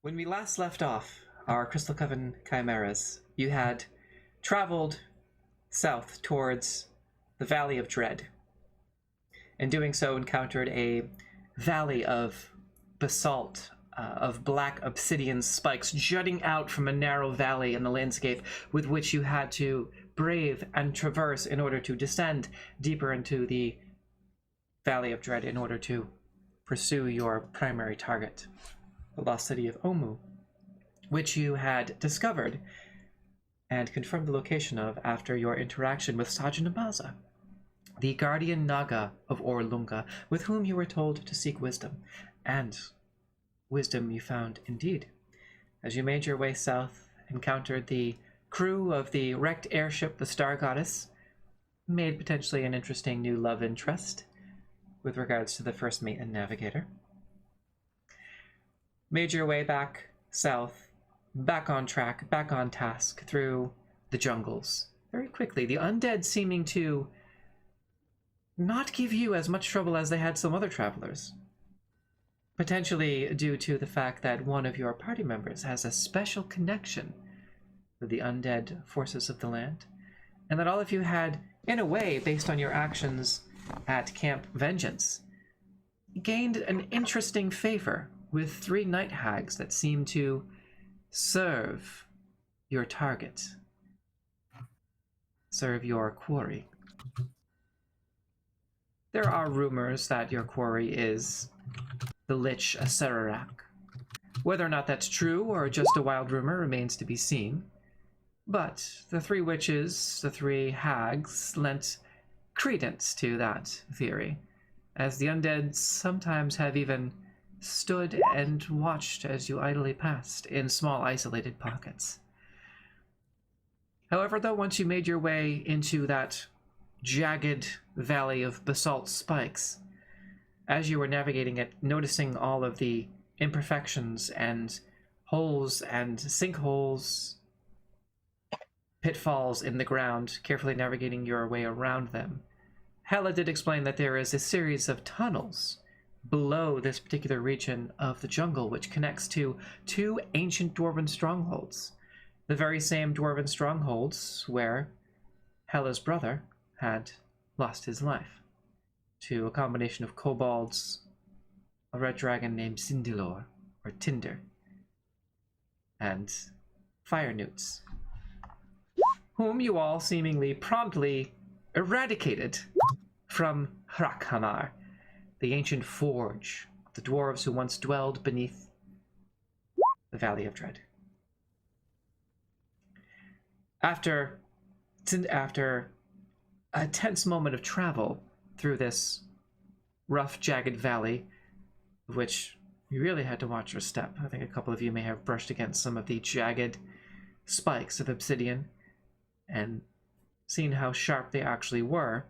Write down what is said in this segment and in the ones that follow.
When we last left off our Crystal Coven chimeras, you had traveled south towards the Valley of Dread. In doing so, encountered a valley of basalt, of black obsidian spikes jutting out from a narrow valley in the landscape with which you had to brave and traverse in order to descend deeper into the Valley of Dread in order to pursue your primary target, the lost city of Omu, which you had discovered and confirmed the location of after your interaction with Sajanabaza, the guardian Naga of Orlunga, with whom you were told to seek wisdom. And wisdom you found indeed. As you made your way south, encountered the crew of the wrecked airship, the Star Goddess, made potentially an interesting new love interest with regards to the first mate and navigator. Made your way back south, back on track, back on task, through the jungles. Very quickly, the undead seeming to not give you as much trouble as they had some other travelers. Potentially due to the fact that one of your party members has a special connection with the undead forces of the land, and that all of you had, in a way, based on your actions at Camp Vengeance, gained an interesting favor with 3 night hags that seem to serve your target, serve your quarry. There are rumors that your quarry is the Lich Acerarak. Whether or not that's true or just a wild rumor remains to be seen. But the 3 witches, the 3 hags, lent credence to that theory, as the undead sometimes have even stood and watched as you idly passed in small isolated pockets. However, though, once you made your way into that jagged valley of basalt spikes, as you were navigating it, noticing all of the imperfections and holes and sinkholes, pitfalls in the ground, carefully navigating your way around them, Hela did explain that there is a series of tunnels below this particular region of the jungle which connects to 2 ancient dwarven strongholds, the very same dwarven strongholds where Hela's brother had lost his life to a combination of kobolds, a red dragon named Sindilor, or Tinder, and fire newts, whom you all seemingly promptly eradicated from Hrakhamar, the ancient forge of the dwarves who once dwelled beneath the Valley of Dread. After a tense moment of travel through this rough, jagged valley, of which you really had to watch your step. I think a couple of you may have brushed against some of the jagged spikes of obsidian and seen how sharp they actually were.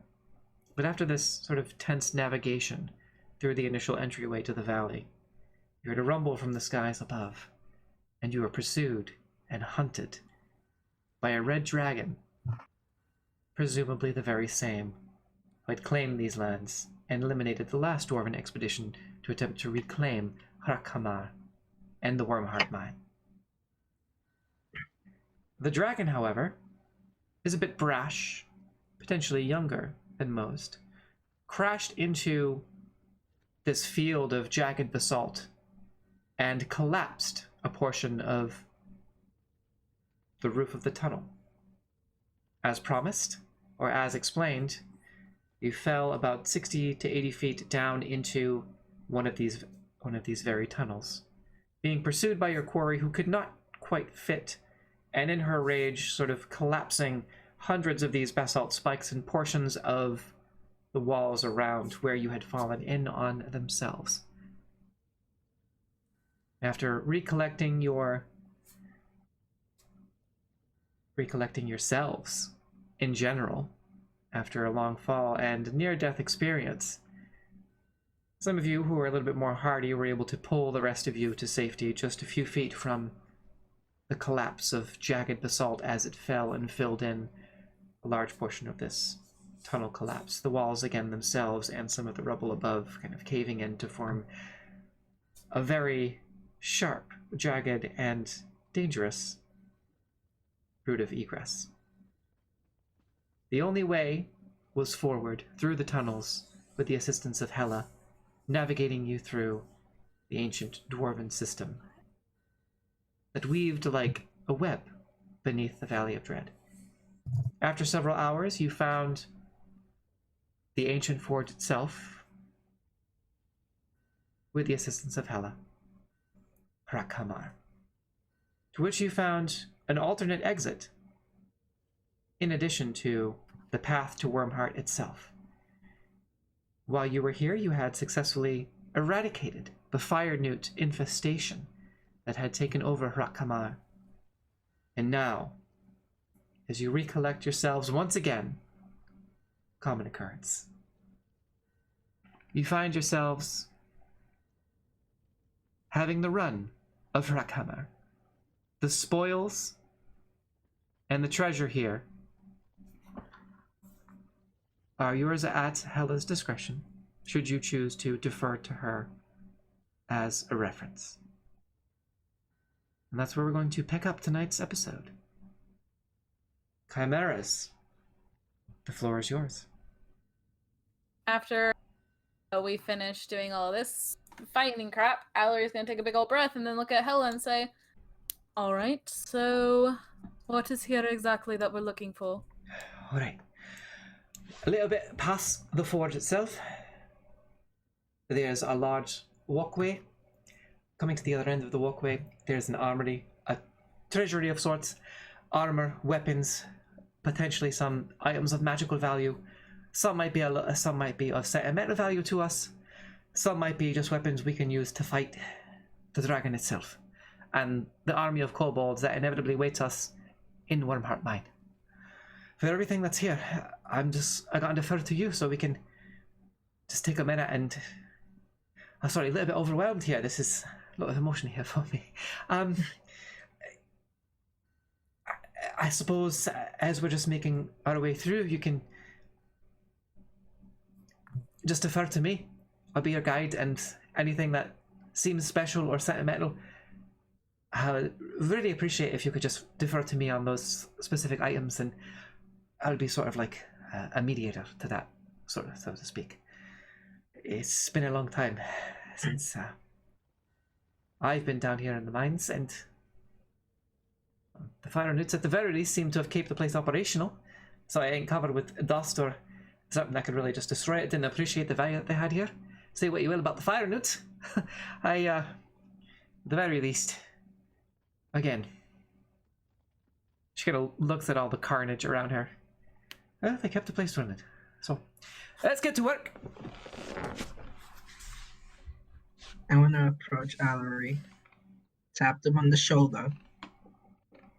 But after this sort of tense navigation through the initial entryway to the valley, you heard a rumble from the skies above, and you were pursued and hunted by a red dragon, presumably the very same who had claimed these lands and eliminated the last dwarven expedition to attempt to reclaim Hrakhamar and the Wyrmheart mine. The dragon, however, is a bit brash, potentially younger than most, crashed into this field of jagged basalt and collapsed a portion of the roof of the tunnel. As promised, or as explained, you fell about 60 to 80 feet down into one of these very tunnels, being pursued by your quarry, who could not quite fit, and in her rage sort of collapsing hundreds of these basalt spikes and portions of the walls around where you had fallen in on themselves. After recollecting yourselves in general, after a long fall and near-death experience, some of you who were a little bit more hardy were able to pull the rest of you to safety just a few feet from the collapse of jagged basalt as it fell and filled in a large portion of this tunnel collapse. The walls again themselves and some of the rubble above kind of caving in to form a very sharp, jagged, and dangerous route of egress. The only way was forward through the tunnels with the assistance of Hela, navigating you through the ancient dwarven system that weaved like a web beneath the Valley of Dread. After several hours, you found the ancient fort itself with the assistance of Hela, Hrakhamar, to which you found an alternate exit in addition to the path to Wyrmheart itself. While you were here, you had successfully eradicated the fire newt infestation that had taken over Hrakhamar. And now, as you recollect yourselves once again, common occurrence, you find yourselves having the run of Hrakhamar. The spoils and the treasure here are yours at Hela's discretion, should you choose to defer to her as a reference. And that's where we're going to pick up tonight's episode. Chimeras, the floor is yours. After we finish doing all this fighting crap, Allery's gonna take a big old breath and then look at Hela and say, "Alright, so what is here exactly that we're looking for?" Alright. A little bit past the fort itself, there's a large walkway. Coming to the other end of the walkway, there's an armory, a treasury of sorts, armor, weapons, potentially some items of magical value. Some might be of sentimental value to us. Some might be just weapons we can use to fight the dragon itself, and the army of kobolds that inevitably waits us in Wyrmheart Mine. For everything that's here, I gotta defer to you so we can just take a minute and... I'm sorry, a little bit overwhelmed here. This is a lot of emotion here for me. I suppose as we're just making our way through, you can just defer to me. I'll be your guide, and anything that seems special or sentimental, I would really appreciate if you could just defer to me on those specific items, and I'll be sort of like a mediator to that, sort of, so to speak. It's been a long time since I've been down here in the mines, and the fire newts at the very least seem to have kept the place operational, so I ain't covered with dust or something that could really just destroy it. Didn't appreciate the value that they had here. Say what you will about the fire newts. At the very least, again, she kind of looks at all the carnage around her. Well, they kept the place running. So, let's get to work. I want to approach Allery, tap them on the shoulder,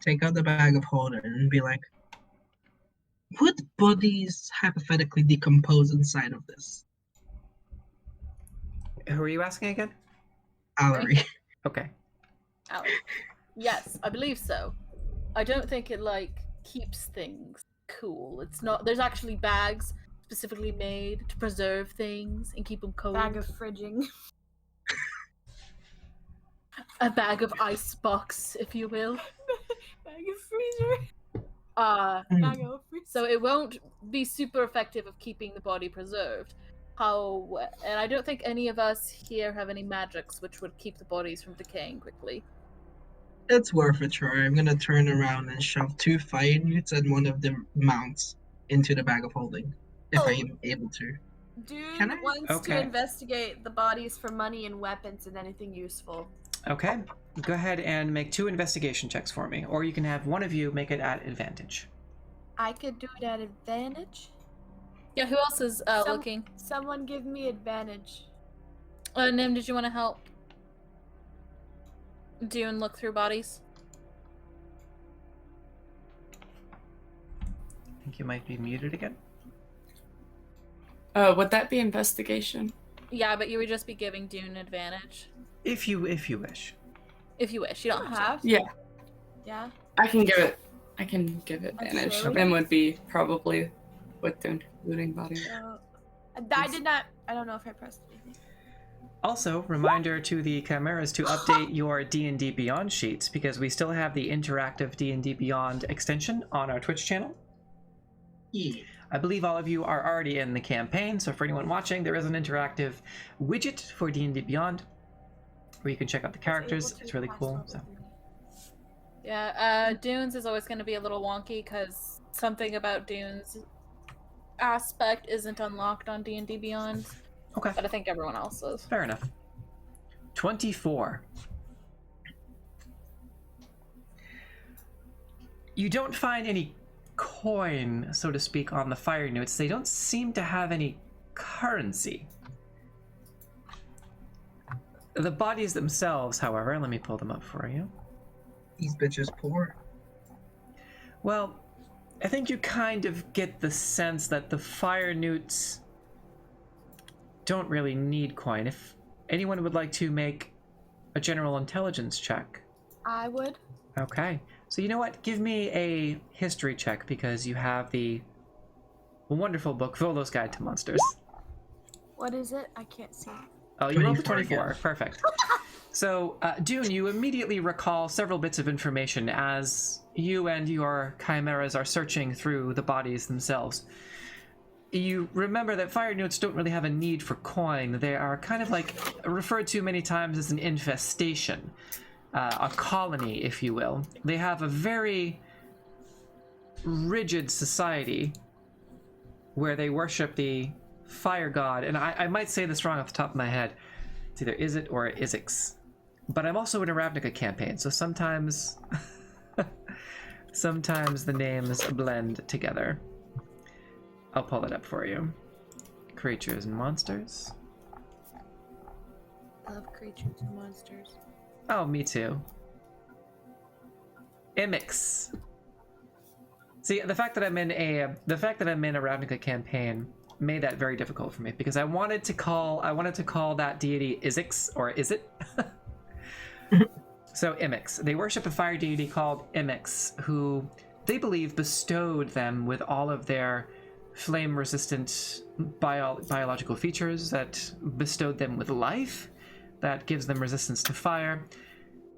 take out the bag of holding, and be like, would bodies hypothetically decompose inside of this? Who are you asking again? Allery. Okay. Allery. Yes, I believe so. I don't think it, keeps things cool. It's not... There's actually bags specifically made to preserve things and keep them cold. Bag of fridging. A bag of ice box, if you will. Bag of freezer. Bag of freezer. So it won't be super effective of keeping the body preserved. And I don't think any of us here have any magics which would keep the bodies from decaying quickly. It's worth a try. I'm gonna turn around and shove 2 fire newts and one of the mounts into the bag of holding, if I am able to. Dude Can I? wants Okay. to investigate the bodies for money and weapons and anything useful. Okay. Go ahead and make 2 investigation checks for me, or you can have one of you make it at advantage. I could do it at advantage. Yeah, who else is looking? Someone give me advantage. Nim, did you want to help Dune look through bodies? I think you might be muted again. Would that be investigation? Yeah, but you would just be giving Dune advantage. If you wish. If you wish. You don't have to. Yeah, Yeah. I can give it advantage. Absolutely. Then would be probably with the looting body. I did not. I don't know if I pressed anything. Also, reminder to the Chimeras to update your D&D Beyond sheets, because we still have the interactive D&D Beyond extension on our Twitch channel. Yeah. I believe all of you are already in the campaign, so for anyone watching, there is an interactive widget for D&D Beyond where you can check out the characters. It's really cool. So. Yeah, Dunes is always going to be a little wonky because something about Dunes aspect isn't unlocked on D&D Beyond. Okay. But I think everyone else is. Fair enough. 24. You don't find any coin, so to speak, on the fire newts. They don't seem to have any currency. The bodies themselves, however, let me pull them up for you. These bitches poor. Well, I think you kind of get the sense that the fire newts don't really need coin. If anyone would like to make a general intelligence check. I would. Okay. So you know what? Give me a history check, because you have the wonderful book, Volo's Guide to Monsters. What is it? I can't see. Oh, you rolled a 24. 24. Perfect. So, Dune, you immediately recall several bits of information as you and your chimeras are searching through the bodies themselves. You remember that fire newts don't really have a need for coin. They are kind of like referred to many times as an infestation, a colony, if you will. They have a very rigid society where they worship the fire god, and I might say this wrong off the top of my head. It's either Izzet or Izzix. But I'm also in a Ravnica campaign, so sometimes sometimes the names blend together. I'll pull it up for you. Creatures and monsters. I love creatures and monsters. Oh, me too. Imix. See, the fact that I'm in a Ravnica campaign made that very difficult for me, because I wanted to call that deity Izzix, or Izzet. So Imix. They worship a fire deity called Imix, who they believe bestowed them with all of their flame-resistant biological features, that bestowed them with life, that gives them resistance to fire.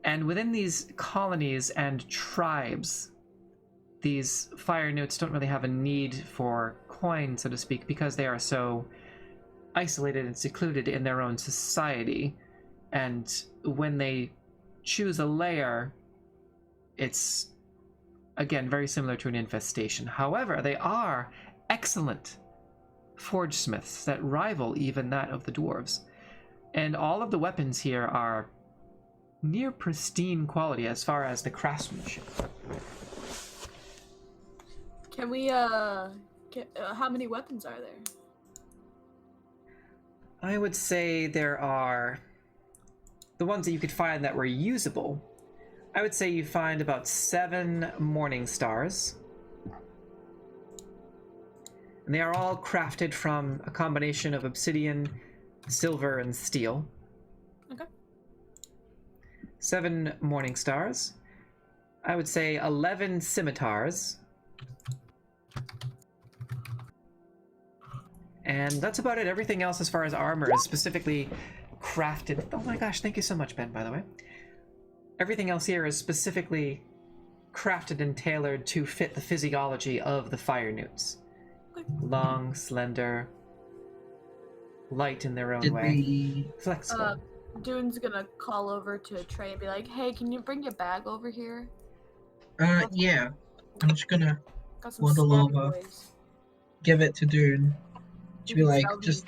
And within these colonies and tribes, these fire newts don't really have a need for coin, so to speak, because they are so isolated and secluded in their own society. And when they choose a lair, it's, again, very similar to an infestation. However, they are excellent forge smiths that rival even that of the dwarves. And all of the weapons here are near pristine quality as far as the craftsmanship. Can we, how many weapons are there? I would say there are the ones that you could find that were usable. I would say you find about 7 Morning Stars. And they are all crafted from a combination of obsidian, silver, and steel. Okay. 7 Morning Stars. I would say 11 Scimitars. And that's about it. Everything else as far as armor is specifically crafted. Oh my gosh, thank you so much, Ben, by the way. Everything else here is specifically crafted and tailored to fit the physiology of the fire newts. Long, slender, light in their own way. Flexible. Dune's gonna call over to Trey and be like, hey, can you bring your bag over here? Yeah. I'm just gonna Got some waddle snack over, boys. give it to Dune. She'll be You can like, sell me. just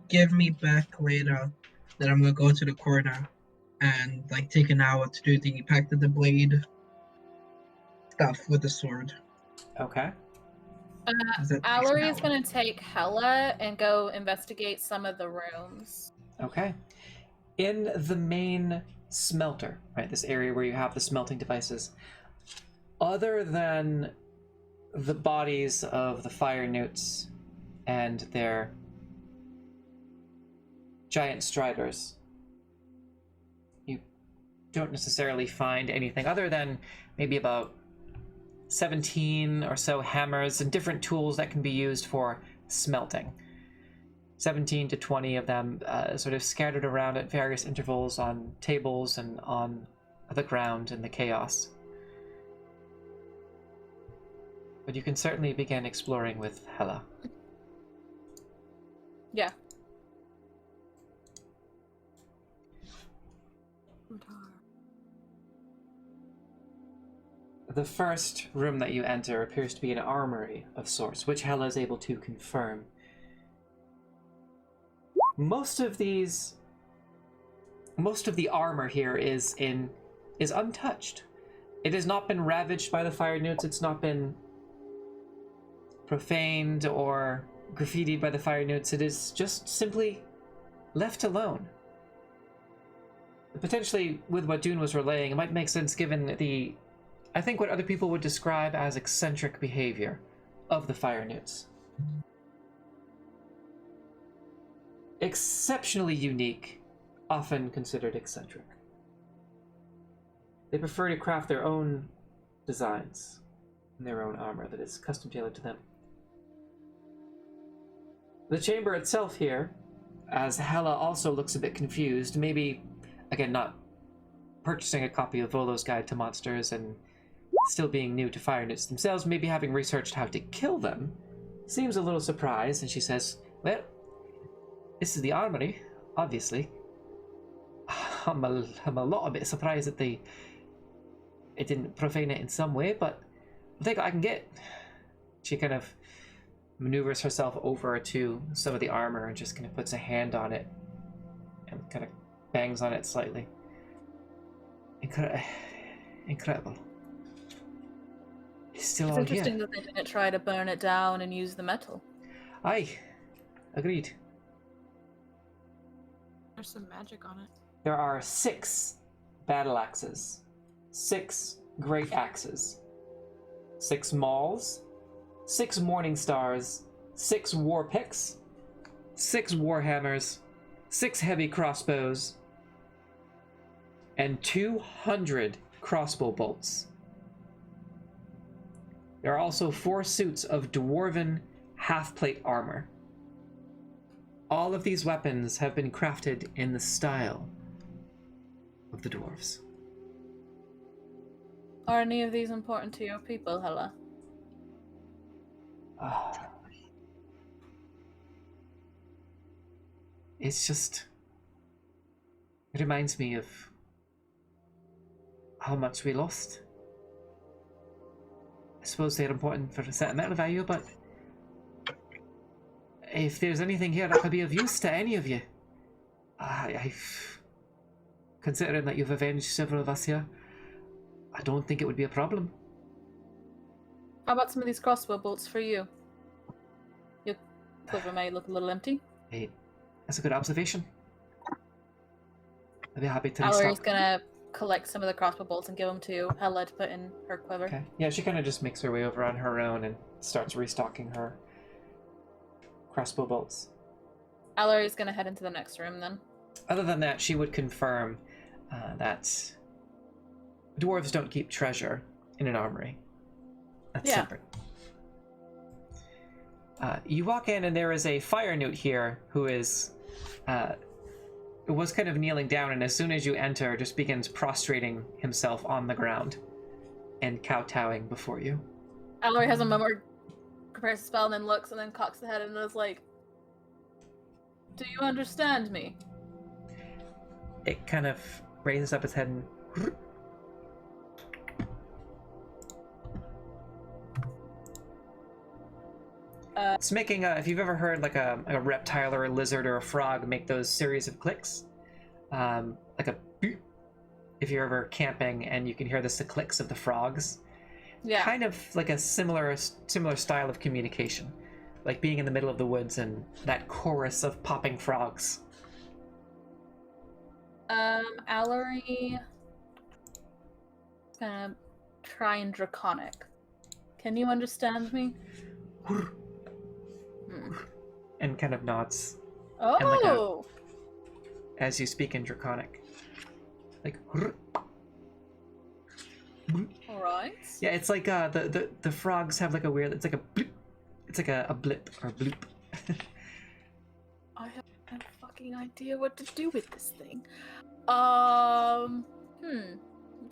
give me back later. Then I'm gonna go to the corner and like take an hour to do the pact of the blade stuff with the sword. Okay. Allery is going to take Hella and go investigate some of the rooms. Okay. In the main smelter, right, this area where you have the smelting devices, other than the bodies of the fire newts and their giant striders, you don't necessarily find anything other than maybe about 17 or so hammers and different tools that can be used for smelting. 17 to 20 of them sort of scattered around at various intervals on tables and on the ground in the chaos. But you can certainly begin exploring with Hela. Yeah. The first room that you enter appears to be an armory of sorts, which Hela is able to confirm. Most of the armor here is untouched. It has not been ravaged by the fire newts. It's not been profaned or graffitied by the fire newts. It is just simply left alone. Potentially, with what Dune was relaying, it might make sense given I think what other people would describe as eccentric behavior of the fire newts. Exceptionally unique, often considered eccentric. They prefer to craft their own designs and their own armor that is custom tailored to them. The chamber itself here, as Hela also looks a bit confused, maybe, again, not purchasing a copy of Volo's Guide to Monsters and still being new to fire newts themselves, maybe having researched how to kill them, seems a little surprised, and she says, well, this is the armory, obviously. I'm a bit surprised that it didn't profane it in some way, but I'll take what I can get. She kind of maneuvers herself over to some of the armor and just kind of puts a hand on it and kind of bangs on it slightly. Incredible. It's still It's all interesting here. that they didn't try to burn it down and use the metal. Aye, agreed. There's some magic on it. There are 6 battle axes, 6 great axes, 6 mauls, 6 morning stars, 6 war picks, 6 warhammers, 6 heavy crossbows, and 200 crossbow bolts. There are also 4 suits of dwarven half-plate armor. All of these weapons have been crafted in the style of the dwarves. Are any of these important to your people, Hela? It's just... It reminds me of how much we lost. I suppose they're important for a sentimental value, but if there's anything here that could be of use to any of you, considering that you've avenged several of us here, I don't think it would be a problem. How about some of these crossbow bolts for you? Your quiver may look a little empty. Hey, that's a good observation. I'd be happy to Allery's restock. gonna collect some of the crossbow bolts and give them to Hela to put in her quiver. Okay. Yeah, she kind of just makes her way over on her own and starts restocking her crossbow bolts. Allery's gonna head into the next room then. Other than that, she would confirm that dwarves don't keep treasure in an armory. That's separate. You walk in and there is a fire newt here who is was kind of kneeling down, and as soon as you enter, just begins prostrating himself on the ground and kowtowing before you. Allery has a moment, prepares a spell, and then looks, and then cocks the head and is like, "Do you understand me?" It kind of raises up its head and it's making if you've ever heard like a reptile or a lizard or a frog make those series of clicks, like a beep, if you're ever camping and you can hear the clicks of the frogs. Yeah. Kind of like a similar style of communication, like being in the middle of the woods and that chorus of popping frogs. Allery is gonna try and draconic. Can you understand me? And kind of nods Oh! as you speak in draconic. Like Alright. yeah, it's like the frogs have like a weird, it's like a bloop. It's like a blip or bloop. I have no fucking idea what to do with this thing.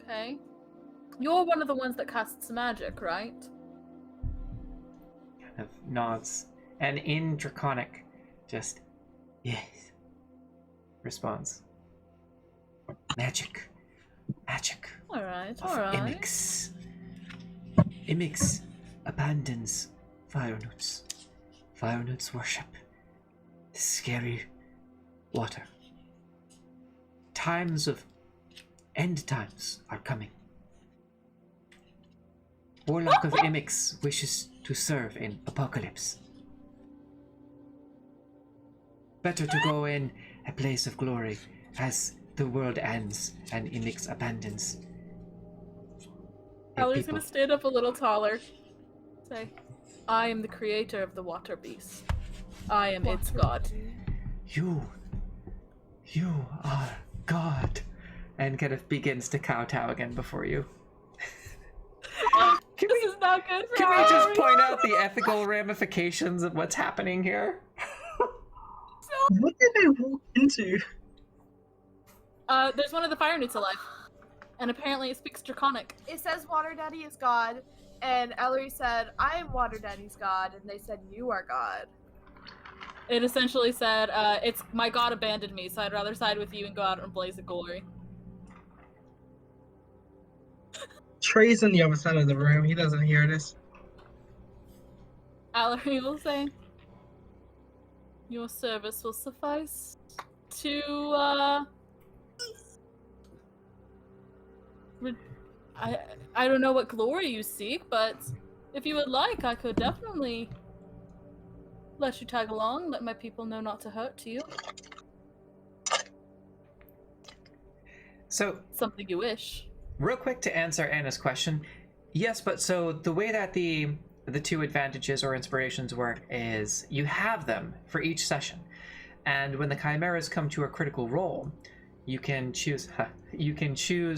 Okay. You're one of the ones that casts magic, right? Kind of nods. And in Draconic, just, yes, responds. Magic. Alright, Of alright. Imix. Imix abandons Firenoots. Firenoots worship the scary water. Times of end times are coming. Warlock of Imix wishes to serve in Apocalypse. Better to go in a place of glory as the world ends and Imix abandons. Ellie's gonna stand up a little taller. Say, I am the creator of the water beast. I am its god. You are God. And kind of begins to kowtow again before you. This is not good for Can we us. just point out the ethical ramifications of what's happening here? What did I walk into? There's one of the fire newts alive. And apparently it speaks Draconic. It says Water Daddy is God, and Ellery said, I am Water Daddy's God, and they said, you are God. It essentially said, it's my god abandoned me, so I'd rather side with you and go out and blaze of glory. Trey's on the other side of the room. He doesn't hear this. Ellery will say, your service will suffice to, I don't know what glory you seek, but if you would like, I could definitely let you tag along, let my people know not to hurt you. So, Something you wish. real quick to answer Anna's question, yes, but so the way that the two advantages or inspirations work is you have them for each session, and when the chimeras come to a critical roll, you can choose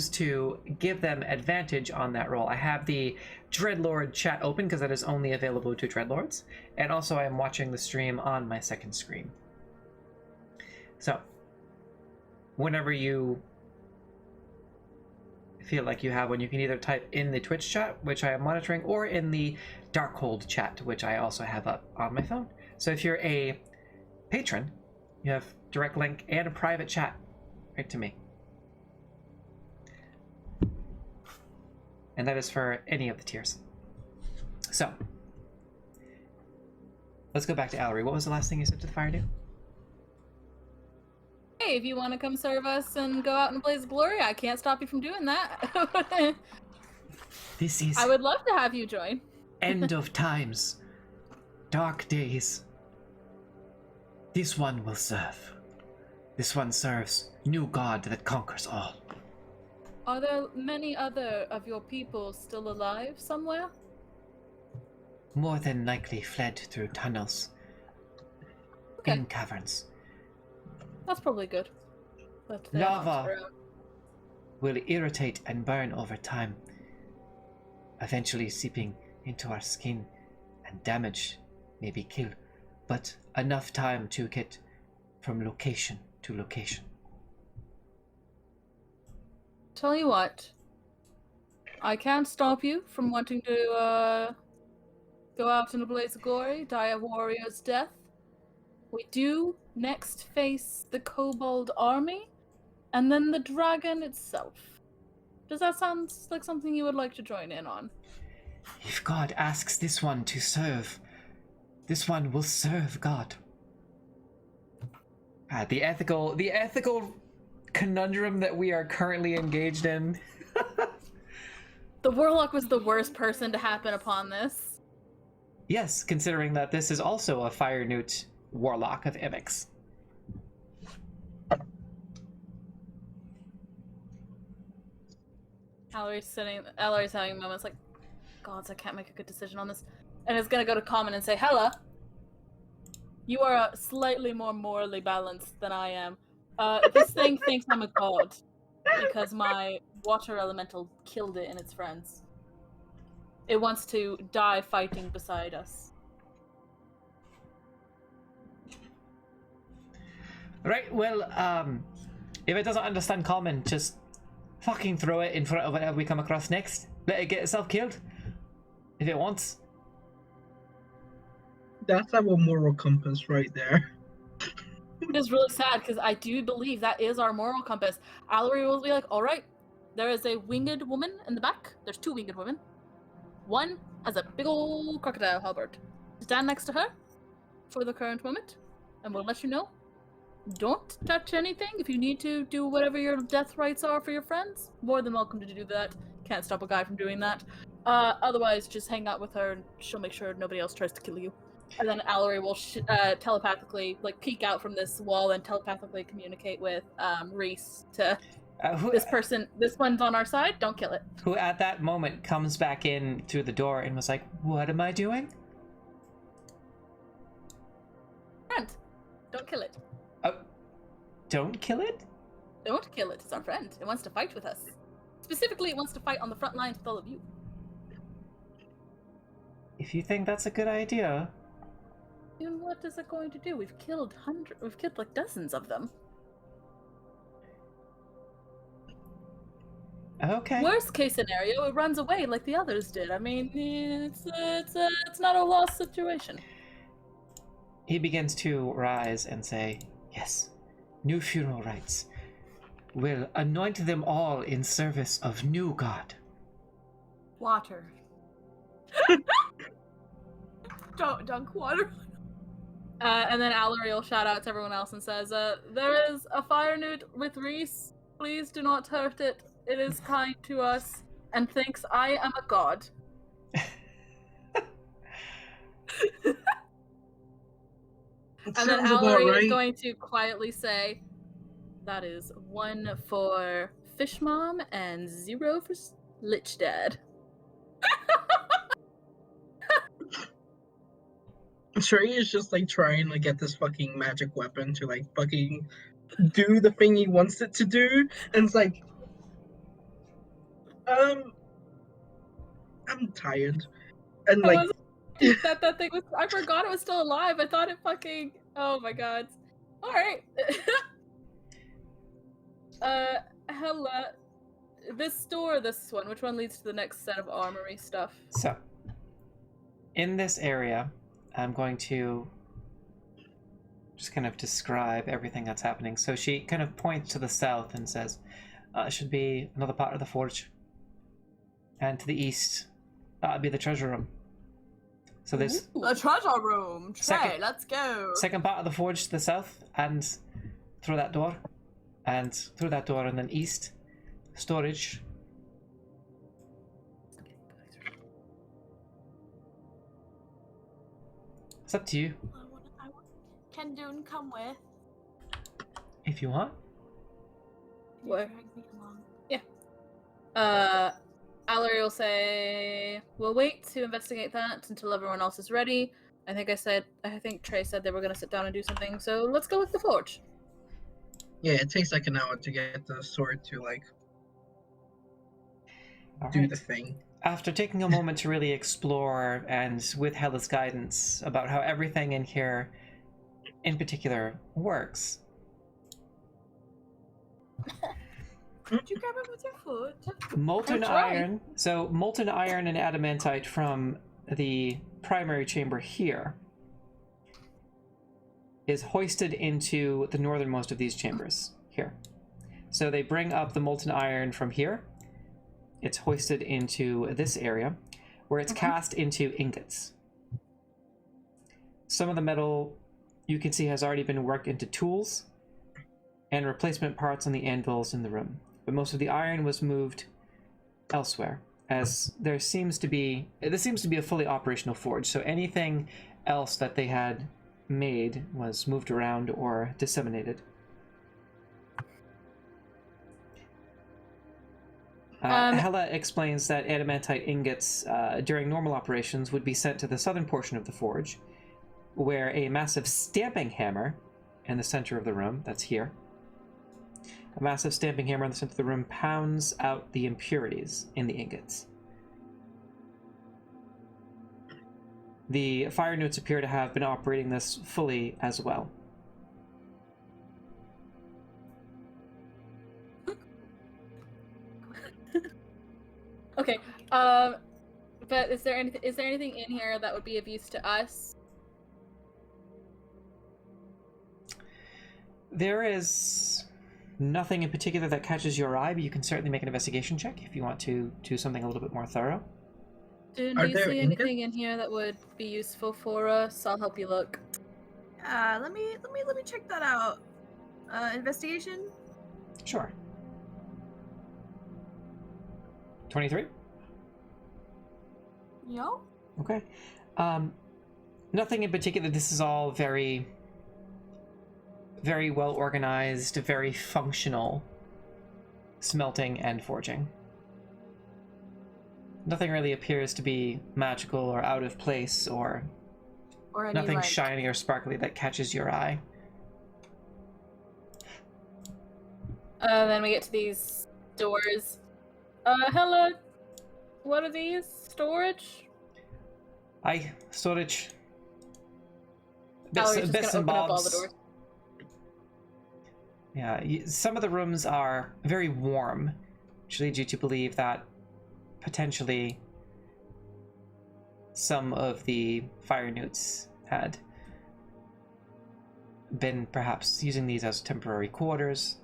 to give them advantage on that roll. I have the Dreadlord chat open because that is only available to Dreadlords, and also I am watching the stream on my second screen. So, whenever you feel like you have one, you can either type in the Twitch chat, which I am monitoring, or in the Darkhold chat, which I also have up on my phone. So if you're a patron, you have direct link and a private chat right to me. And that is for any of the tiers. So, let's go back to Ellery. What was the last thing you said to the fire dude? Hey, if you want to come serve us and go out and blaze of glory, I can't stop you from doing that. This is I would love to have you join. end of times. Dark days. This one will serve. This one serves new God that conquers all. Are there many other of your people still alive somewhere? More than likely fled through tunnels. Okay. In caverns. That's probably good. But they're not Lava around. will irritate and burn over time, eventually seeping into our skin and damage, maybe kill, but enough time to get from location to location. Tell you what, I can't stop you from wanting to go out in a blaze of glory, die a warrior's death. We do next face the Kobold army, and then the dragon itself. Does that sound like something you would like to join in on? If God asks this one to serve, this one will serve God. The ethical conundrum that we are currently engaged in. The warlock was the worst person to happen upon this. Yes, considering that this is also a fire newt warlock of Imix. Ellery's having moments like, gods, I can't make a good decision on this. And it's gonna go to Common and say, Hella, you are slightly more morally balanced than I am. This thing thinks I'm a god because my water elemental killed it and its friends. It wants to die fighting beside us. Right, well, if it doesn't understand common, just fucking throw it in front of whatever we come across next. Let it get itself killed. If it wants. That's our moral compass right there. It is really sad because I do believe that is our moral compass. Allery will be like, all right, there is a winged woman in the back. There's 2 winged women. One has a big old crocodile halberd. Stand next to her for the current moment, and we'll let you know. Don't touch anything. If you need to do whatever your death rights are for your friends, more than welcome to do that. Can't stop a guy from doing that. Otherwise, just hang out with her, and she'll make sure nobody else tries to kill you. And then Allery will telepathically, like, peek out from this wall and telepathically communicate with Reese to this one's on our side, don't kill it. Who at that moment comes back in through the door and was like, what am I doing? Friend, don't kill it. Oh, don't kill it? Don't kill it, it's our friend. It wants to fight with us. Specifically, it wants to fight on the front lines with all of you. If you think that's a good idea... And what is it going to do? We've killed like dozens of them. Okay. Worst case scenario, it runs away like the others did. I mean, it's not a lost situation. He begins to rise and say, yes, new funeral rites. We'll anoint them all in service of new god. Water. Don't dunk water. And then Allery will shout out to everyone else and says, there is a fire newt with Reese. Please do not hurt it. It is kind to us and thinks I am a god. And then Allery is going to quietly say, that is 1 for Fish Mom and 0 for Lich Dad. I'm sure he's just like trying to get this fucking magic weapon to like fucking do the thing he wants it to do, and it's like, I'm tired, and like that thing was. I forgot it was still alive. I thought it fucking. Oh my god. All right. Hella. This door, this one. Which one leads to the next set of armory stuff? So, in this area, I'm going to just kind of describe everything that's happening. So she kind of points to the south and says, it should be another part of the forge. And to the east, that'll be the treasure room. So there's... Ooh, the treasure room! Trey, let's go! Second part of the forge to the south, and through that door. And through that door, and then east. Storage. It's up to you. Can Dune come with? If you want. What? Yeah. Allery will say, we'll wait to investigate that until everyone else is ready. I think Trey said they were going to sit down and do something, so let's go with the forge. Yeah, it takes like an hour to get the sword to like All do right. the thing. After taking a moment to really explore, and with Hella's guidance about how everything in here in particular works. Did you grab it with your foot? Molten iron. So molten iron and adamantite from the primary chamber here is hoisted into the northernmost of these chambers here. So they bring up the molten iron from here. It's hoisted into this area where it's cast into ingots. Some of the metal you can see has already been worked into tools and replacement parts on the anvils in the room. But most of the iron was moved elsewhere, as this seems to be a fully operational forge. So anything else that they had made was moved around or disseminated. Hella explains that adamantite ingots during normal operations would be sent to the southern portion of the forge, where a massive stamping hammer in the center of the room, that's here, a massive stamping hammer in the center of the room pounds out the impurities in the ingots. The fire notes appear to have been operating this fully as well. Okay. But is there anything in here that would be of use to us? There is nothing in particular that catches your eye, but you can certainly make an investigation check if you want to do something a little bit more thorough. Do you see anything in here that would be useful for us? I'll help you look. Let me check that out. Investigation? Sure. 23? Yo. Okay. Nothing in particular. This is all very, very well organized, very functional smelting and forging. Nothing really appears to be magical or out of place or Or any, nothing like... shiny or sparkly that catches your eye. Then we get to these doors. Hello. What are these? Storage? Aye, storage. We're just Bits gonna and open up all bobs. the doors. Yeah, some of the rooms are very warm, which leads you to believe that potentially some of the fire newts had been perhaps using these as temporary quarters.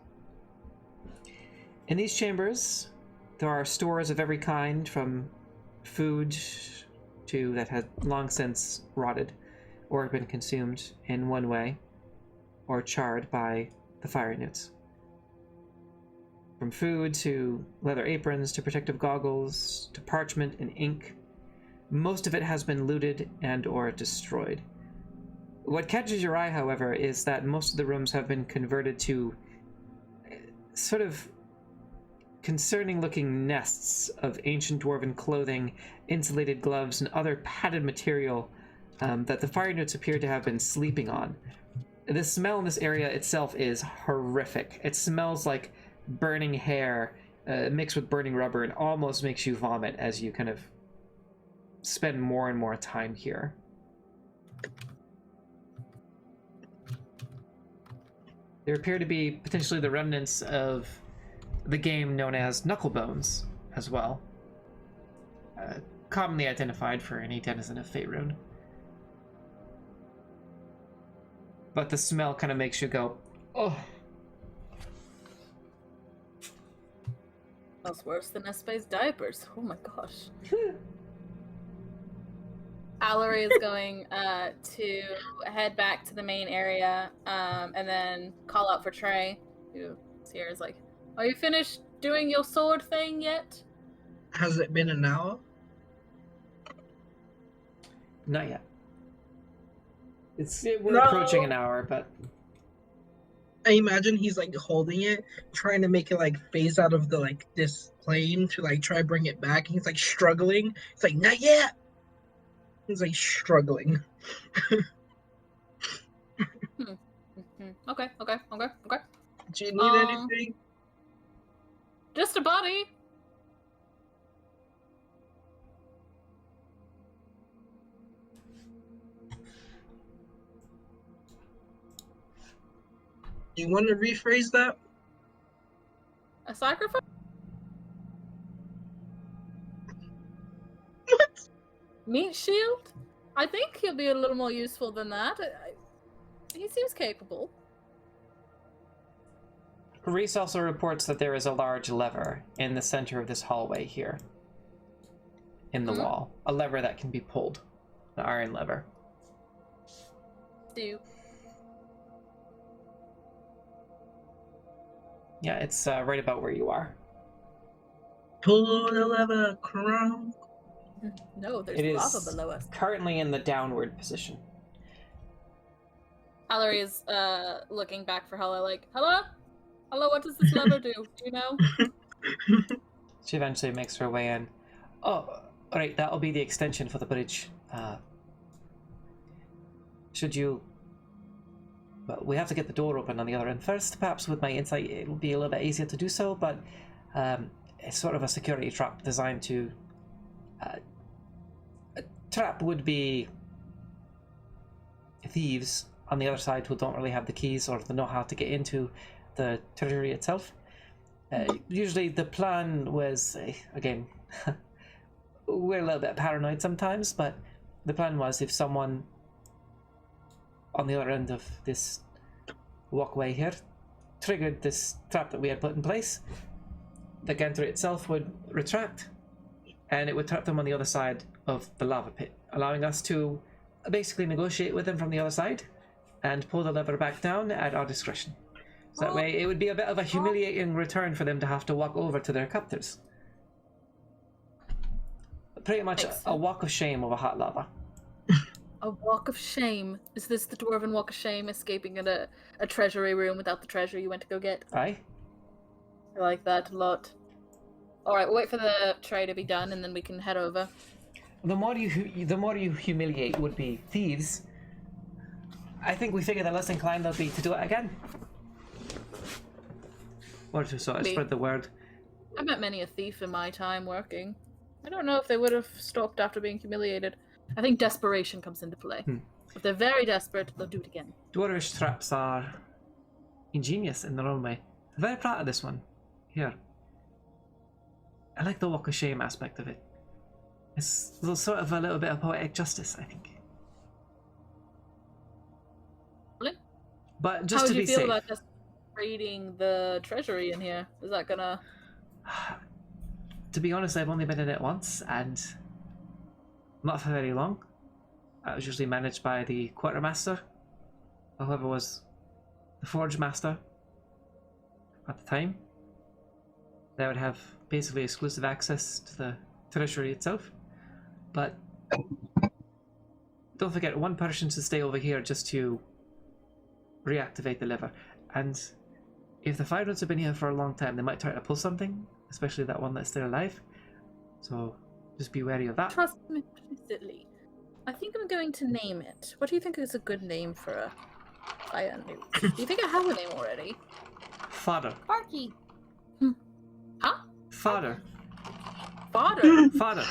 In these chambers, there are stores of every kind, from food to that had long since rotted or been consumed in one way or charred by the fire newts. From food to leather aprons to protective goggles to parchment and ink, most of it has been looted and or destroyed. What catches your eye, however, is that most of the rooms have been converted to sort of concerning-looking nests of ancient dwarven clothing, insulated gloves, and other padded material that the fire newts appear to have been sleeping on. The smell in this area itself is horrific. It smells like burning hair mixed with burning rubber and almost makes you vomit as you kind of spend more and more time here. There appear to be potentially the remnants of the game known as Knucklebones as well. Commonly identified for any denizen of Faerun. But the smell kind of makes you go, oh. Smells worse than Espe's diapers. Oh my gosh. Allery is going to head back to the main area and then call out for Trey, who here is like, are you finished doing your sword thing yet? Has it been an hour? Not yet. We're approaching an hour, but I imagine he's like holding it, trying to make it like phase out of the this plane to try bring it back. And he's like struggling. It's like, not yet. He's like struggling. Okay. Do you need anything? Just a body. Do you want to rephrase that? A sacrifice? What? Meat shield? I think he'll be a little more useful than that. He seems capable. Reese also reports that there is a large lever in the center of this hallway here. In the wall. A lever that can be pulled. An iron lever. Yeah, it's right about where you are. Pull the lever, crown. No, there's It lava is below us. currently in the downward position. Allery is looking back for Hello, like, hello? Hello, what does this lever do? Do you know? She eventually makes her way in. Oh, alright, that'll be the extension for the bridge. Should you... Well, we have to get the door open on the other end first. Perhaps with my insight it'll be a little bit easier to do so, but it's sort of a security trap designed to... a trap would be thieves on the other side who don't really have the keys or the know-how to get into the territory itself. Usually the plan was, again, We're a little bit paranoid sometimes, but the plan was if someone on the other end of this walkway here triggered this trap that we had put in place, the gantry itself would retract, and it would trap them on the other side of the lava pit, allowing us to basically negotiate with them from the other side and pull the lever back down at our discretion. So that way it would be a bit of a humiliating return for them to have to walk over to their captors. Pretty much a walk of shame over hot lava. A walk of shame. Is this the Dwarven walk of shame, escaping in a treasury room without the treasure you went to go get? Aye. I like that a lot. Alright, we'll wait for the tray to be done and then we can head over. The more you humiliate would-be thieves, I think we figure the less inclined they'll be to do it again. Or to sort of spread the word. I met many a thief in my time working. I don't know if they would have stopped after being humiliated. I think desperation comes into play. If they're very desperate, they'll do it again. Dwarvish traps are ingenious in their own way. I'm very proud of this one. Here. I like the walk of shame aspect of it. It's sort of a little bit of poetic justice, I think. Really? But just to be safe. How would you feel about just raiding the treasury in here? Is that gonna... To be honest, I've only been in it once, and not for very long. It was usually managed by the quartermaster, or whoever was the forge master at the time. They would have basically exclusive access to the treasury itself. But don't forget, one person should stay over here just to reactivate the lever. And if the fire have been here for a long time, they might try to pull something, especially that one that's still alive. So just be wary of that. Trust me implicitly. I think I'm going to name it. What do you think is a good name for a fire nuke? Do you think I have a name already? Fodder. Barky. Huh? Fodder. Fodder. Fodder.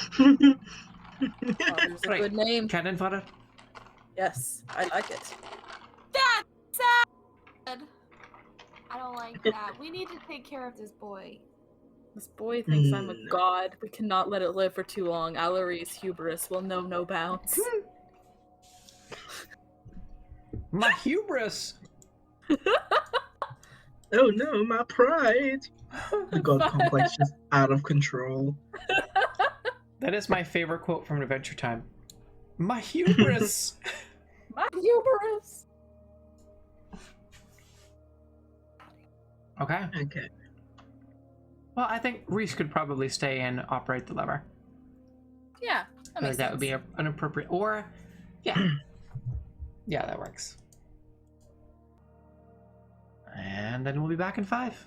Fodder's a good name. Cannon fodder? Yes, I like it. That's sad. I don't like that. We need to take care of this boy. This boy thinks I'm a god. We cannot let it live for too long. Allery's hubris will know no bounds. My hubris! Oh no, my pride! The god complex just out of control. That is my favorite quote from Adventure Time. My hubris! My hubris! Okay. Okay. Well, I think Reese could probably stay and operate the lever. Yeah, that makes That would sense. be an appropriate... Or, yeah. Yeah, that works. And then we'll be back in 5.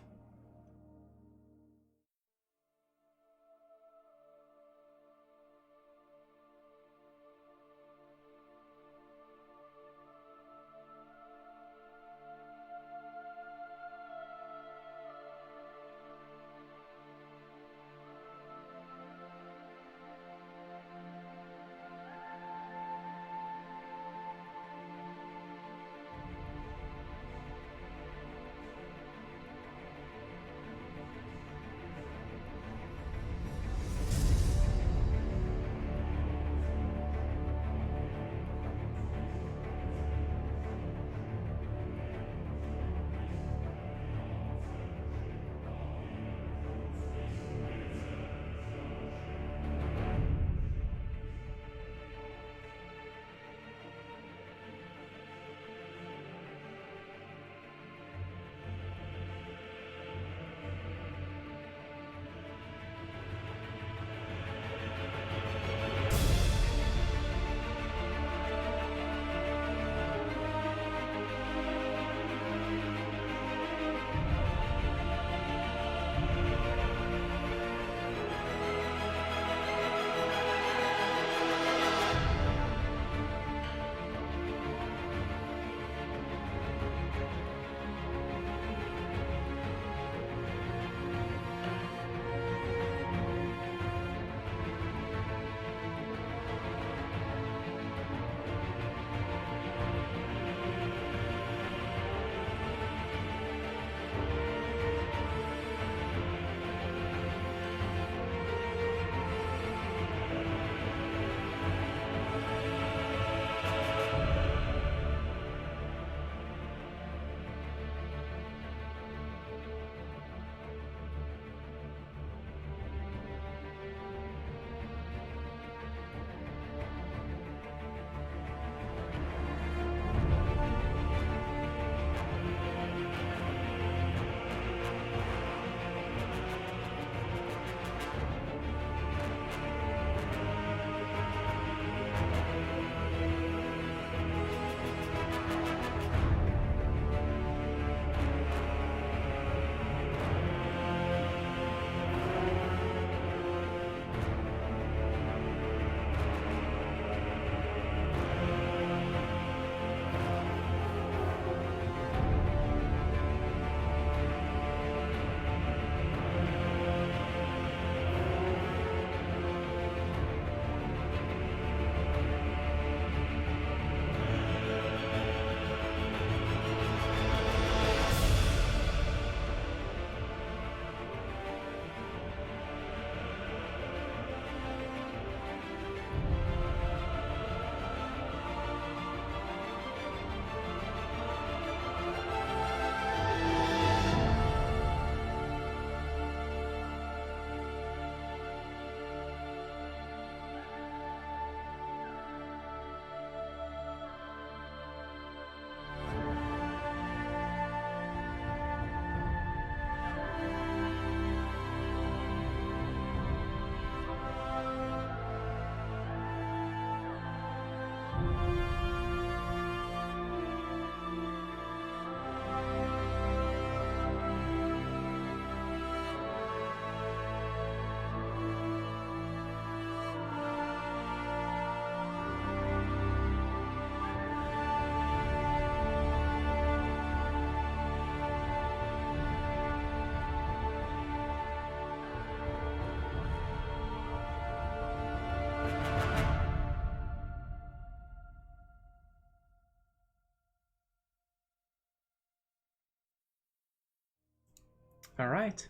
All right.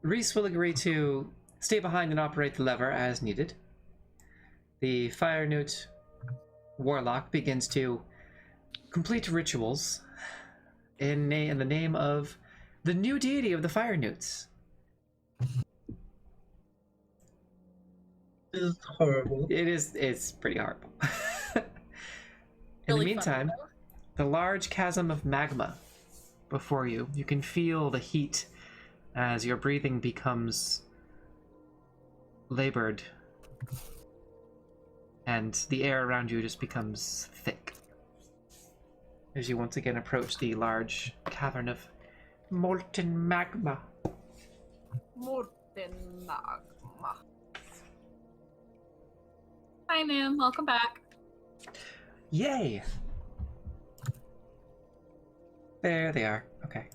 Reese will agree to stay behind and operate the lever as needed. The Fire Newt Warlock begins to complete rituals in the name of the new deity of the Fire Newts. This is horrible. It's pretty horrible. In Really the meantime, funny, the large chasm of magma before you, you can feel the heat as your breathing becomes labored and the air around you just becomes thick as you once again approach the large cavern of molten magma. Molten magma. Hi, Nim. Welcome back. Yay! There they are. Okay.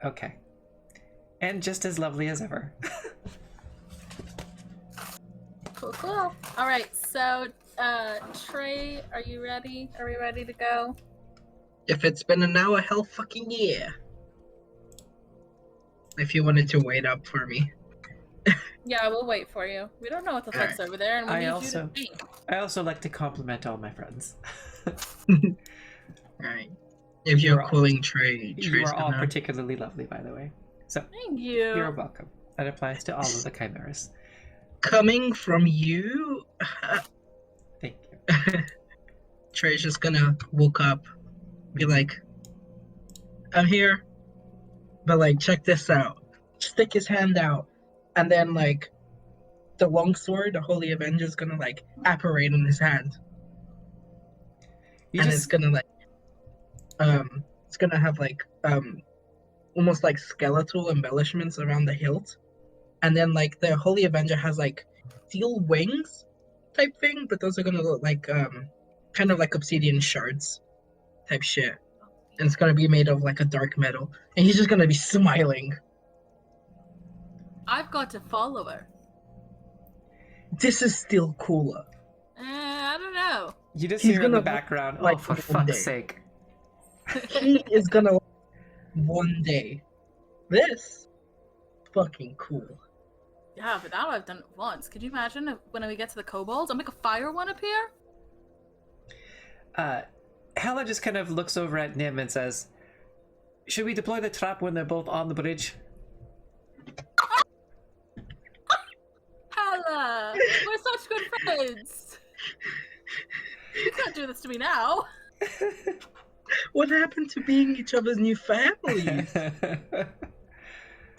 Okay. And just as lovely as ever. Cool, cool. All right, so Trey, are you ready? Are we ready to go? If it's been an hour, hell fucking yeah. If you wanted to wait up for me. Yeah, we'll wait for you. We don't know what the fuck's over there, and we need you to think. I also like to compliment all my friends. Alright. If you're cooling Trey, You are all particularly lovely, by the way. So, Thank you. you're welcome. That applies to all of the chimeras. Coming from you, Thank you. Trey's just gonna walk up, be like, I'm here, but like, check this out. Stick his hand out, and then like, the longsword, the Holy Avenger's gonna like apparate in his hand. It's gonna like, it's gonna have like, almost like skeletal embellishments around the hilt. And then like the Holy Avenger has like steel wings type thing, but those are gonna look like kind of like obsidian shards type shit. And it's gonna be made of like a dark metal. And he's just gonna be smiling. I've got to follow her. This is still cooler. I don't know. You just He's hear in the gonna background, like oh, for one fuck's day. sake. He is gonna one day. This fucking cool. Yeah, but now I've done it once. Could you imagine if, when we get to the Kobolds, I'll make a fire one appear? Hella just kind of looks over at Nim and says, should we deploy the trap when they're both on the bridge? Hella! We're such good friends! You can't do this to me now! What happened to being each other's new families?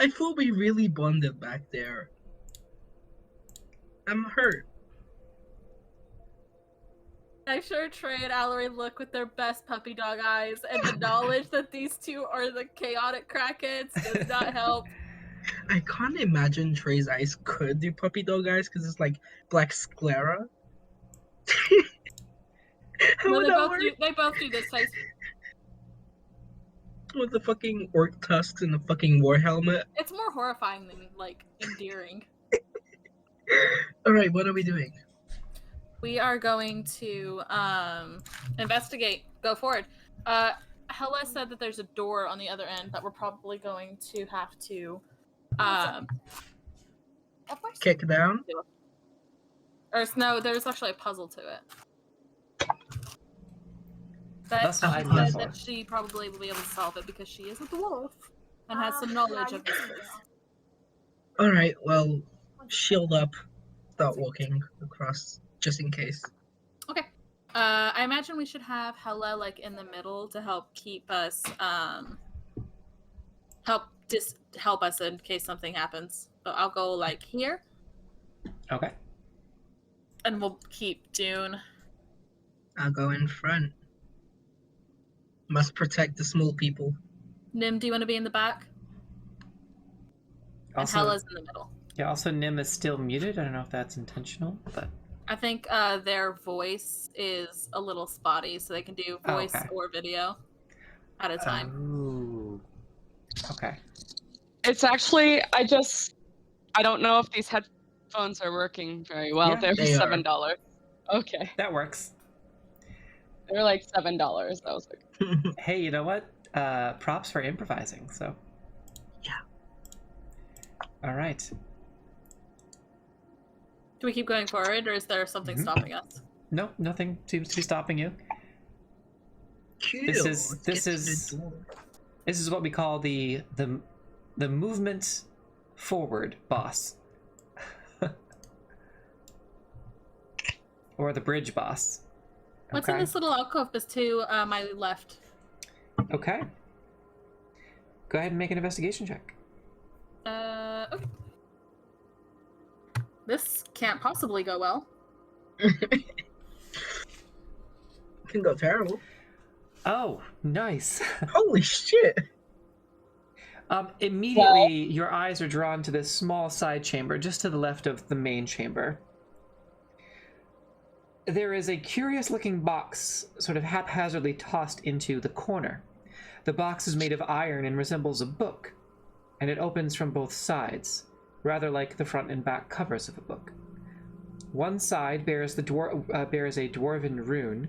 I thought we really bonded back there. I'm hurt. I sure Trey and Allery look with their best puppy dog eyes, and the knowledge that these two are the chaotic crackheads does not help. I can't imagine Trey's eyes could do puppy dog eyes because it's like black sclera. How No, would they that both work? they both do this face. With the fucking orc tusks and the fucking war helmet. It's more horrifying than, like, endearing. Alright, what are we doing? We are going to investigate. Go forward. Hella said that there's a door on the other end that we're probably going to have to Kick down? or no, there's actually a puzzle to it. That's But what she I'm here said for. that she probably will be able to solve it because she is a dwarf and has some knowledge of this place. Alright, well, shield up. Start walking across, just in case. Okay. I imagine we should have Hella like in the middle to help keep us help us in case something happens. So I'll go like here Okay. and we'll keep Dune. I'll go in front. Must protect the small people. Nim, do you want to be in the back? And Also, Hella's in the middle. yeah, also Nim is still muted. I don't know if that's intentional, but I think their voice is a little spotty, so they can do Oh, voice okay. or video at a time. Ooh. Okay. It's actually, I don't know if these headphones are working very well. Yeah, They're they are. $7. Okay. That works. They were like $7. I was like, Hey, you know what? Props for improvising, so. Yeah. All right. Do we keep going forward, or is there something stopping us? No, nothing seems to be stopping you. Cool. This Let's get to the door. This is what we call the movement forward boss. Or the bridge boss. What's in this little alcove just to my left? Okay. Go ahead and make an investigation check. Okay. This can't possibly go well. Can go terrible. Oh, nice. Holy shit. Immediately, your eyes are drawn to this small side chamber just to the left of the main chamber. There is a curious-looking box sort of haphazardly tossed into the corner. The box is made of iron and resembles a book, and it opens from both sides, rather like the front and back covers of a book. One side bears bears a Dwarven rune.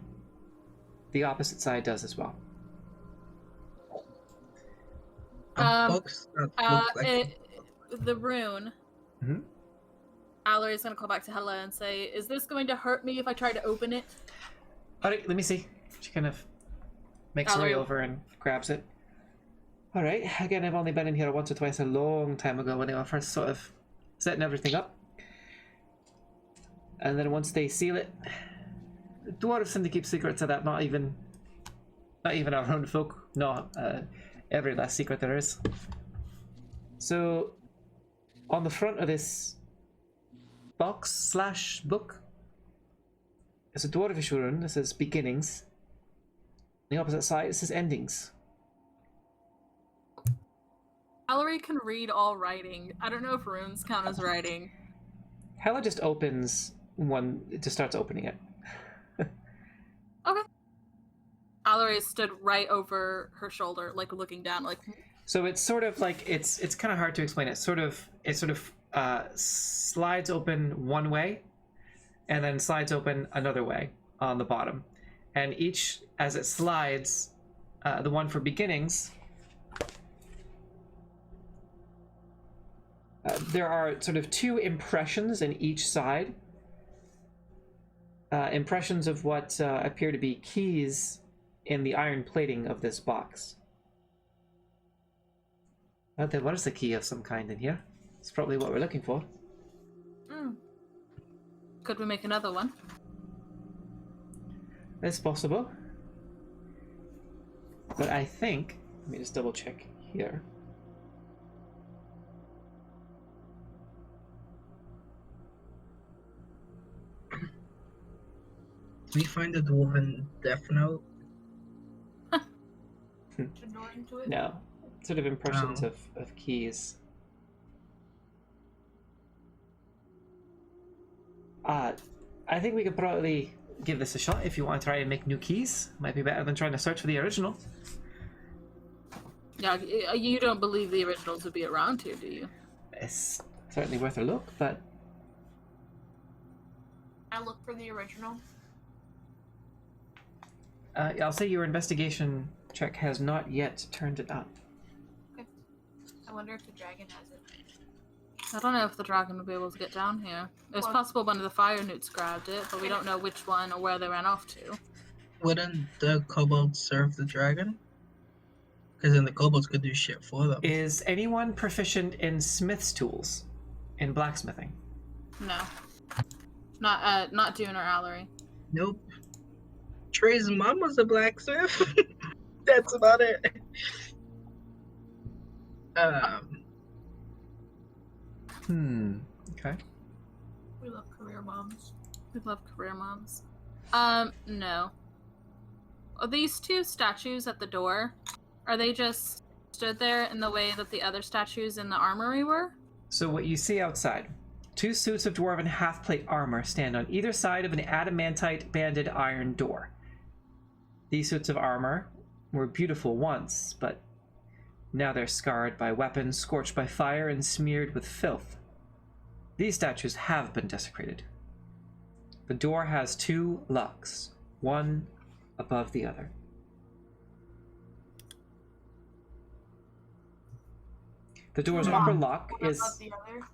The opposite side does as well. Books that look like The rune. Mm-hmm. Allery's gonna call back to Hella and say, "Is this going to hurt me if I try to open it?" All right, let me see. She kind of makes her way over and grabs it. All right, again, I've only been in here once or twice a long time ago when they were first sort of setting everything up. And then once they seal it, the dwarves tend to keep secrets of that, not even our own folk. No, every last secret there is. So, on the front of this box/book is a dwarvish rune that says beginnings. On the opposite side it says endings. Allery can read all writing. I don't know if runes count as writing. Hella just opens one, just starts opening it. Okay. Allery stood right over her shoulder, like looking down, like. So it's sort of like it's kind of hard to explain. It sort of slides open one way, and then slides open another way on the bottom, and each as it slides, the one for beginnings. There are sort of two impressions in each side. Impressions of what appear to be keys in the iron plating of this box. Well, there was a key of some kind in here. It's probably what we're looking for. Could we make another one? It's possible. But I think... Let me just double check here. We find the Dwarven Death Note. No. Sort of impressions of keys. I think we could probably give this a shot if you want to try and make new keys. Might be better than trying to search for the original. Yeah, you don't believe the originals would be around here, do you? It's certainly worth a look, but... I look for the original. I'll say your investigation check has not yet turned it up. Okay. I wonder if the dragon has it. I don't know if the dragon would be able to get down here. It's possible one of the fire newts grabbed it, but we don't know which one or where they ran off to. Wouldn't the kobolds serve the dragon? Because then the kobolds could do shit for them. Is anyone proficient in smith's tools? In blacksmithing? No. Not Dune or Allery. Nope. Trey's mom was a blacksmith. That's about it. Okay. We love career moms. We love career moms. No. Are these two statues at the door, are they just stood there in the way that the other statues in the armory were? So what you see outside, two suits of dwarven half-plate armor stand on either side of an adamantite banded iron door. These suits of armor were beautiful once, but now they're scarred by weapons, scorched by fire, and smeared with filth. These statues have been desecrated. The door has two locks, one above the other. The door's upper lock One is... above the other.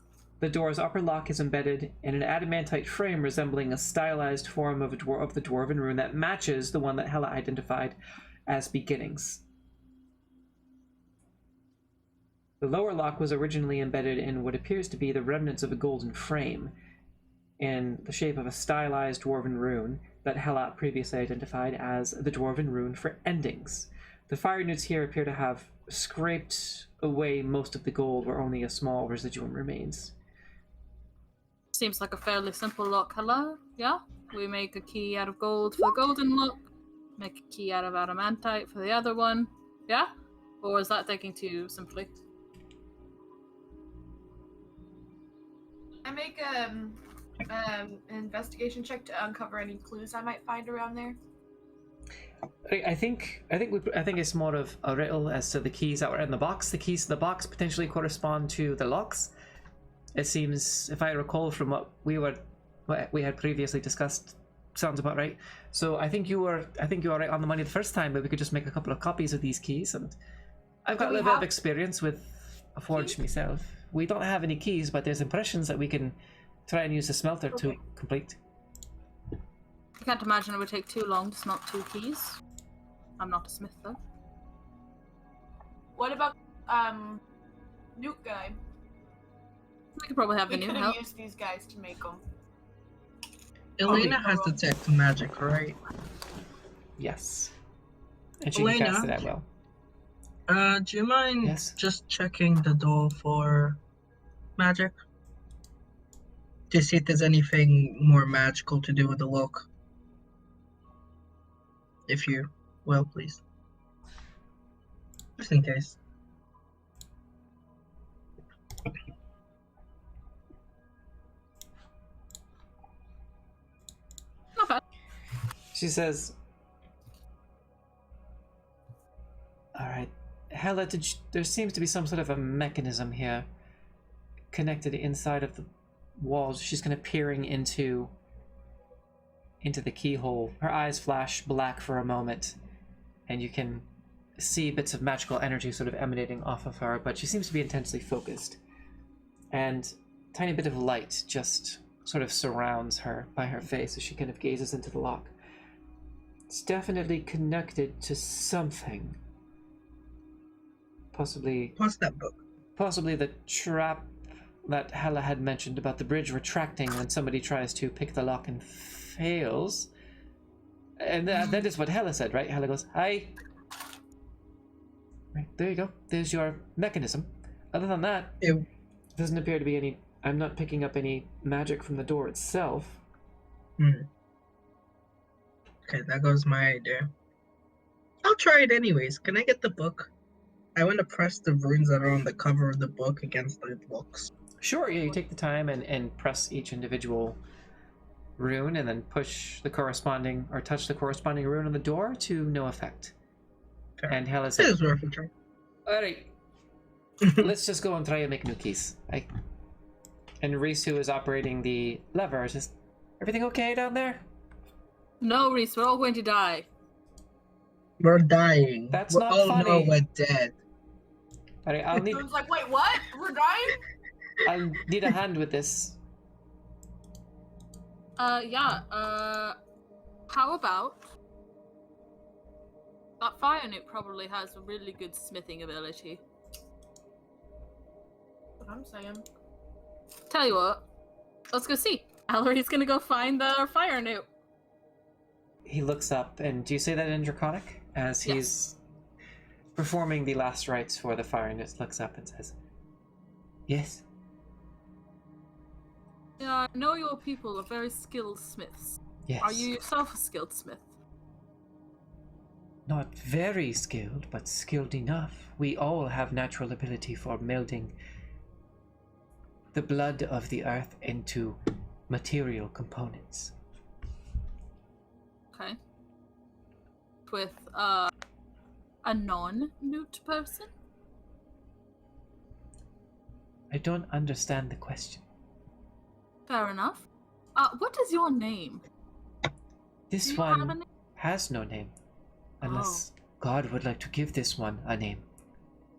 The door's upper lock is embedded in an adamantite frame resembling a stylized form of the Dwarven rune that matches the one that Hela identified as beginnings. The lower lock was originally embedded in what appears to be the remnants of a golden frame in the shape of a stylized Dwarven rune that Hela previously identified as the Dwarven rune for endings. The fire newts here appear to have scraped away most of the gold where only a small residuum remains. Seems like a fairly simple lock. Hello? Yeah? We make a key out of gold for the golden lock, make a key out of adamantite for the other one. Yeah? Or is that thinking too simply? I make an investigation check to uncover any clues I might find around there. I think it's more of a riddle as to the keys that were in the box. The keys to the box potentially correspond to the locks. It seems, if I recall from what we had previously discussed, sounds about right. So I think you were right on the money the first time, but we could just make a couple of copies of these keys, and I've got a little bit of experience with a forge myself. We don't have any keys, but there's impressions that we can try and use the smelter to complete. I can't imagine it would take too long to smelt 2 keys. I'm not a smith though. What about Nuke guy? We could probably have We the new could have help. used these guys to make them. Elena has detect magic, right? Yes. And she Elena? can cast it at will. Do you mind Yes. just checking the door for magic? To see if there's anything more magical to do with the look. If you will, please. Just in case. Not bad. She says, "Alright, Hela, there seems to be some sort of a mechanism here connected inside of the walls." She's kind of peering into the keyhole. Her eyes flash black for a moment, and you can see bits of magical energy sort of emanating off of her, but she seems to be intensely focused. And a tiny bit of light just sort of surrounds her by her face as she kind of gazes into the lock. It's definitely connected to something. Possibly What's that book? Possibly the trap that Hela had mentioned about the bridge retracting when somebody tries to pick the lock and fails. And that is what Hela said, right? Hela goes, "Hi." Right, there you go. There's your mechanism. Other than that, Ew. doesn't appear to be any... I'm not picking up any magic from the door itself. Okay, that goes my idea. I'll try it anyways. Can I get the book? I want to press the runes that are on the cover of the book against the books. Sure, yeah, you take the time and press each individual rune and then push the corresponding, or touch the corresponding rune on the door to no effect. Fair. And Hela It said, is worth a try. "Alright, let's just go and try and make new keys." And Reese, who is operating the lever, is just, "Everything okay down there?" No, Reese, we're all going to die. We're dying. That's not no, funny. we're dead. Alright, I was like, wait, what? We're dying? I'll need a hand with this. How about... That fire nuke probably has a really good smithing ability. What I'm saying. Tell you what, let's go see. Allery's gonna go find the fire nuke. He looks up, and do you say that in Draconic? As he's performing the last rites for the fire, and just looks up and says, "Yes." Yeah, I know your people are very skilled smiths. Yes. Are you yourself a skilled smith? Not very skilled, but skilled enough. We all have natural ability for melding the blood of the earth into material components. Okay. With, a non-newt person? I don't understand the question. Fair enough. What is your name? This Do you have a one name? has no name. Unless God would like to give this one a name.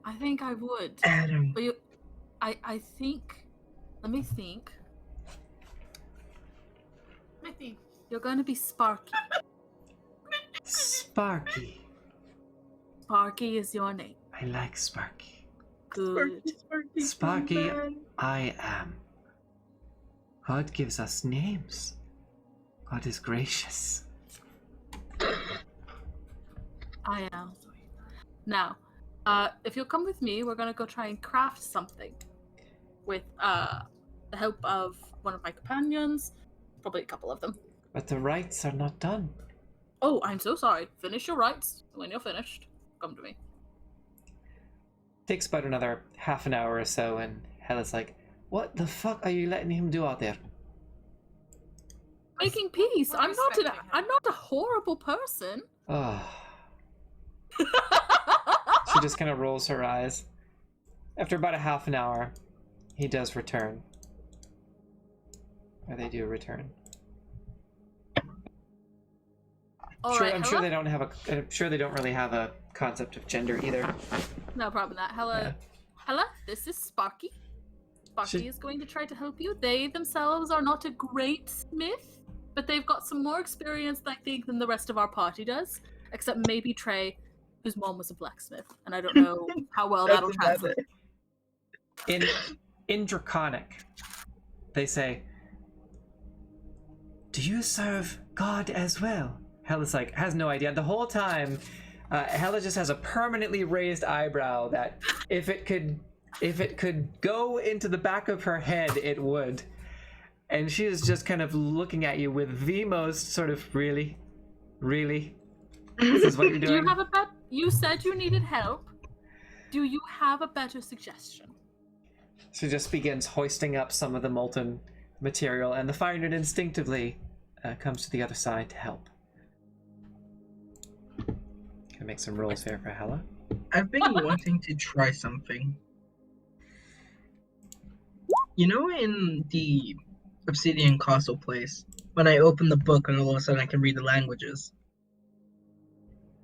I think I would. Adam. But I think. Let me think. Mithy. You're going to be Sparky. Sparky. Sparky is your name. I like Sparky. Good. Sparky, I am. God gives us names. God is gracious. I am. Now, if you'll come with me, we're going to go try and craft something with the help of one of my companions, probably a couple of them. But the rites are not done. Oh, I'm so sorry. Finish your rites. When you're finished, come to me. Takes about another half an hour or so, and Hella's like, what the fuck are you letting him do out there? Making peace. We're I'm respecting him. not a horrible person. Oh. She just kind of rolls her eyes. After about a half an hour, he does return. Or they do return. I'm sure they don't have I'm sure they don't really have a concept of gender either. No problem. That Hella, this is Sparky. Sparky is going to try to help you. They themselves are not a great smith, but they've got some more experience, I think, than the rest of our party does. Except maybe Trey, whose mom was a blacksmith, and I don't know how well that'll translate. In Draconic, they say, "Do you serve God as well?" Hella's like, has no idea. The whole time, Hella just has a permanently raised eyebrow that if it could go into the back of her head, it would. And she is just kind of looking at you with the most sort of, really? This is what you're doing? Do you have a you said you needed help. Do you have a better suggestion? She just begins hoisting up some of the molten material, and the fire nerd instinctively comes to the other side to help. Gonna make some rolls here for Hella. I've been wanting to try something. You know, in the Obsidian Castle place, when I open the book and all of a sudden I can read the languages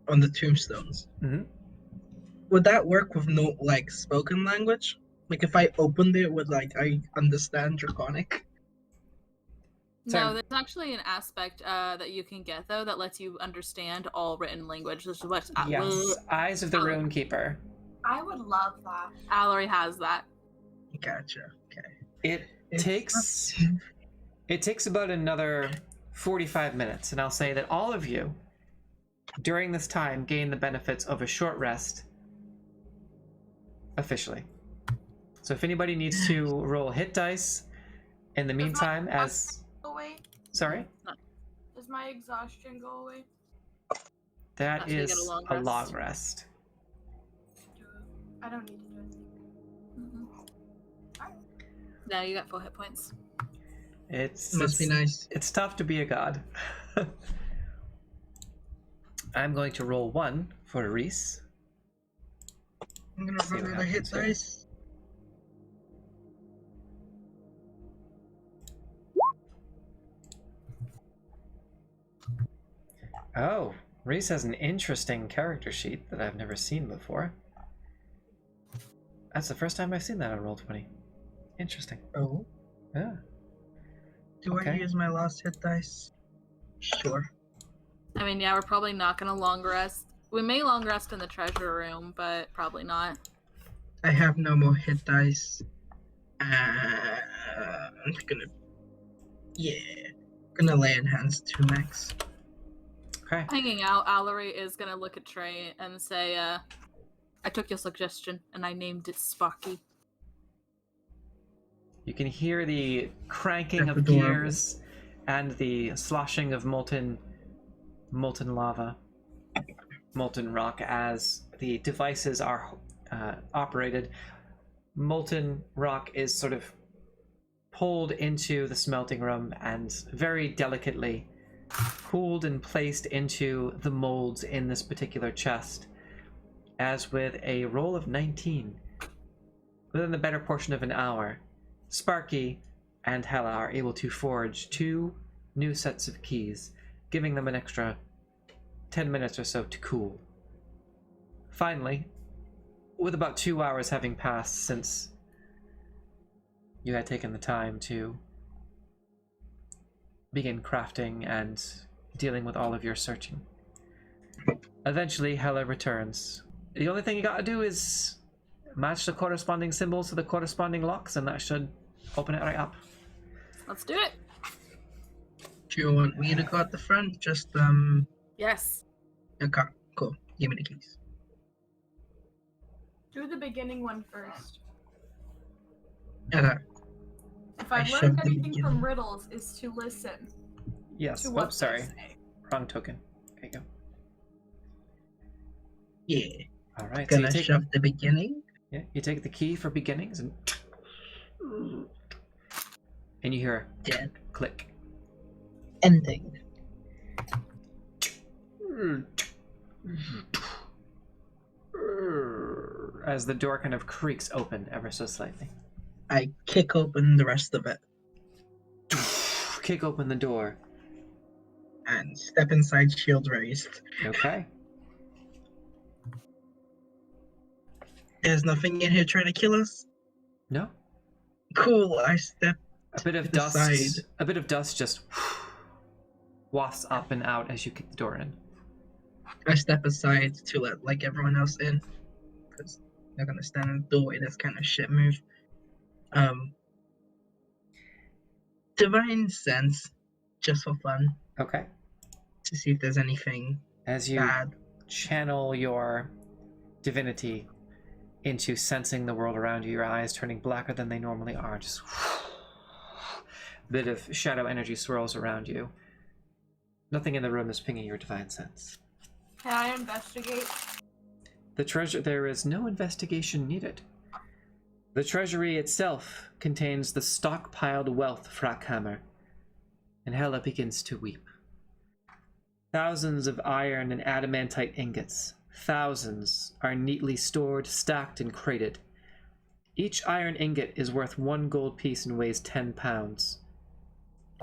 on the tombstones. Mm-hmm. Would that work with no spoken language? Like if I opened it, would I understand Draconic? No, there's actually an aspect that you can get though that lets you understand all written language. This is what Yes, Eyes of the Runekeeper. I would love that. Allery has that. Gotcha. Okay. It takes about another 45 minutes, and I'll say that all of you, during this time, gain the benefits of a short rest officially. So if anybody needs to roll hit dice in the meantime, Away. Sorry? Does my exhaustion go away? That After you is get a long rest. I don't need to do anything. No, you got 4 hit points. Must be nice. It's tough to be a god. I'm going to roll 1 for Reese. I'm gonna roll another hit dice. Oh, Reese has an interesting character sheet that I've never seen before. That's the first time I've seen that on Roll20. Interesting. Oh. Yeah. Do I use my last hit dice? Sure. I mean, yeah, we're probably not gonna long rest. We may long rest in the treasure room, but probably not. I have no more hit dice. I'm gonna lay in hands 2 max. Okay. Hanging out, Allery is gonna look at Trey and say, I took your suggestion and I named it Sparky. You can hear the cranking of gears and the sloshing of molten lava, molten rock as the devices are operated. Molten rock is sort of pulled into the smelting room and very delicately cooled and placed into the molds in this particular chest. As with a roll of 19, within the better portion of an hour, Sparky and Hella are able to forge 2 new sets of keys, giving them an extra 10 minutes or so to cool. Finally, with about 2 hours having passed since you had taken the time to begin crafting and dealing with all of your searching, eventually Hela returns. The only thing you gotta do is match the corresponding symbols to the corresponding locks, and that should open it right up. Let's do it. Do you want me to go at the front? Just, Yes. okay, cool. Give me the keys. Do the beginning one first. Okay. If I I've shoved learned the anything beginning. from riddles, is to listen Yes. to Oh, what they sorry. say. Wrong token. There you go. Yeah. All right. So Gonna you take, shove the beginning. yeah, you take the key for beginnings, and you hear a Dead. click. Ending. As the door kind of creaks open ever so slightly. I kick open the rest of it Kick open the door. and step inside, shield raised. Okay. There's nothing in here trying to kill us? No. Cool, I step A bit of to the dust. side. A bit of dust just wafts up and out as you kick the door in. I step aside to let like everyone else in. Because they're gonna stand in the doorway, that's kind of shit move. Divine sense, just for fun, Okay. to see if there's anything As you bad. channel your divinity into sensing the world around you, your eyes turning blacker than they normally are. Just a bit of shadow energy swirls around you. Nothing in the room is pinging your divine sense. Can I investigate? The treasure, there is no investigation needed. The treasury itself contains the stockpiled wealth of Hrakhamar, and Hela begins to weep. Thousands of iron and adamantite ingots, thousands, are neatly stored, stacked, and crated. Each iron ingot is worth 1 gold piece and weighs 10 pounds.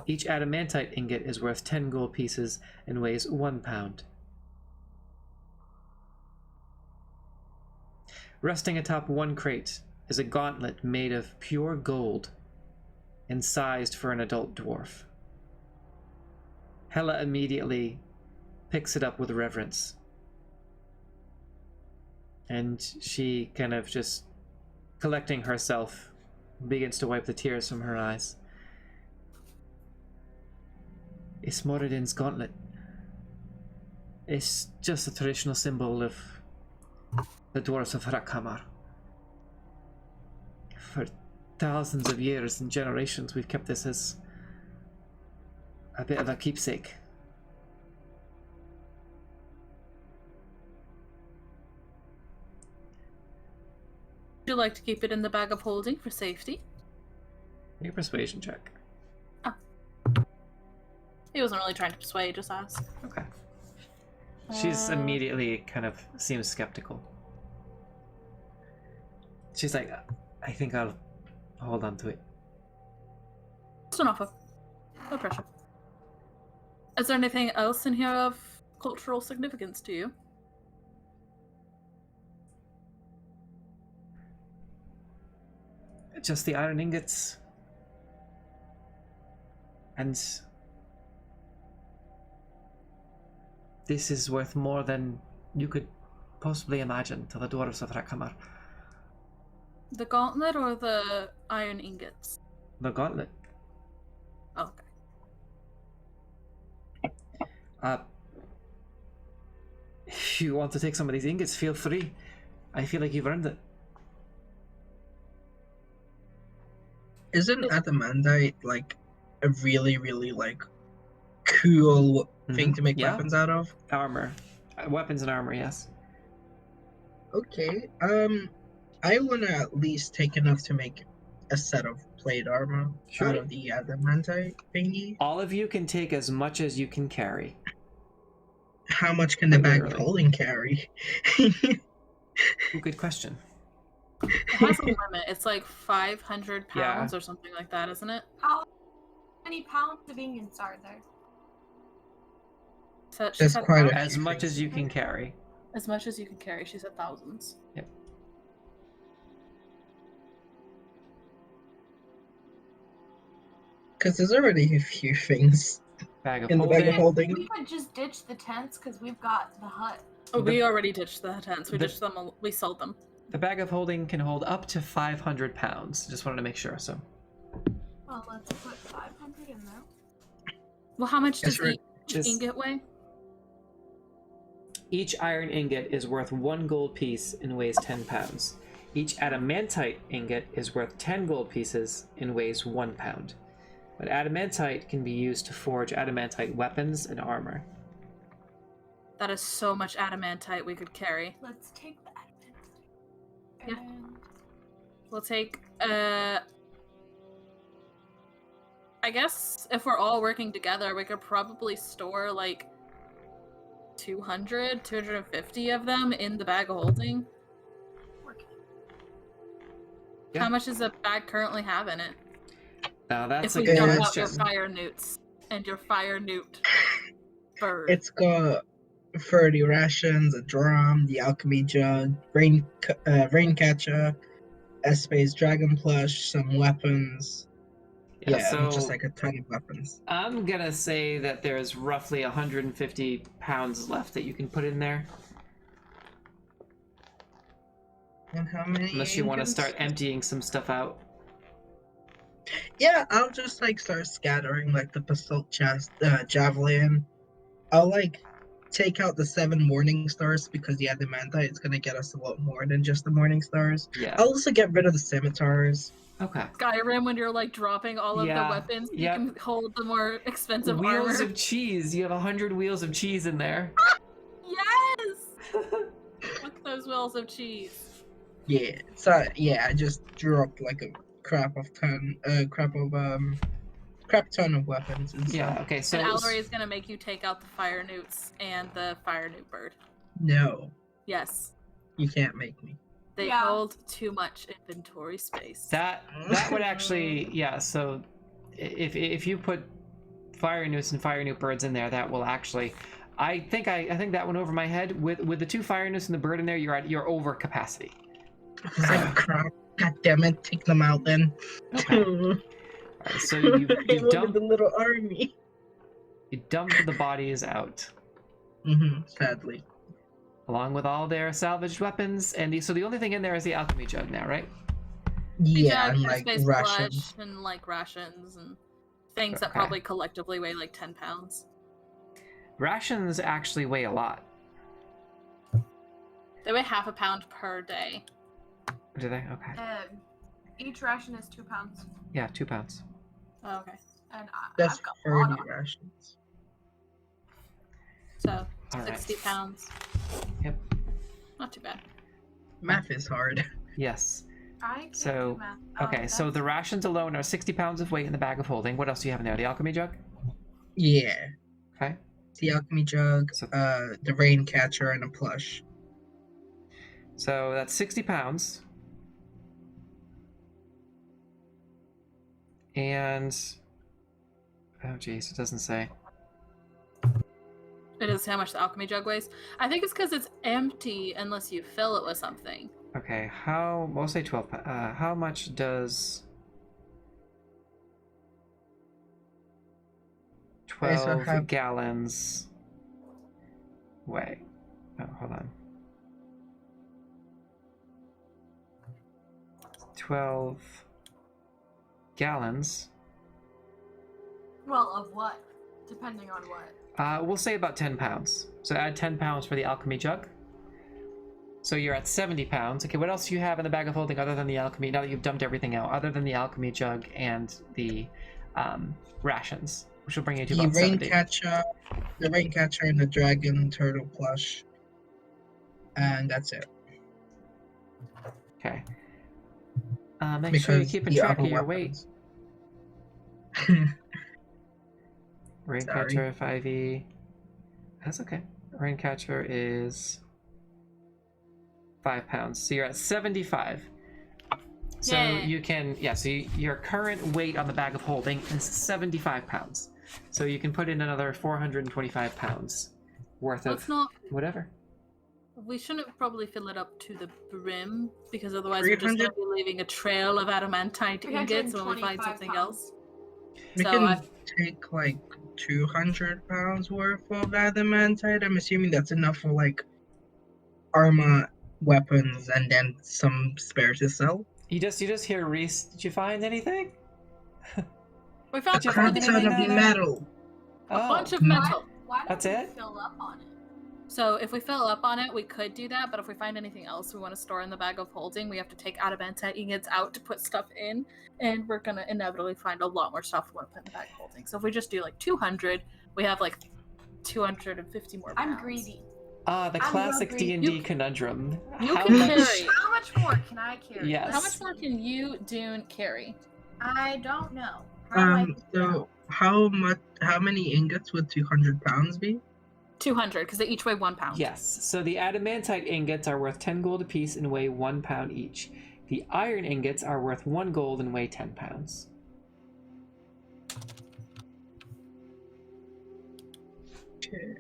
Each adamantite ingot is worth 10 gold pieces and weighs 1 pound. Resting atop one crate is a gauntlet made of pure gold and sized for an adult dwarf. Hela immediately picks it up with reverence. And she kind of just, collecting herself, begins to wipe the tears from her eyes. It's Moradin's gauntlet. It's just a traditional symbol of the dwarves of Hrakhamar. For thousands of years and generations, we've kept this as a bit of a keepsake. Would you like to keep it in the bag of holding for safety? Make a persuasion check. He wasn't really trying to persuade, just ask. Okay. She's immediately kind of seems skeptical. She's like, I think I'll hold on to it. Just an offer. No pressure. Is there anything else in here of cultural significance to you? Just the iron ingots. And this is worth more than you could possibly imagine to the dwarves of Hrakhamar. The gauntlet or the iron ingots? The gauntlet. Oh, okay. If you want to take some of these ingots, feel free. I feel like you've earned it. Isn't adamantite like a really, really like cool thing to make Yeah. weapons out of? Armor. Weapons and armor, yes. Okay. I wanna at least take enough to make a set of plate armor Sure. out of the adamantite thingy. All of you can take as much as you can carry. How much can the bag of Literally. holding carry? Ooh, good question. It has a limit. It's like 500 Yeah. pounds or something like that, isn't it? How many pounds of ingots are there? said she There's said quite a As few much things. as you can carry. as much as you can carry. She said thousands. Yep. Because there's already a few things Bag of in the bag of holding. holding. We could just ditch the tents because we've got the hut. Oh, we already ditched the tents. We the- ditched them. We sold them. The bag of holding can hold up to 500 pounds. Just wanted to make sure. So Well, let's put 500 in there. Well, how much That's does right. each This- ingot weigh? each iron ingot is worth 1 gold piece and weighs 10 pounds. Each adamantite ingot is worth 10 gold pieces and weighs 1 pound. But adamantite can be used to forge adamantite weapons and armor. That is so much adamantite we could carry. Let's take the adamant. Yeah. And We'll take, I guess if we're all working together, we could probably store like 200, 250 of them in the bag of holding. work. Yeah. How much does a bag currently have in it? Now that's If a we good dump Yeah. out your question. fire newts and your fire newt bird. It's got 30 rations, a drum, the alchemy jug, rain catcher, Espace dragon plush, some weapons. Yeah, so and just like a ton of weapons. I'm gonna say that there's roughly 150 pounds left that you can put in there, And how many? unless you want to ingots? start emptying some stuff out. Yeah, I'll just like start scattering like the basalt javelin. I'll like take out the 7 morning stars because the adamantite is gonna get us a lot more than just the morning stars. Yeah. I'll also get rid of the scimitars. Okay. Skyrim, when you're like dropping all of Yeah, the weapons, yep. you can hold the more expensive Wheels armor. of cheese. You have 100 wheels of cheese in there. Yes! Fuck those wheels of cheese. Yeah, so yeah, I just dropped like a crap ton of weapons and Yeah. stuff. Okay. So And Allery is gonna make you take out the fire newts and the fire newt bird. No, Yes. you can't make me. They Yeah. hold too much inventory space. that would actually, yeah. So if you put fire newts and fire newt birds in there, that will actually. I think that went over my head. With the 2 fire newts and the bird in there, you're over capacity. I was like, crap, god damn it, take them out then. Okay. Alright, so you Look at dump the little army. the bodies out Sadly. along with all their salvaged weapons, and so the only thing in there is the alchemy jug now, right? Yeah, Yeah, and your like space rations. plush and like rations and things that Okay. probably collectively weigh like 10 pounds. Rations actually weigh a lot. They weigh half a pound per day. Do they? Okay. Each ration is 2 pounds. Yeah, 2 pounds. Oh, okay. And That's I've got a lot 30 on. rations. So, All right. 60 pounds. Yep. Not too bad. Math is hard. Yes. I can't So, do math. Okay, so the that's- rations alone are 60 pounds of weight in the bag of holding. What else do you have in there? The alchemy jug? Yeah. Okay. The alchemy jug, So- the rain catcher, and a plush. So that's 60 pounds. And oh geez, it doesn't say. It is how much the alchemy jug weighs. I think it's because it's empty unless you fill it with something. Okay, we'll say 12 how much does I also 12 have- gallons weigh? Oh, hold on. 12 gallons. Well, of what? Depending on what. We'll say about 10 pounds. So add 10 pounds for the alchemy jug. So you're at 70 pounds. Okay, what else do you have in the bag of holding other than the alchemy, now that you've dumped everything out, other than the alchemy jug and the rations, which will bring you to The about rain 70. catcher, and the dragon turtle plush. And that's it. Okay. Make sure you're Because keeping the track other of your weight. weapons- Raincatcher 5e. That's okay. Raincatcher is 5 pounds. So you're at 75. So Yay. you can, yeah, so your current weight on the bag of holding is 75 pounds. So you can put in another 425 pounds worth Let's of not. whatever. We shouldn't probably fill it up to the brim because otherwise we're just 300? going to be leaving a trail of adamantite ingots when we find 325 something pounds. else. We So can take like 200 pounds worth of adamantite. I'm assuming that's enough for like armor, weapons, and then some spare to sell. You just hear Reese. Did you find anything? we found Did you A find crap anything ton of down there? metal. a bunch of Mm. metal. Why don't That's we it? fill up on it? So if we fill up on it, we could do that. But if we find anything else we want to store in the bag of holding, we have to take adamantite ingots out to put stuff in, and we're gonna inevitably find a lot more stuff we want to put in the bag of holding. So if we just do like 200, we have like 250 more pounds. I'm greedy. The I'm classic hungry. D&D You- conundrum. you How can much? carry. How much more can I carry? Yes. How much more can you, Dune, carry? I don't know. How do I So how many ingots would 200 pounds be? 200, because they each weigh 1 pound. Yes. So the adamantite ingots are worth 10 gold apiece and weigh 1 pound each. The iron ingots are worth 1 gold and weigh 10 pounds. Okay.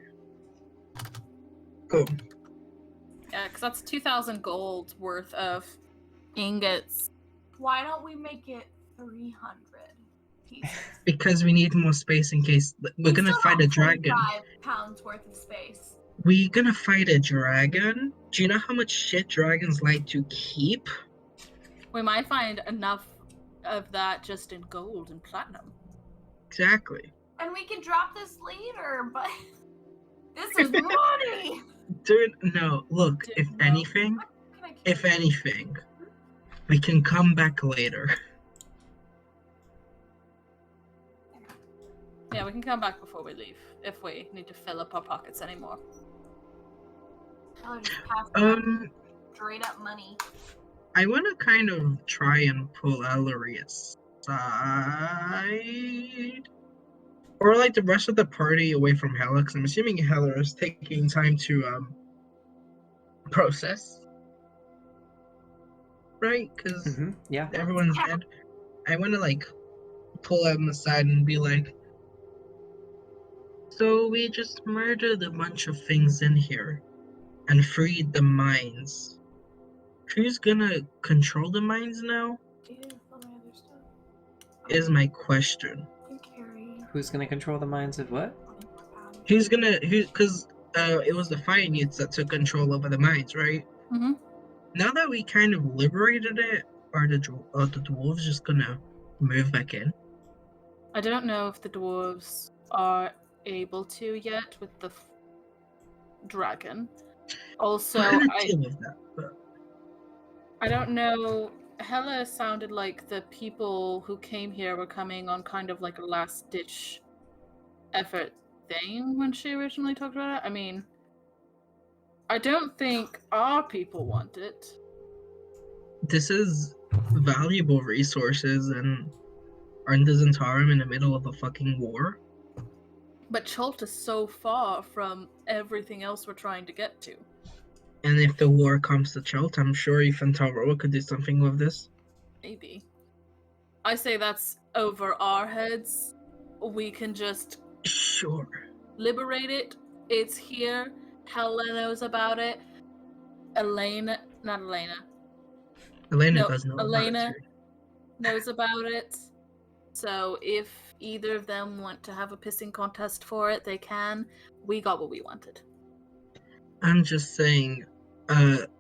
Cool. Yeah, because that's 2,000 gold worth of ingots. Why don't we make it 300 pieces? Because we need more space in case we're gonna still fight a have dragon. 25 pounds worth of space. We're gonna fight a dragon. Do you know how much shit dragons like to keep? We might find enough of that just in gold and platinum. Exactly. And we can drop this later, but this is money. Dude, no. Look, Dude, if no. anything, What can I if carry? anything, we can come back later. Yeah, we can come back before we leave if we need to fill up our pockets anymore. I'll just pass them straight up money. I want to kind of try and pull Ellery aside. Or like the rest of the party away from Hela, because I'm assuming Hela is taking time to process. Right? Because Yeah. everyone's dead. I want to like pull them aside and be like, so we just murdered a bunch of things in here and freed the mines. Who's gonna control the mines now? Do you have all my other stuff? Is my question. I can carry Who's gonna control the minds of what? 24 pounds. Because it was the fire units that took control over the mines, right? Mm-hmm. Now that we kind of liberated it, are the dwarves just gonna move back in? I don't know if the dwarves are able to yet with the dragon. Also, We're gonna deal with that. But I don't know. Hela sounded like the people who came here were coming on kind of like a last-ditch effort thing when she originally talked about it. I mean, I don't think our people want it. this is valuable resources, and aren't the Zentarum in the middle of a fucking war? But Chult is so far from everything else we're trying to get to. And if the war comes to Chult, I'm sure Ethan Taroa could do something with this. Maybe. I say that's over our heads. We can just Sure. liberate it. It's here. Hela knows about it. Elena Elena No, does know Elena. about it. knows about it. So if either of them want to have a pissing contest for it, they can. We got what we wanted. I'm just saying,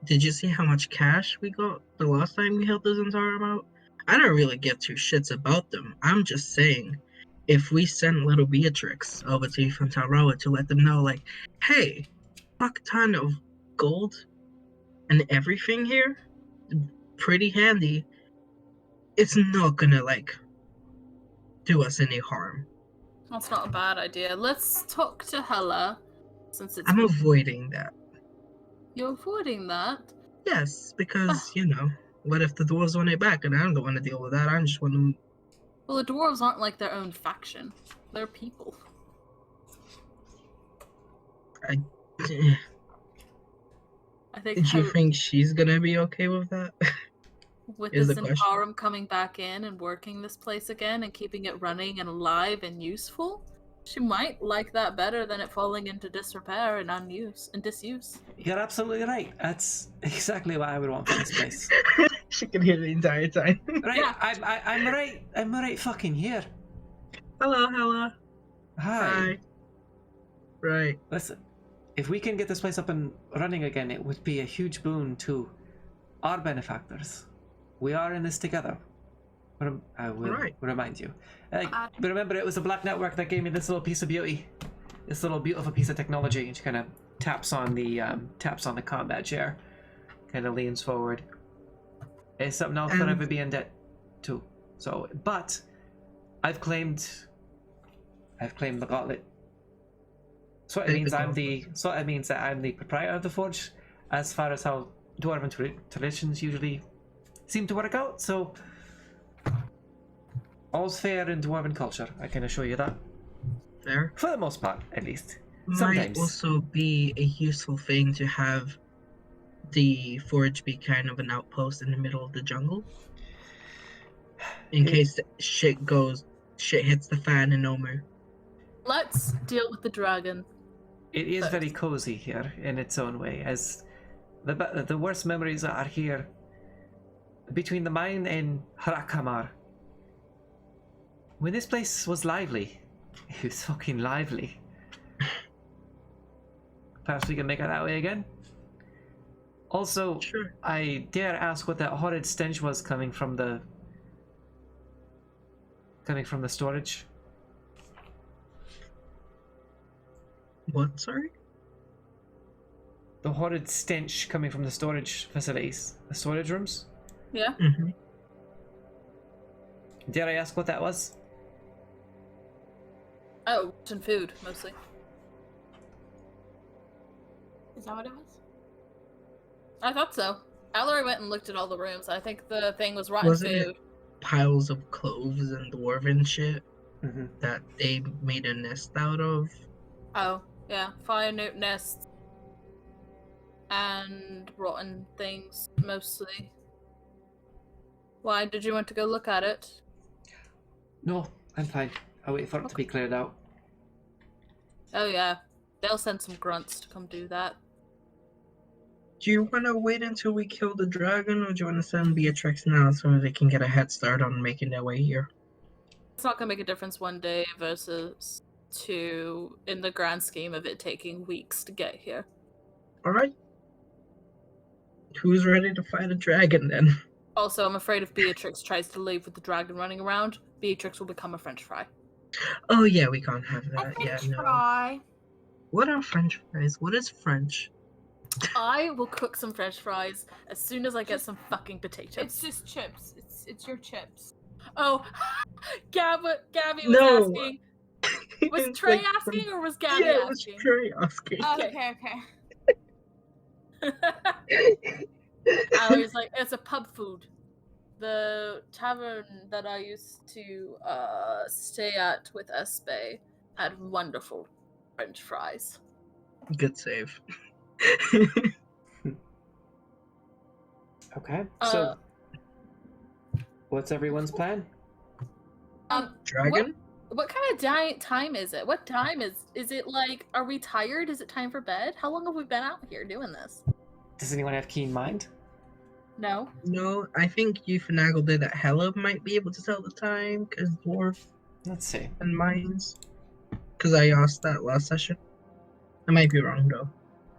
did you see how much cash we got the last time we helped the Zentarum out? I don't really get two shits about them. I'm just saying, if we send little Beatrix over to Ethan Taroa to let them know, like, hey, fuck ton of gold and everything here, pretty handy, it's not gonna, like, do us any harm. That's not a bad idea. Let's talk to Hela, since it's I'm avoiding that. you're avoiding that. Yes, because, you know, what if the dwarves want it back and I don't want to deal with that? I just want to... Well, the dwarves aren't like their own faction. They're people. Eh. I think Do you think she's gonna be okay with that? with is the the question. Zentarum coming back in and working this place again and keeping it running and alive and useful, She might like that better than it falling into disrepair and disuse. You're absolutely right. That's exactly what I would want for this place. She can hear the entire time. Right, Yeah. I'm right. I'm right fucking here. Hello. Hi. Right. Listen, if we can get this place up and running again, it would be a huge boon to our benefactors. We are in this together. I will remind you. But remember, it was the Black Network that gave me this little piece of beauty. This little beautiful piece of technology. And she kind of taps on the combat chair. Kind of leans forward. It's something I'll forever be in debt to. So, but I've claimed the gauntlet. So it means that I'm the proprietor of the forge, as far as how dwarven traditions usually seem to work out. So all's fair in dwarven culture. I can assure you that. Fair. For the most part, at least. Might Sometimes. also be a useful thing to have the forge be kind of an outpost in the middle of the jungle, in case shit hits the fan in Omer. Let's deal with the dragon. It is very cozy here in its own way, as the worst memories are here between the mine and Hrakhamar. When this place was lively, it was fucking lively. Perhaps we can make it that way again. Also, Sure. I dare ask what that horrid stench was coming from the storage. What, sorry? The horrid stench coming from the storage facilities, the storage rooms. Yeah. Mm-hmm. Dare I ask what that was? Oh, and food, mostly. Is that what it was? I thought so. Ellery went and looked at all the rooms. I think the thing was rotten Wasn't it food. piles of cloves and dwarven shit Mm-hmm. that they made a nest out of? Oh, yeah. Fire note nests. And rotten things, mostly. Why did you want to go look at it? No, I'm fine. I'll wait for it to be cleared out. Oh yeah. They'll send some grunts to come do that. Do you want to wait until we kill the dragon, or do you want to send Beatrix now so they can get a head start on making their way here? It's not gonna make a difference one day versus two in the grand scheme of it taking weeks to get here. Alright. Who's ready to fight a dragon then? Also, I'm afraid if Beatrix tries to leave with the dragon running around, Beatrix will become a French fry. Oh yeah, we can't have I that. can Yeah, no. try. What are French fries? What is French? I will cook some French fries as soon as I get some fucking potatoes. It's just chips. It's your chips. Oh, Gabby was No. asking. Was Trey asking or was Gabby Yeah, it was asking? Trey asking. Okay. I was like, it's a pub food. The tavern that I used to stay at with Espe had wonderful French fries. Good save. Okay, so what's everyone's plan? Dragon? What kind of time is it? What time is it like, are we tired? Is it time for bed? How long have we been out here doing this? Does anyone have keen mind? No? No, I think you finagled it that Hella might be able to tell the time, because dwarf Let's see. and mines. Because I asked that last session. I might be wrong though.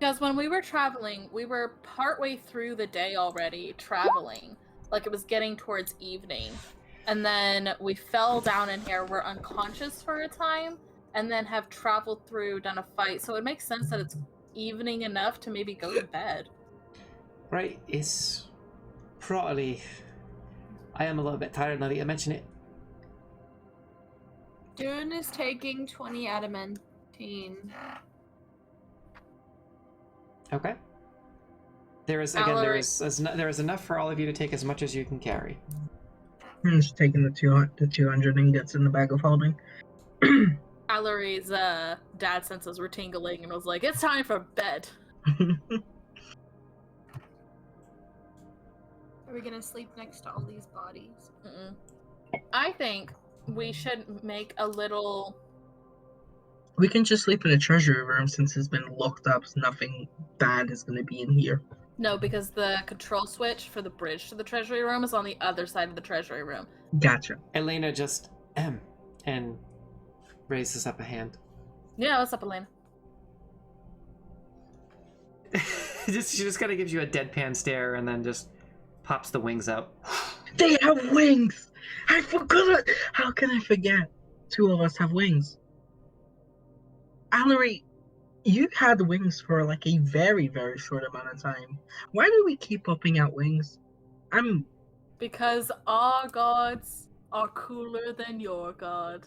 Because when we were traveling, we were partway through the day already traveling. Like it was getting towards evening. And then we fell down in here, we're unconscious for a time, and then have traveled through, done a fight. So it makes sense that it's evening enough to maybe go to bed. Right, it's probably... I am a little bit tired now that you mention it. Dune is taking 20 adamantine. Okay. There is enough for all of you to take as much as you can carry. I'm just taking the 200 ingots in the bag of holding. Allery's dad senses were tingling and was like, it's time for bed. Are we gonna sleep next to all these bodies? I think we should make a little We can just sleep in the treasury room since it's been locked up. So nothing bad is going to be in here. No, because the control switch for the bridge to the treasury room is on the other side of the treasury room. Gotcha. Elena just and raises up a hand. Yeah, what's up, Elena? She just kind of gives you a deadpan stare and then just pops the wings out. They have wings! I forgot! How can I forget? 2 of us have wings. Allery, you had wings for like a very, very short amount of time. Why do we keep popping out wings? Because our gods are cooler than your god.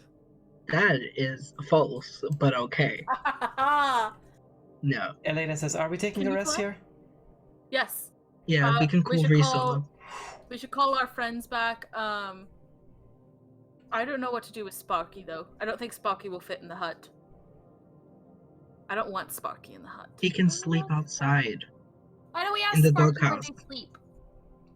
That is false, but okay. No. Elena says, "Are we taking Can a you rest fly? here?" Yeah, we can call Resolo. We should call our friends back. I don't know what to do with Sparky though. I don't think Sparky will fit in the hut. I don't want Sparky in the hut. He can sleep outside. Why don't we ask In the Sparky where doghouse. they sleep?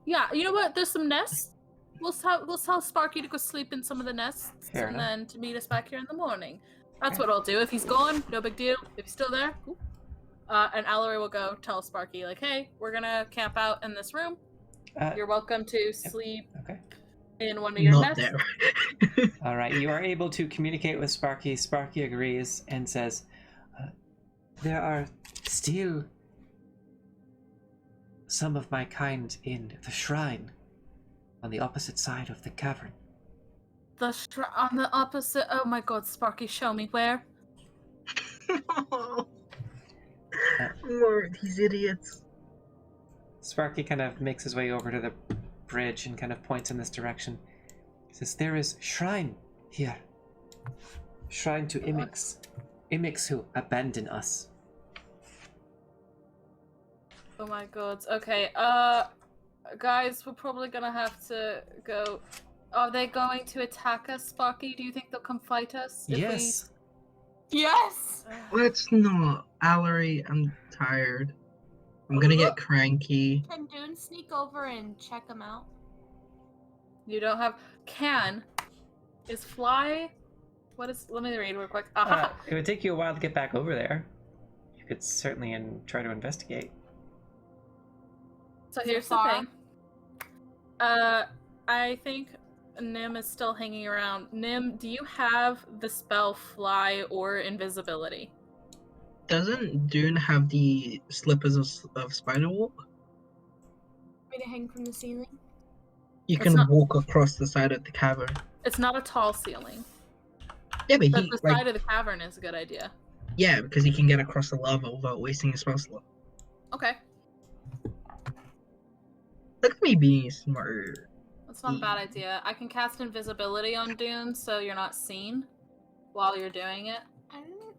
Yeah, you know what? There's some nests. We'll tell Sparky to go sleep in some of the nests, Fair and enough. then to meet us back here in the morning. That's what I'll do. If he's gone, no big deal. If he's still there, cool. And Allery will go tell Sparky, like, hey, we're gonna camp out in this room. You're welcome to sleep Okay. in one of your Not nests. there. All right. You are able to communicate with Sparky. Sparky agrees and says, "There are still some of my kind in the shrine on the opposite side of the cavern." On the opposite. Oh my God, Sparky, show me where. More these idiots. Sparky kind of makes his way over to the bridge and kind of points in this direction. He says, "There is shrine here. Shrine to Imix. Imix who abandon us." Oh my God. Okay. Guys, we're probably gonna have to go. Are they going to attack us, Sparky? Do you think they'll come fight us? Yes. Yes! Let's not. Allery, I'm tired. I'm gonna get cranky. Can Dune sneak over and check them out? You don't have. Is fly. What is. Let me read real quick. It would take you a while to get back over there. You could certainly try to investigate. So here's the far? thing. I think Nim is still hanging around. Nim, do you have the spell fly or invisibility? Doesn't Dune have the slippers of spider walk? Me to hang from the ceiling? You It's can not- walk across the side of the cavern. It's not a tall ceiling. Yeah, but But he the like side of the cavern is a good idea. yeah, because he can get across the lava without wasting a spell slot. Okay, Look at me being smart. that's not a bad idea. I can cast invisibility on Dune so you're not seen while you're doing it.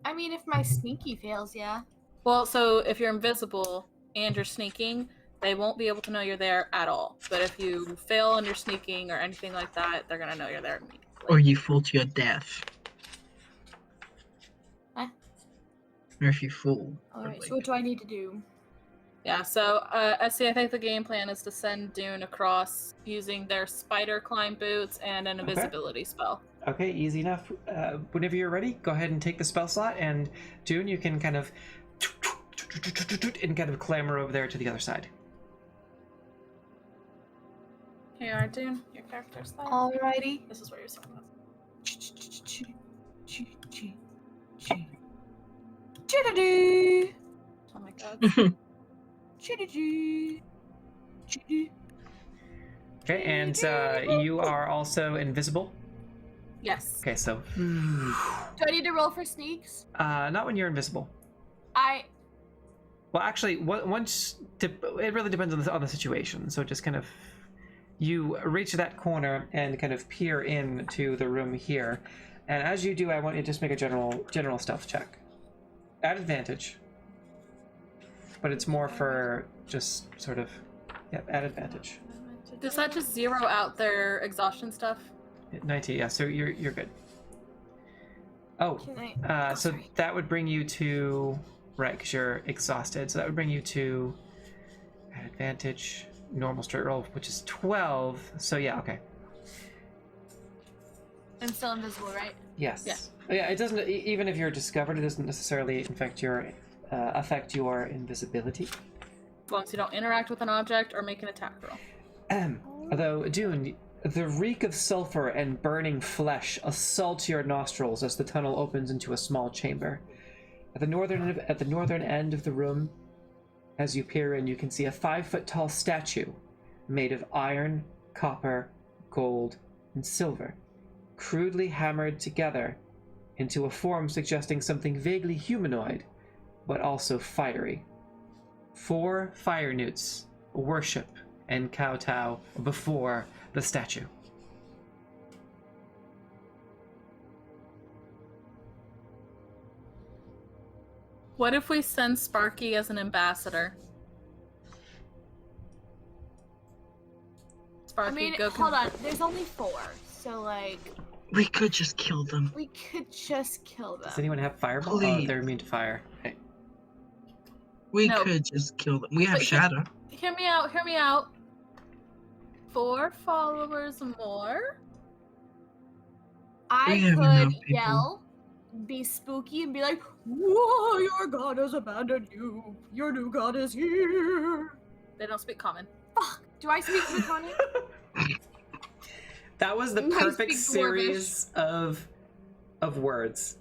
I mean, if my sneaky fails, yeah. Well, so if you're invisible and you're sneaking, they won't be able to know you're there at all. But if you fail on your sneaking or anything like that, they're gonna know you're there immediately. Or you fall to your death. Huh? Or if you fall. Alright, so what do I need to do? Yeah, so Essie, I think the game plan is to send Dune across using their spider climb boots and an Okay. invisibility spell. Okay, easy enough. Whenever you're ready, go ahead and take the spell slot, and Dune, you can kind of and kind of clamber over there to the other side. Here you are, Dune. Your character's there. Alrighty. This is where you're supposed Choo-doo-doo. Oh my god. Choo-doo-doo. Choo-doo. Okay, and you are also invisible. Yes. Okay, so Do I need to roll for sneaks? not when you're invisible. Well, actually, it really depends on the situation. So just kind of you reach that corner and kind of peer into the room here, and as you do, I want you to just make a general stealth check at advantage. But it's more for just sort of at advantage. Does that just zero out their exhaustion stuff? 90, yeah. So you're good. Oh, Can I? so sorry. that would bring you to right because you're exhausted. So that would bring you to at advantage normal straight roll, which is 12. So yeah, okay. I'm still invisible, right? Yes. Yeah. It doesn't. Even if you're discovered, it doesn't necessarily affect your invisibility. As long as you don't interact with an object or make an attack roll. Although, Dune, the reek of sulfur and burning flesh assaults your nostrils as the tunnel opens into a small chamber. At the northern end of the room, as you peer in, you can see a 5-foot-tall statue made of iron, copper, gold, and silver, crudely hammered together into a form suggesting something vaguely humanoid, but also fiery. 4 fire newts worship and kowtow before the statue. What if we send Sparky as an ambassador? Sparky, I mean, go hold on. There's only 4, so like We could just kill them. we could just kill them. Does anyone have fireball? Oh, Please. they're immune to fire. Okay. We No. could just kill them. We have But Shadow. Hear me out, hear me out. 4 followers more? I We have enough could people. yell, be spooky, and be like, "Whoa, your god has abandoned you. Your new god is here." They don't speak common. Fuck. Do I speak Draconic? That was the I perfect speak series of words.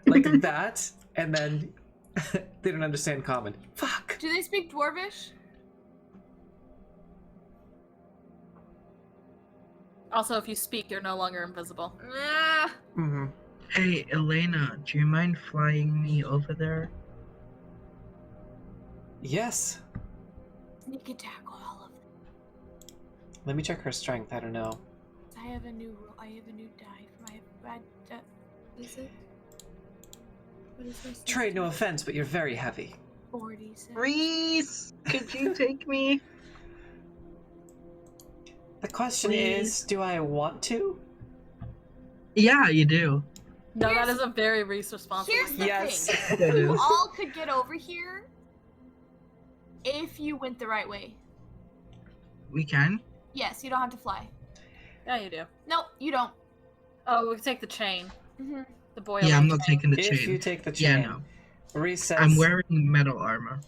Like that, and then they don't understand common. Fuck. Do they speak Dwarvish? Also, if you speak, you're no longer invisible. Nah. Mm-hmm. Hey, Elena, do you mind flying me over there? Yes. Sneak attack all of them. Let me check her strength. I don't know. I have a new die for my bad. What is it? What is this? Trade, no offense, but you're very heavy. 46. Reese, could you take me? The question Please. is, do I want to? Yeah, you do. No, that Here's- is a very Reese response. Here's the Yes. thing. It You is. all could get over here if you went the right way. We can? Yes, you don't have to fly. Yeah, you do. No, you don't. Oh, we can take the chain. Mm-hmm. The boy. Yeah, I'm not taking the If chain. you take the Yeah, chain, no. Reese says, I'm wearing metal armor.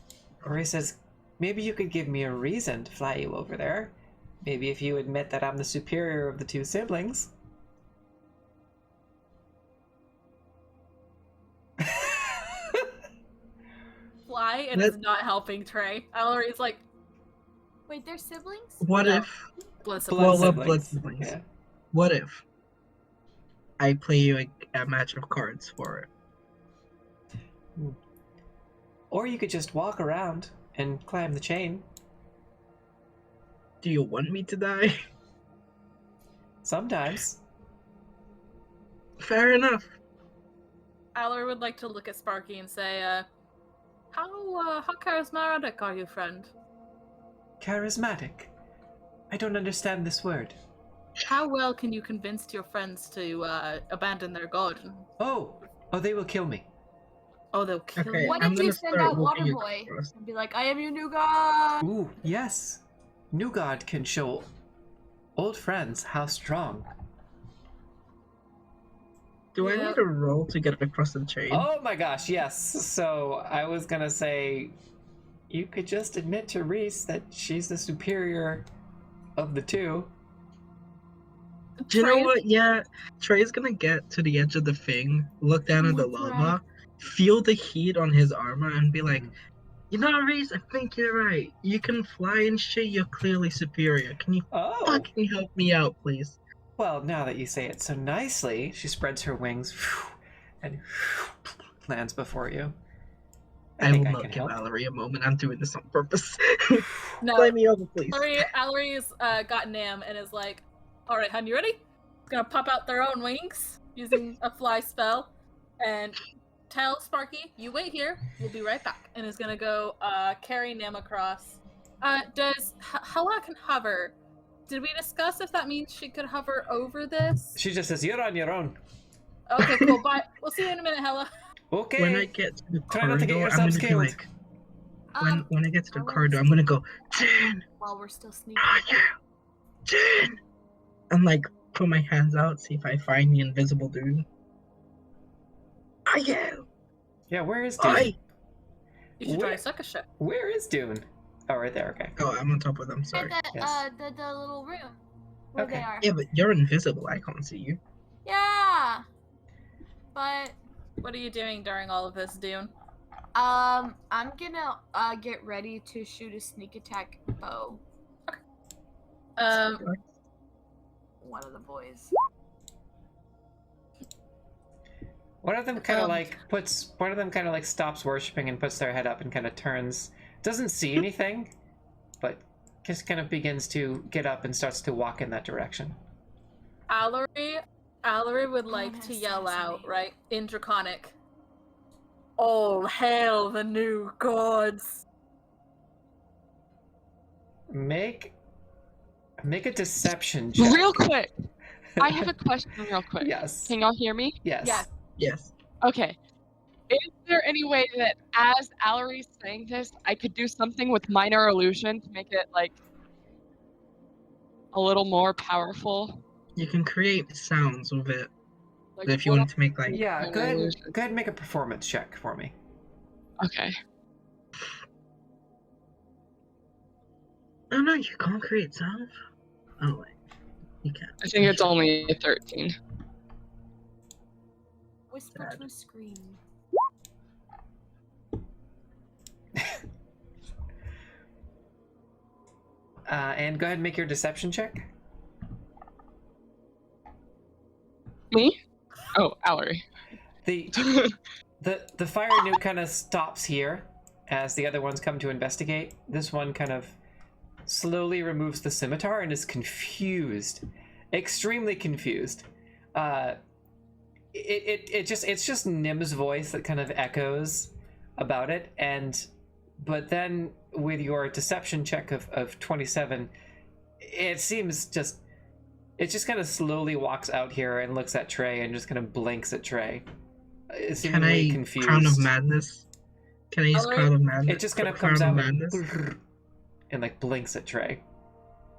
Reese says, maybe you could give me a reason to fly you over there. Maybe if you admit that I'm the superior of the 2 siblings. Fly and Let- is not helping Trey. Ellery's like, Wait, they're siblings? What No. if? blood Well, siblings. blood siblings. Yeah. What if I play you a match of cards for it? Or you could just walk around and climb the chain. Do you want me to die? Sometimes. Fair enough. Ellery would like to look at Sparky and say, how charismatic are you, friend? Charismatic. I don't understand this word. How well can you convince your friends to abandon their god? Oh, they will kill me. Oh, they'll kill Okay. you. What I'm if you gonna send start out walking Waterboy across. and be like, I am your new god? Ooh, yes. New God can show old friends how strong. Do I Yeah. need a roll to get across the chain? Oh my gosh, yes. So I was gonna say, you could just admit to Reese that she's the superior of the 2. Do you know Trey- what? Yeah, Trey's gonna get to the edge of the thing, look down at the That's lava, feel the heat on his armor, and be like, you know, Reese, I think you're right. You can fly and shit, you're clearly superior. Can you Oh, fucking help me out, please? well, now that you say it so nicely, she spreads her wings and lands before you. I think will I not can give help. Valerie a moment. I'm doing this on purpose. No, Fly me over, please. Ellery's got Nam and is like, alright, hun, you ready? Gonna pop out their own wings using a fly spell and tell Sparky, you wait here, we'll be right back. And is gonna go carry Nam across. Does Hela can hover? Did we discuss if that means she could hover over this? She just says, you're on your own. Okay, cool. Bye. We'll see you in a minute, Hela. Okay. When I get to the Try not to get corridor, I'm yourselves gonna be killed. like, when I get to the I wanna corridor, I'm see- gonna go, Jen! While we're still sneaking. Oh yeah! Jen! And like, put my hands out, see if I find the invisible dude. are you? Yeah, where is Dune? Oi! You should try Where- a sucker ship. Where is Dune? Oh, right there, okay. Oh, I'm on top of them, At sorry. the, Yes. the little room where they Okay. are. Yeah, but you're invisible, I can't see you. Yeah. But What are you doing during all of this, Dune? I'm gonna get ready to shoot a sneak attack bow. One of the boys. One of them kind of like stops worshiping and puts their head up and kind of turns. Doesn't see anything, but just kind of begins to get up and starts to walk in that direction. Allery would like gonna to yell out, assassinate. right? In Draconic. All hail the new gods! Make a deception check. Real quick, I have a question real quick. Yes. Can y'all hear me? Yes. Yes. Yes. Okay. Is there any way that as Allery's saying this, I could do something with minor illusion to make it like a little more powerful? You can create sounds with it. Like, But if you what- want to make like Yeah. Minor Go ahead. illusion. Go ahead and make a performance check for me. Okay. Oh no, you can't create sound? Oh wait. You can. I think it's only a 13. Whisper Sad. to a scream. And go ahead and make your deception check. Me? Oh, Allery. The fire nuke kind of stops here as the other ones come to investigate. This one kind of slowly removes the scimitar and is confused, extremely confused. It's just Nim's voice that kind of echoes about it, but then with your deception check of 27, it seems it just kind of slowly walks out here and looks at Trey and just kind of blinks at Trey. It's Can seemingly I confused. Crown of Madness? Can I use Alright. Crown of Madness? It just kind of Crown comes of out Madness? and like blinks at Trey.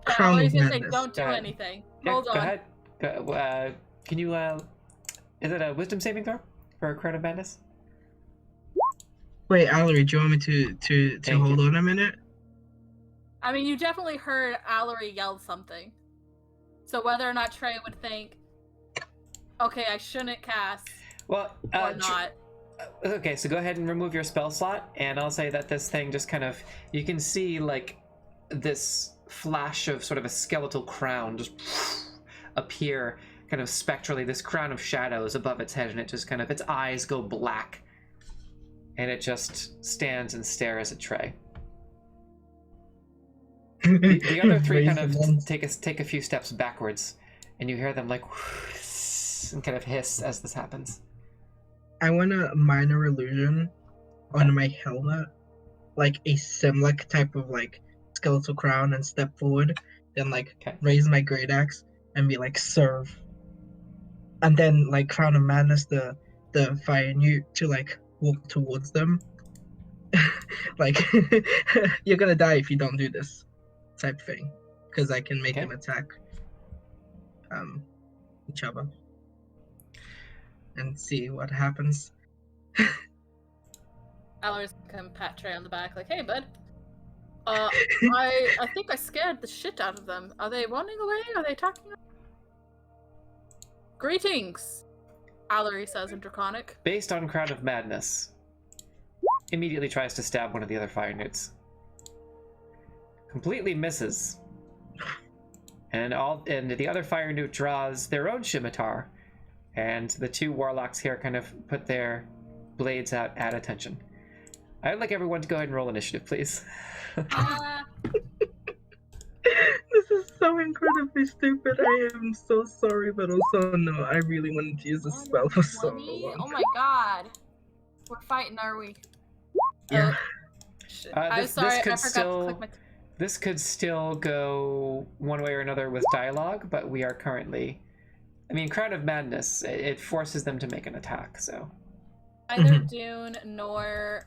Crown Allery's of gonna say, Madness. don't do Go ahead. anything. Yeah, Hold go on. ahead. Can you? Is it a wisdom saving throw for a Crown of Madness? Wait, Allery, do you want me to Thank hold you. on a minute? I mean, you definitely heard Allery yell something. So whether or not Trey would think, okay, I shouldn't cast, Well, or not. Okay, so go ahead and remove your spell slot, and I'll say that this thing just kind of, you can see like this flash of sort of a skeletal crown just appear kind of spectrally, this crown of shadows above its head, and it just kind of, its eyes go black, and it just stands and stares at Trey. The other three kind of take a few steps backwards, and you hear them like and kind of hiss as this happens. I want a minor illusion on my helmet, like a Simlic type of like skeletal crown, and step forward, then like Okay. raise my great axe and be like serve, and then like Crown of Madness the fire newt to like walk towards them, like you're gonna die if you don't do this, type thing, because I can make Okay. them attack each other and see what happens. Allery's gonna come pat Trey on the back, like, hey, bud. I think I scared the shit out of them. Are they running away? Are they attacking us? Greetings, Allery says in Draconic. Based on Crown of Madness, immediately tries to stab one of the other fire newts. Completely misses. And the other fire newt draws their own scimitar, and the two warlocks here kind of put their blades out at attention. I'd like everyone to go ahead and roll initiative, please. This is so incredibly stupid. I am so sorry, but also no, I really wanted to use this spell for so 20? long. Oh my god. We're fighting, are we? Yeah. Shit. This- I'm sorry, this could I forgot still- to click my... This could still go one way or another with dialogue, but we are currently... I mean, Crown of Madness, it forces them to make an attack, so... Neither Dune nor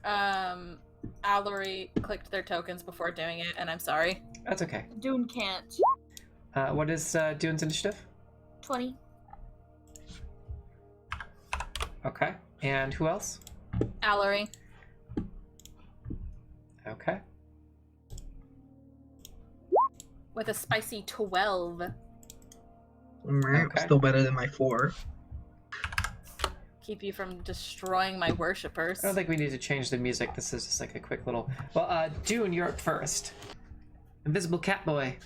Allery clicked their tokens before doing it, and I'm sorry. That's okay. Dune can't. What is Dune's initiative? 20. Okay. And who else? Allery. Okay. With a spicy 12. Alright, Okay. still better than my 4. Keep you from destroying my worshippers. I don't think we need to change the music. This is just like a quick little... Well, June, you're up first. Invisible cat boy.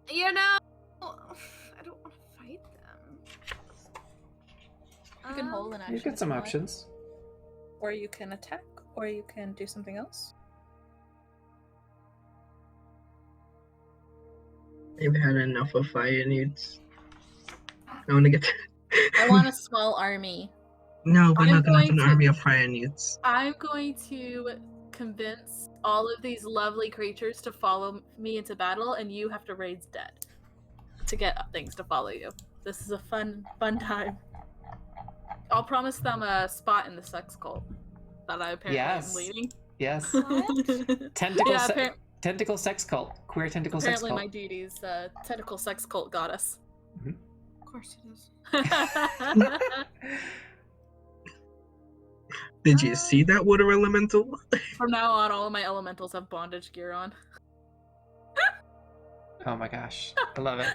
You know, I don't want to fight them. You can hold an action. You've got if some you like. options. Or you can attack, or you can do something else. I've had enough of fire newts. I want to get. I want a small army. No, we're I'm not gonna have going an to- army of fire newts. I'm going to convince all of these lovely creatures to follow me into battle, and you have to raise dead to get things to follow you. This is a fun time. I'll promise them a spot in the sex cult that I apparently Yes. am leading. Yes. What? Tentacle, Yeah, tentacle sex cult. Queer tentacle sex apparently cult. my deity's tentacle sex cult goddess. Of course it is. Did you see that water elemental? From now on, all of my elementals have bondage gear on. Oh my gosh. I love it.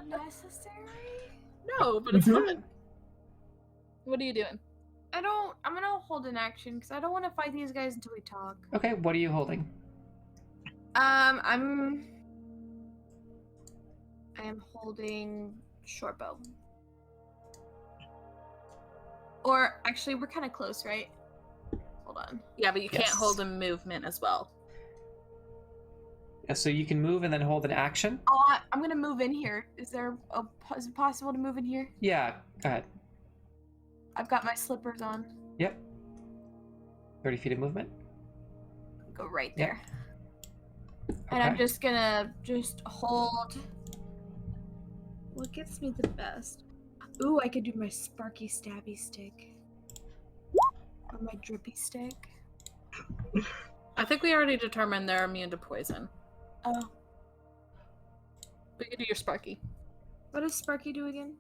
Necessary? No, but it's fun. What are you doing? I'm gonna hold an action because I don't want to fight these guys until we talk. Okay, what are you holding? I am holding short bow. Or actually, we're kind of close, right? Hold on. Yeah, but you can't Yes. hold a movement as well. Yeah, so you can move and then hold an action? Oh, I'm gonna move in here. Is it possible to move in here? Yeah, go ahead. I've got my slippers on. Yep. 30 feet of movement. Go right Yeah. there. And I'm Okay. just gonna hold. What gets me the best? Ooh, I could do my sparky stabby stick. Or my drippy stick. I think we already determined they're immune to poison. Oh. We could do your Sparky. What does Sparky do again?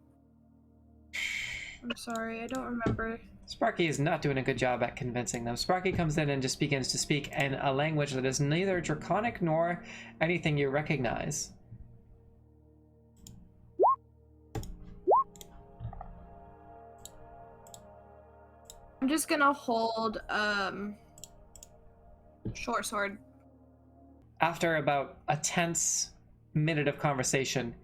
I'm sorry, I don't remember. Sparky is not doing a good job at convincing them. Sparky comes in and just begins to speak in a language that is neither draconic nor anything you recognize. I'm just gonna hold short sword. After about a tense minute of conversation,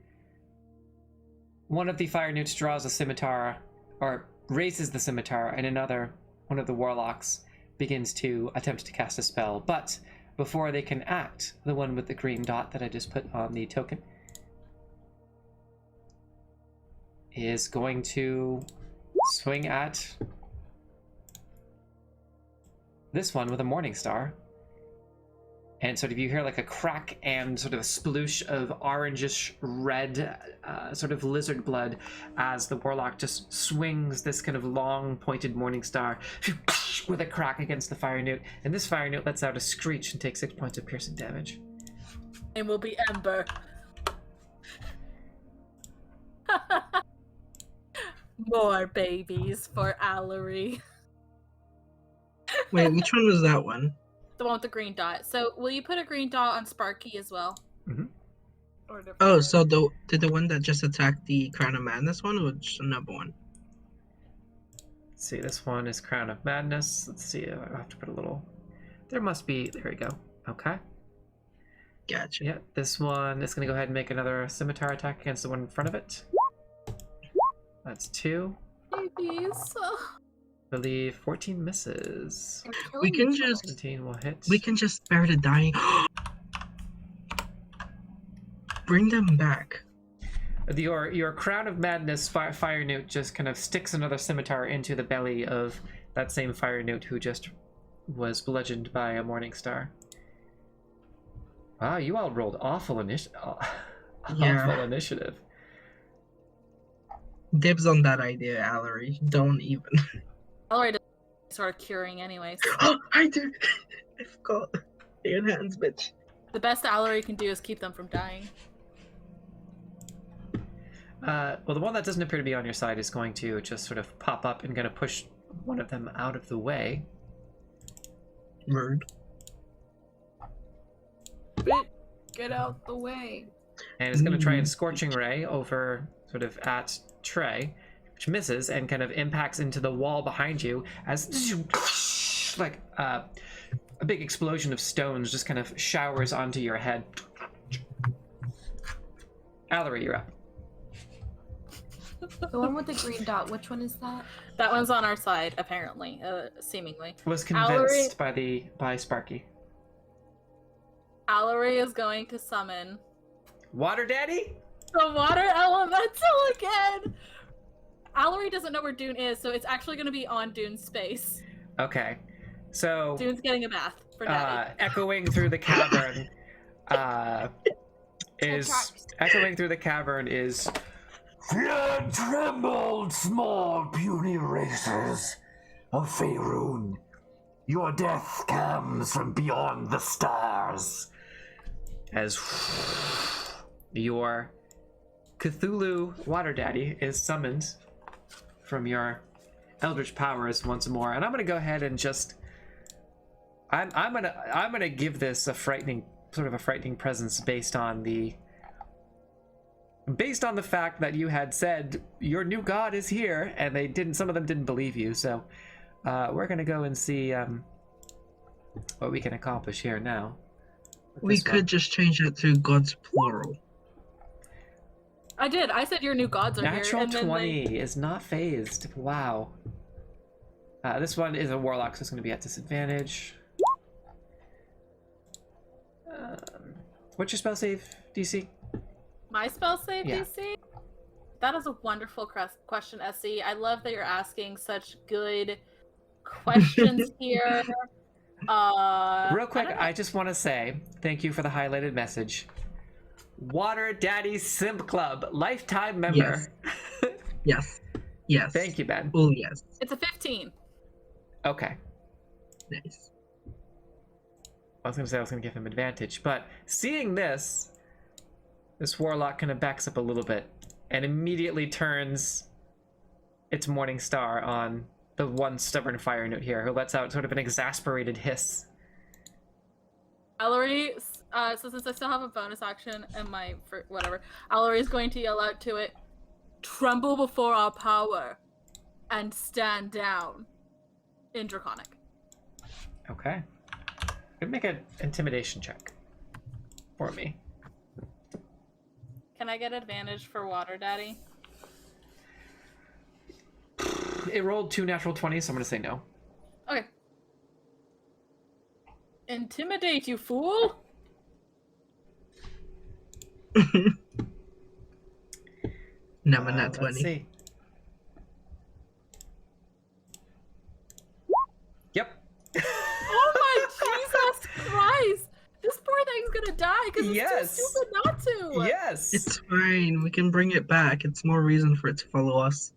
one of the fire newts draws a scimitar, or raises the scimitar, and another, one of the warlocks, begins to attempt to cast a spell. But before they can act, the one with the green dot that I just put on the token is going to swing at this one with a morning star. And sort of you hear like a crack and sort of a sploosh of orangish red sort of lizard blood as the warlock just swings this kind of long pointed morning star with a crack against the fire newt. And this fire newt lets out a screech and takes 6 points of piercing damage. And will be Ember. More babies for Allery. Wait, which one was that one? The one with the green dot. So, will you put a green dot on Sparky as well? Mhm. Or different Oh, one? so did the one that just attacked the Crown of Madness one, or just another one? Let's see, this one is Crown of Madness. Let's see, I have to put a little... There must be... There we go. Okay. Gotcha. Yeah, this one is going to go ahead and make another scimitar attack against the one in front of it. That's 2. Babies. I believe 14 misses. They're killing We can each other. just 17 will hit. we can just spare the dying. Bring them back. Your Crown of Madness fire newt just kind of sticks another scimitar into the belly of that same fire newt who just was bludgeoned by a morning star. Wow, you all rolled awful Yeah. awful initiative. Dibs on that idea, Allery. Don't even. Allery does sort of curing anyways. I do. I forgot. Your hands, bitch. The best Allery can do is keep them from dying. well, the one that doesn't appear to be on your side is going to just sort of pop up and going to push one of them out of the way. Rude. Get out the way. And it's going to try and Scorching Ray over sort of at Trey, which misses and kind of impacts into the wall behind you as like a big explosion of stones just kind of showers onto your head. Allery, you're up. The one with the green dot, which one is that? That one's on our side, apparently, seemingly. Was convinced by Sparky. Allery is going to summon Water Daddy? the water elemental again! Allery doesn't know where Dune is, so it's actually going to be on Dune's space. Okay. So Dune's getting a bath for Daddy. echoing through the cavern is Fear trembled, small puny races of Faerun. Your death comes from beyond the stars. as your Cthulhu Water Daddy is summoned from your Eldritch powers once more, and I'm gonna go ahead and just I'm gonna give this a frightening presence based on the fact that you had said your new god is here, and some of them didn't believe you. So we're gonna go and see what we can accomplish here now. We could just change it to gods plural. I did. I said your new gods are Natural here. 20 is not phased. Wow. This one is a warlock, so it's going to be at disadvantage. What's your spell save DC? My spell save Yeah. DC? That is a wonderful question, SC. I love that you're asking such good questions here. Real quick, I just want to say thank you for the highlighted message. Water Daddy Simp Club, lifetime member. Yes. Yes. Thank you, Ben. Oh, yes. It's a 15. Okay. Nice. I was going to say I was going to give him advantage, but seeing this warlock kind of backs up a little bit and immediately turns its Morning Star on the one stubborn fire note here, who lets out sort of an exasperated hiss. Allery, so since I still have a bonus action and Allery is going to yell out to it, "Tremble before our power and stand down," in Draconic. Okay. Could make an intimidation check for me. Can I get advantage for Water Daddy? It rolled 2 natural 20s, so I'm going to say no. Okay. Intimidate, you fool! Number not Let's 20. see. Yep. Oh my Jesus Christ! This poor thing's gonna die because it's Yes. too stupid not to! Yes. It's fine. We can bring it back. It's more reason for it to follow us.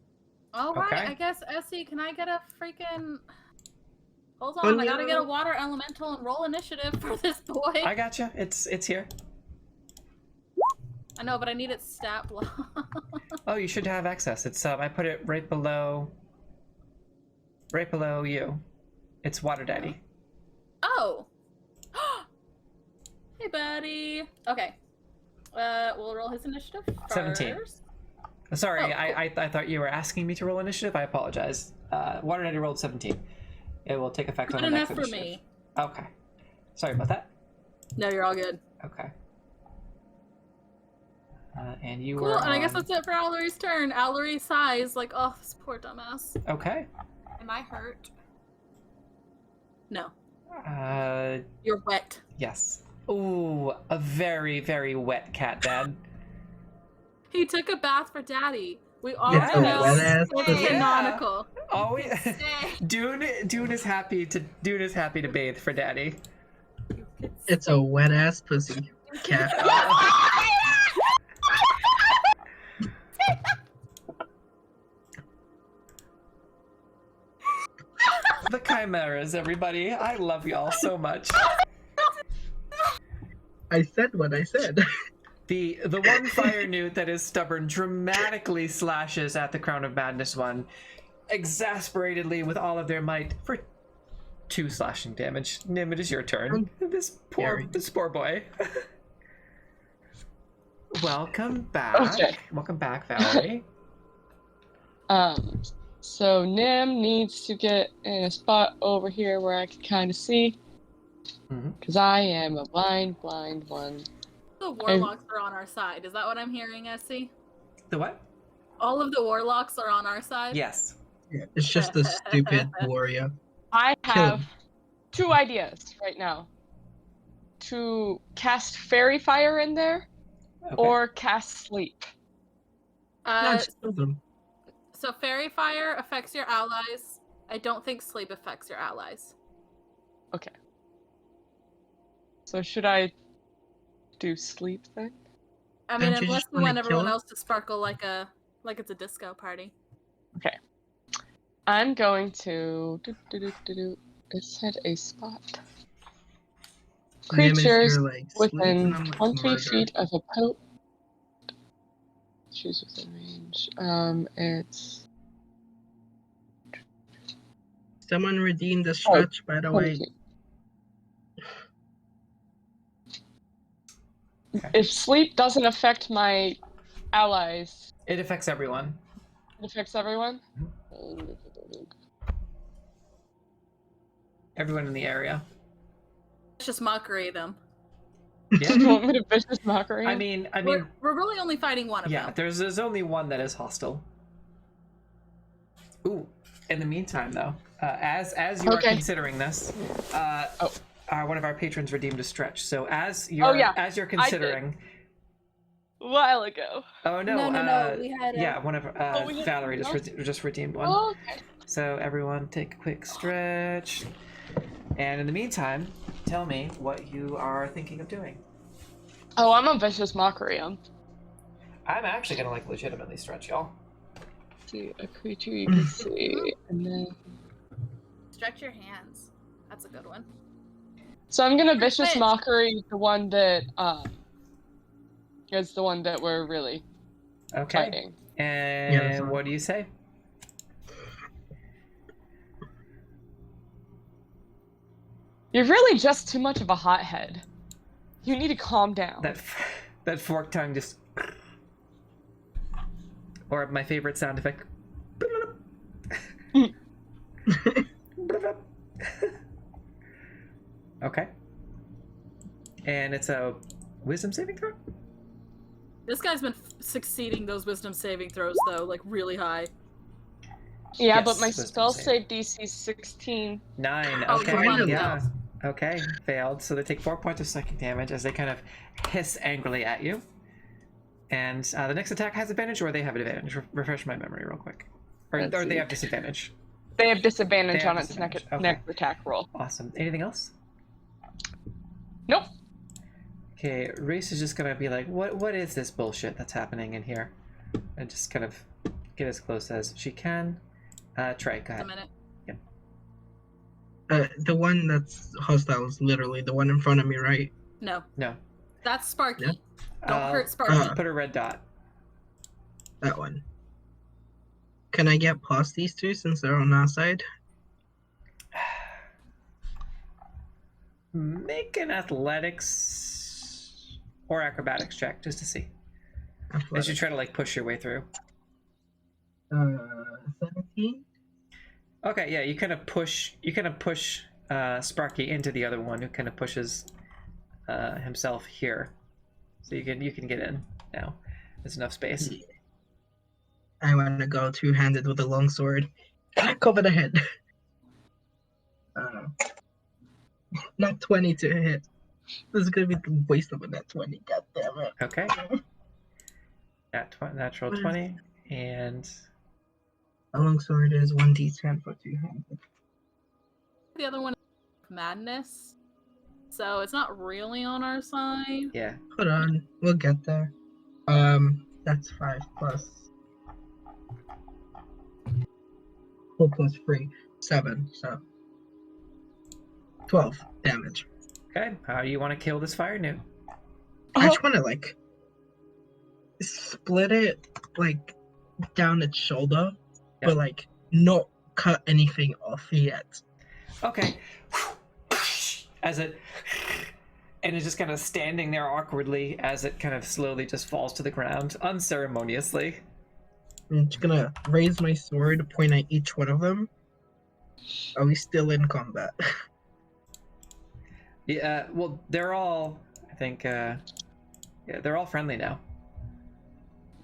Alright, Okay. I guess, Essie, can I get a freaking... Hold Oh, on, I gotta no. get a water elemental and roll initiative for this boy. I gotcha. It's here. I know, but I need its stat block. Oh, you should have access. It's I put it right below you. It's Water Daddy. Oh! Hey, buddy! Okay. We'll roll his initiative first. 17. Sorry, Oh, cool. I thought you were asking me to roll initiative. I apologize. Water Daddy rolled 17. It will take effect on Good the enough next for initiative. me. Okay. Sorry about that. No, you're all good. Okay. And you Cool, were and I guess on- that's it for Allery's turn. Allery sighs like, oh, this poor dumbass. Okay. Am I hurt? No, Uh, you're wet. yes. Ooh, a very, very wet cat, Dad. He took a bath for Daddy. We all Yes. know Wet-ass it's pussy. canonical. Always. Stay. Dune is happy to bathe for Daddy. It's a wet ass pussy cat. The chimeras, everybody. I love y'all so much. I said what I said. The one fire newt that is stubborn dramatically slashes at the Crown of Madness one, exasperatedly with all of their might for 2 slashing damage. Nim, it is your turn. This poor boy. Welcome back. Okay. Welcome back, Valerie. So Nim needs to get in a spot over here where I can kind of see, because I am a blind one. The warlocks are on our side. Is that what I'm hearing, SC? The what? All of the warlocks are on our side? Yes. Yeah, it's just a stupid warrior. I Kill have him. 2 ideas right now. To cast Fairy Fire in there, Okay. or cast Sleep. Just kill them. So Fairy Fire affects your allies. I don't think Sleep affects your allies. Okay. So should I do Sleep then? I mean, Don't you unless just we wanna want everyone kill it? else to sparkle like it's a disco party. Okay. I'm going to set a spot. Nim is Creatures your, like, within sleep, and I'm, like, 20 murder. feet of a pote. Choose within range. It's Someone redeemed the stretch, by the 20 way. feet. Okay. If sleep doesn't affect my allies, It affects everyone. it affects everyone? Everyone in the area. It's just mockery them. Yeah. You want me to vicious mockery? I mean, We're really only fighting one of yeah. them. There's only one that is hostile. Ooh. In the meantime, though, as you are Okay. considering this, one of our patrons redeemed a stretch. So as you're as you're I did. considering, a while ago. oh no, No. We had yeah, one of we had- Valerie just redeemed one. Oh, okay. So everyone take a quick stretch. And in the meantime, tell me what you are thinking of doing. Oh, I'm a vicious mockery. I'm actually gonna like legitimately stretch y'all. See a creature you can see, and then. Stretch your hands. That's a good one. So I'm gonna vicious Perfect. mockery the one that is the one that we're really Okay. fighting. And that's fine. what do you say? You're really just too much of a hothead. You need to calm down. That fork tongue just. Or my favorite sound effect. Okay. And it's a wisdom saving throw? This guy's been succeeding those wisdom saving throws, though, like really high. Yeah, Yes, but my wisdom spell save. save DC is 16. 9. Oh, Okay, finally. yeah. Okay, failed. So they take 4 points of psychic damage as they kind of hiss angrily at you. And the next attack has advantage, or they have advantage. Refresh my memory real quick. Or Let's they see. have disadvantage. They have disadvantage They have on its disadvantage, okay. next attack roll. Awesome. Anything else? Nope. Okay, Reese is just gonna be like, what is this bullshit that's happening in here? And just kind of get as close as she can. Trey, go A ahead. minute. The one that's hostile is literally the one in front of me, right? No, No. that's Sparky. Yeah. Don't hurt Sparky. Put a red dot. That one. Can I get past these two since they're on our side? Make an athletics or acrobatics check just to see. As you try to like push your way through. 17? Okay, yeah, you kind of push Sparky into the other one who kind of pushes himself here. So you can get in now. There's enough space. I want to go two-handed with a long sword. Cover the head. Not 20 to hit. This is gonna be the waste of a net 20. God damn it. Okay. Natural 20 and A long sword is 1d10 for two-handed. The other one is Madness. So it's not really on our side. yeah. Hold on, we'll get there. That's 5 plus 4 plus 3, 7. So 12 damage. Okay. How do you want to kill this fire newt? I just want to like split it like down its shoulder, Yep. but like not cut anything off yet. Okay. As it, and it's just kind of standing there awkwardly as it kind of slowly just falls to the ground, unceremoniously. I'm just gonna raise my sword, point at each one of them. Are we still in combat? Yeah, well, they're all, I think, yeah, they're all friendly now.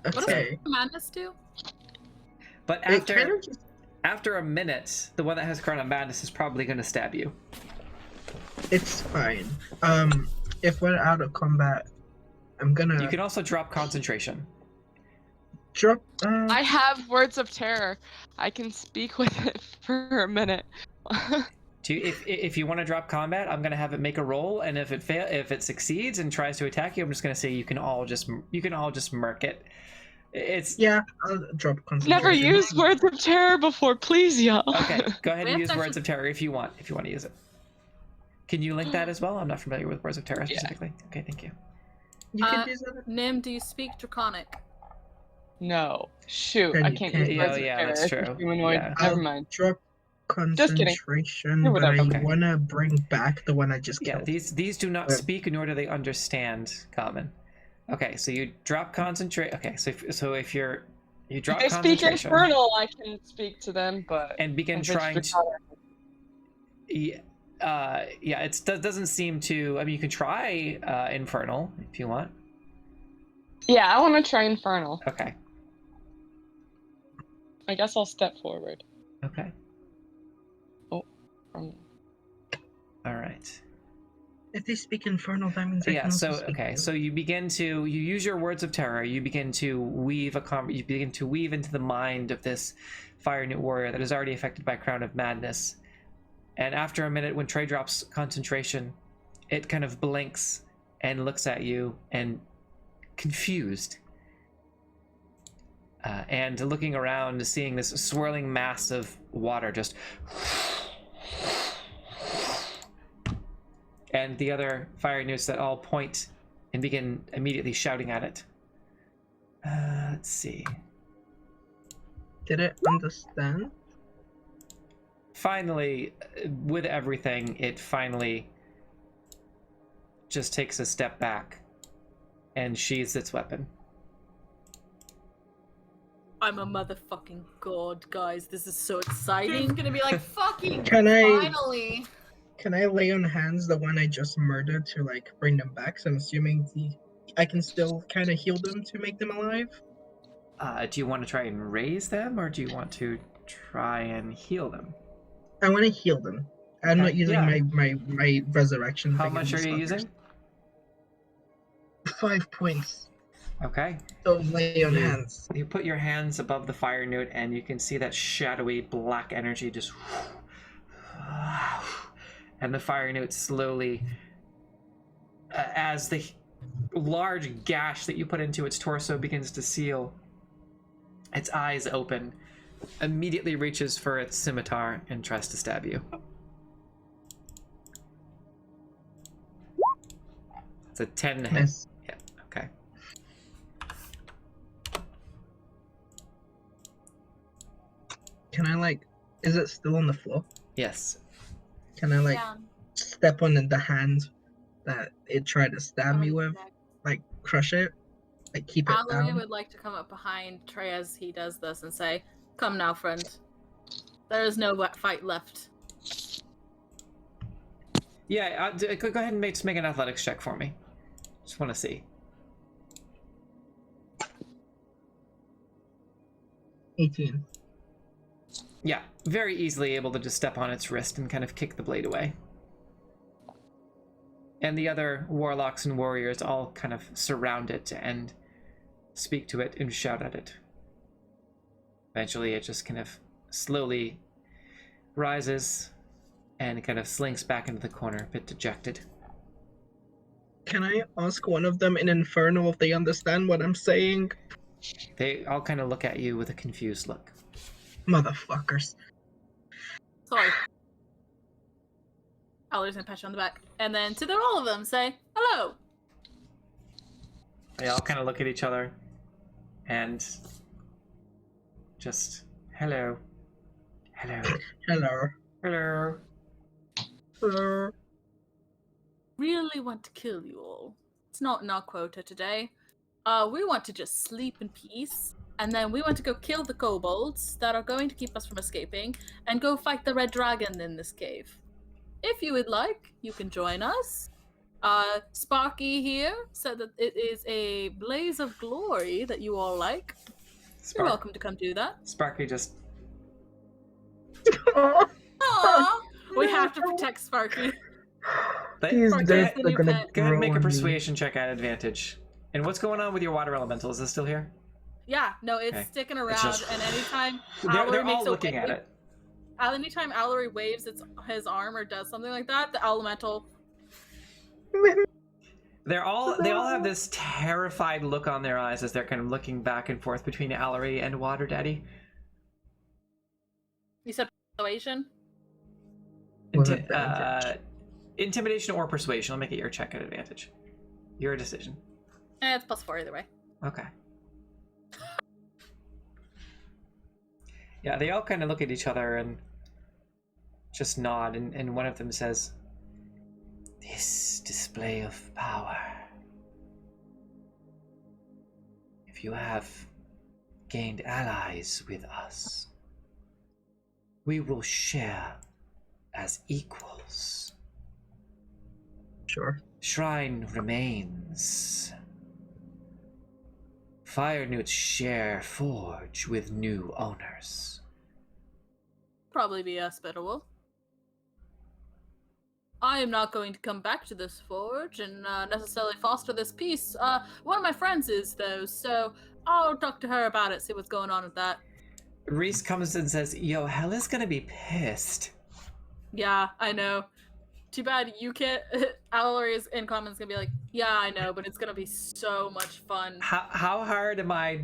What does Okay. Madness do? But It kind after of just after a minute, the one that has Crown of Madness is probably going to stab you. it's fine. If we're out of combat, I'm gonna You can also drop concentration. drop. I have words of terror. I can speak with it for a minute. If you want to drop combat, I'm going to have it make a roll, and if it succeeds and tries to attack you, I'm just going to say you can all just murk it. It's Yeah, I'll drop concentration. Never used words of terror before, please, y'all. okay. Go ahead We and have use to words of terror if you want to use it. Can you link that as well? I'm not familiar with words of terror specifically. Okay, thank you. You can use it. Nim, do you speak Draconic? No. Shoot, Then I you can't can't- use words of yeah, terror. that's It's true. humanoid. Yeah. Never I'll mind. drop Just kidding. concentration, Yeah, but I whatever. Okay. wanna bring back the one I just Yeah, killed. these do not Yeah. speak nor do they understand common. Okay, so you drop concentrate. Okay, so if you drop If they speak concentration infernal, I can speak to them, but and begin if it's trying to. Draconic- Yeah, it doesn't seem to. I mean, you can try infernal if you want. Yeah, I want to try infernal. Okay. I guess I'll step forward. Okay. Um, All right. If they speak infernal, that means I Yeah. can also So speak okay. to So you use your words of terror. You begin to weave into the mind of this fire newt warrior that is already affected by Crown of Madness. And after a minute, when Trey drops concentration, it kind of blinks and looks at you and confused. And looking around, seeing this swirling mass of water just. And the other fire newts that all point and begin immediately shouting at it. Let's see. Did it understand? Finally, with everything, it finally just takes a step back and sheathes its weapon. I'm a motherfucking god, guys. This is so exciting. It's gonna be like, fucking Can I finally. can I lay on hands the one I just murdered to like bring them back? So I'm assuming I can still kind of heal them to make them alive. Do you want to try and raise them, or do you want to try and heal them? I want to heal them. I'm Okay, not using yeah. my resurrection. How thing much on are these you fuckers. using? 5 points. Okay. So lay on Yeah. hands. You put your hands above the fire newt, and you can see that shadowy black energy just. And the fire newt slowly, as the large gash that you put into its torso begins to seal, its eyes open, immediately reaches for its scimitar and tries to stab you. It's a 10 to hit. Miss. Yeah, okay. Can I like? Is it still on the floor? Yes. Can I like Yeah. step on the hand that it tried to stab me with? Like crush it? Like keep it Alloy down? would like to come up behind Trey as he does this and say, "Come now, friend. There is no fight left." Yeah, go ahead and just make an athletics check for me. Just want to see. 18. Yeah, very easily able to just step on its wrist and kind of kick the blade away. And the other warlocks and warriors all kind of surround it and speak to it and shout at it. Eventually it just kind of slowly rises and kind of slinks back into the corner, a bit dejected. Can I ask one of them in Infernal if they understand what I'm saying? They all kind of look at you with a confused look. Motherfuckers. Sorry. Alloy's gonna pat you on the back, and then to all of them say, "Hello." They all kind of look at each other, and just hello. Really want to kill you all. It's not in our quota today. We want to just sleep in peace, and then we want to go kill the kobolds that are going to keep us from escaping, and go fight the red dragon in this cave. If you would like, you can join us. Sparky here said that it is a blaze of glory that you all like. You're welcome to come do that. Sparky just... Aww! We have to protect Sparky. He's Sparky's dead. the They're new gonna pet. Go ahead and make a grow on me. persuasion check at advantage. And what's going on with your water elemental? Is it still here? Yeah, no, it's Okay. sticking around, just- and anytime They're Allery all makes a looking at wave, it. anytime Allery waves his arm or does something like that, the elemental. They all have this terrified look on their eyes as they're kind of looking back and forth between Allery and Water Daddy. You said persuasion? With advantage. Intimidation or persuasion. I'll make it your check at advantage. Your decision. It's +4 either way. Okay. Yeah, they all kind of look at each other and just nod, and one of them says, "This display of power. If you have gained allies with us, we will share as equals. Sure. Shrine remains. Fire Newts share forge with new owners." Probably be hospitable. I am not going to come back to this forge and necessarily foster this peace. One of my friends is, though, so I'll talk to her about it, see what's going on with that. Reese comes and says, "Yo, Hella's gonna be pissed." Yeah, I know. Too bad you can't. Allery's in comments gonna be like, "Yeah, I know, but it's gonna be so much fun." How hard am I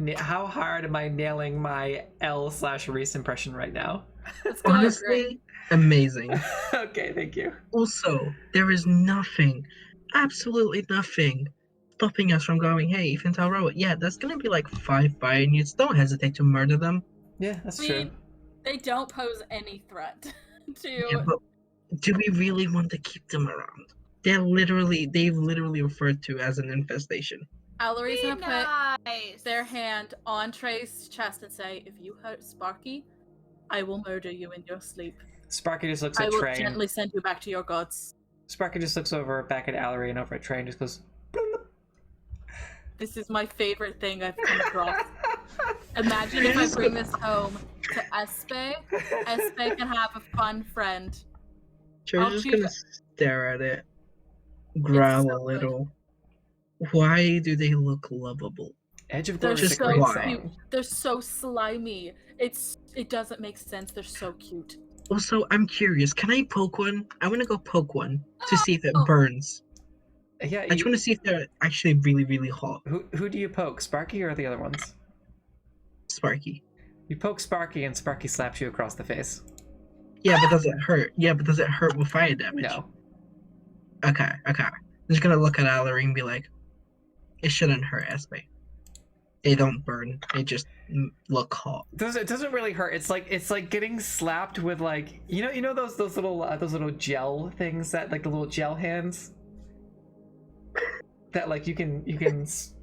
nailing my L/Reese impression right now? It's going Honestly, great. amazing. Okay, thank you. Also, there is nothing, absolutely nothing, stopping us from going, hey, Ethan Talroa, yeah, that's gonna be like 5 fire units. Don't hesitate to murder them. Yeah, that's I true. mean, they don't pose any threat to. Yeah, but do we really want to keep them around? They've literally referred to as an infestation. Allery's Be gonna put nice. their hand on Trey's chest and say, "If you hurt Sparky, I will murder you in your sleep. Sparky just looks I at will Trey. gently send you back to your gods." Sparky just looks over back at Allery and over at Trey and just goes, "Bloop." This is my favorite thing I've come across. Imagine if I bring this home to Espe. Espe can have a fun friend. Cher's I'll just choose gonna stare at it, growl so a good. little. Why do they look lovable? Edge of They're Glory is a so great cute. song. They're so slimy. It doesn't make sense. They're so cute. Also, I'm curious, can I poke one? I want to go poke one to see if it Oh. burns. Yeah, I just want to see if they're actually really, really hot. who do you poke, Sparky or the other ones? Sparky. You poke Sparky and Sparky slaps you across the face. Yeah, but does it hurt? Yeah, but does it hurt with fire damage? No. Okay. I'm just gonna look at Allery and be like, it shouldn't hurt, Espe. They don't burn. They just look hot. It doesn't really hurt. It's like getting slapped with like you know those little gel things that like the little gel hands that like you can It's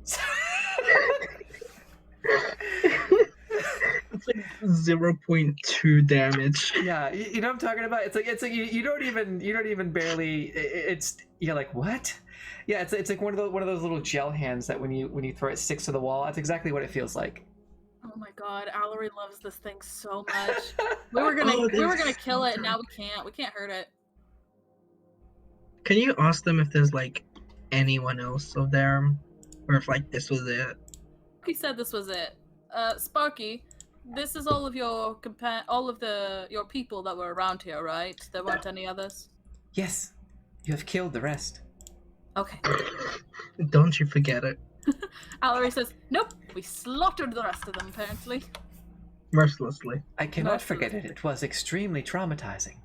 like 0.2 damage. Yeah, you know what I'm talking about. It's like you don't even barely. You're like what? Yeah, it's like one of those little gel hands that when you throw it sticks to the wall. That's exactly what it feels like. Oh my god, Allery loves this thing so much. We were gonna kill it, and now we can't. We can't hurt it. Can you ask them if there's like anyone else of them, or if like this was it? He said this was it. Sparky, this is all of your your people that were around here, right? There weren't any others. Yes, you have killed the rest. Okay. Don't you forget it. Allery says, "Nope, we slaughtered the rest of them. Apparently." Mercilessly. I cannot Mercilessly. forget it. It was extremely traumatizing.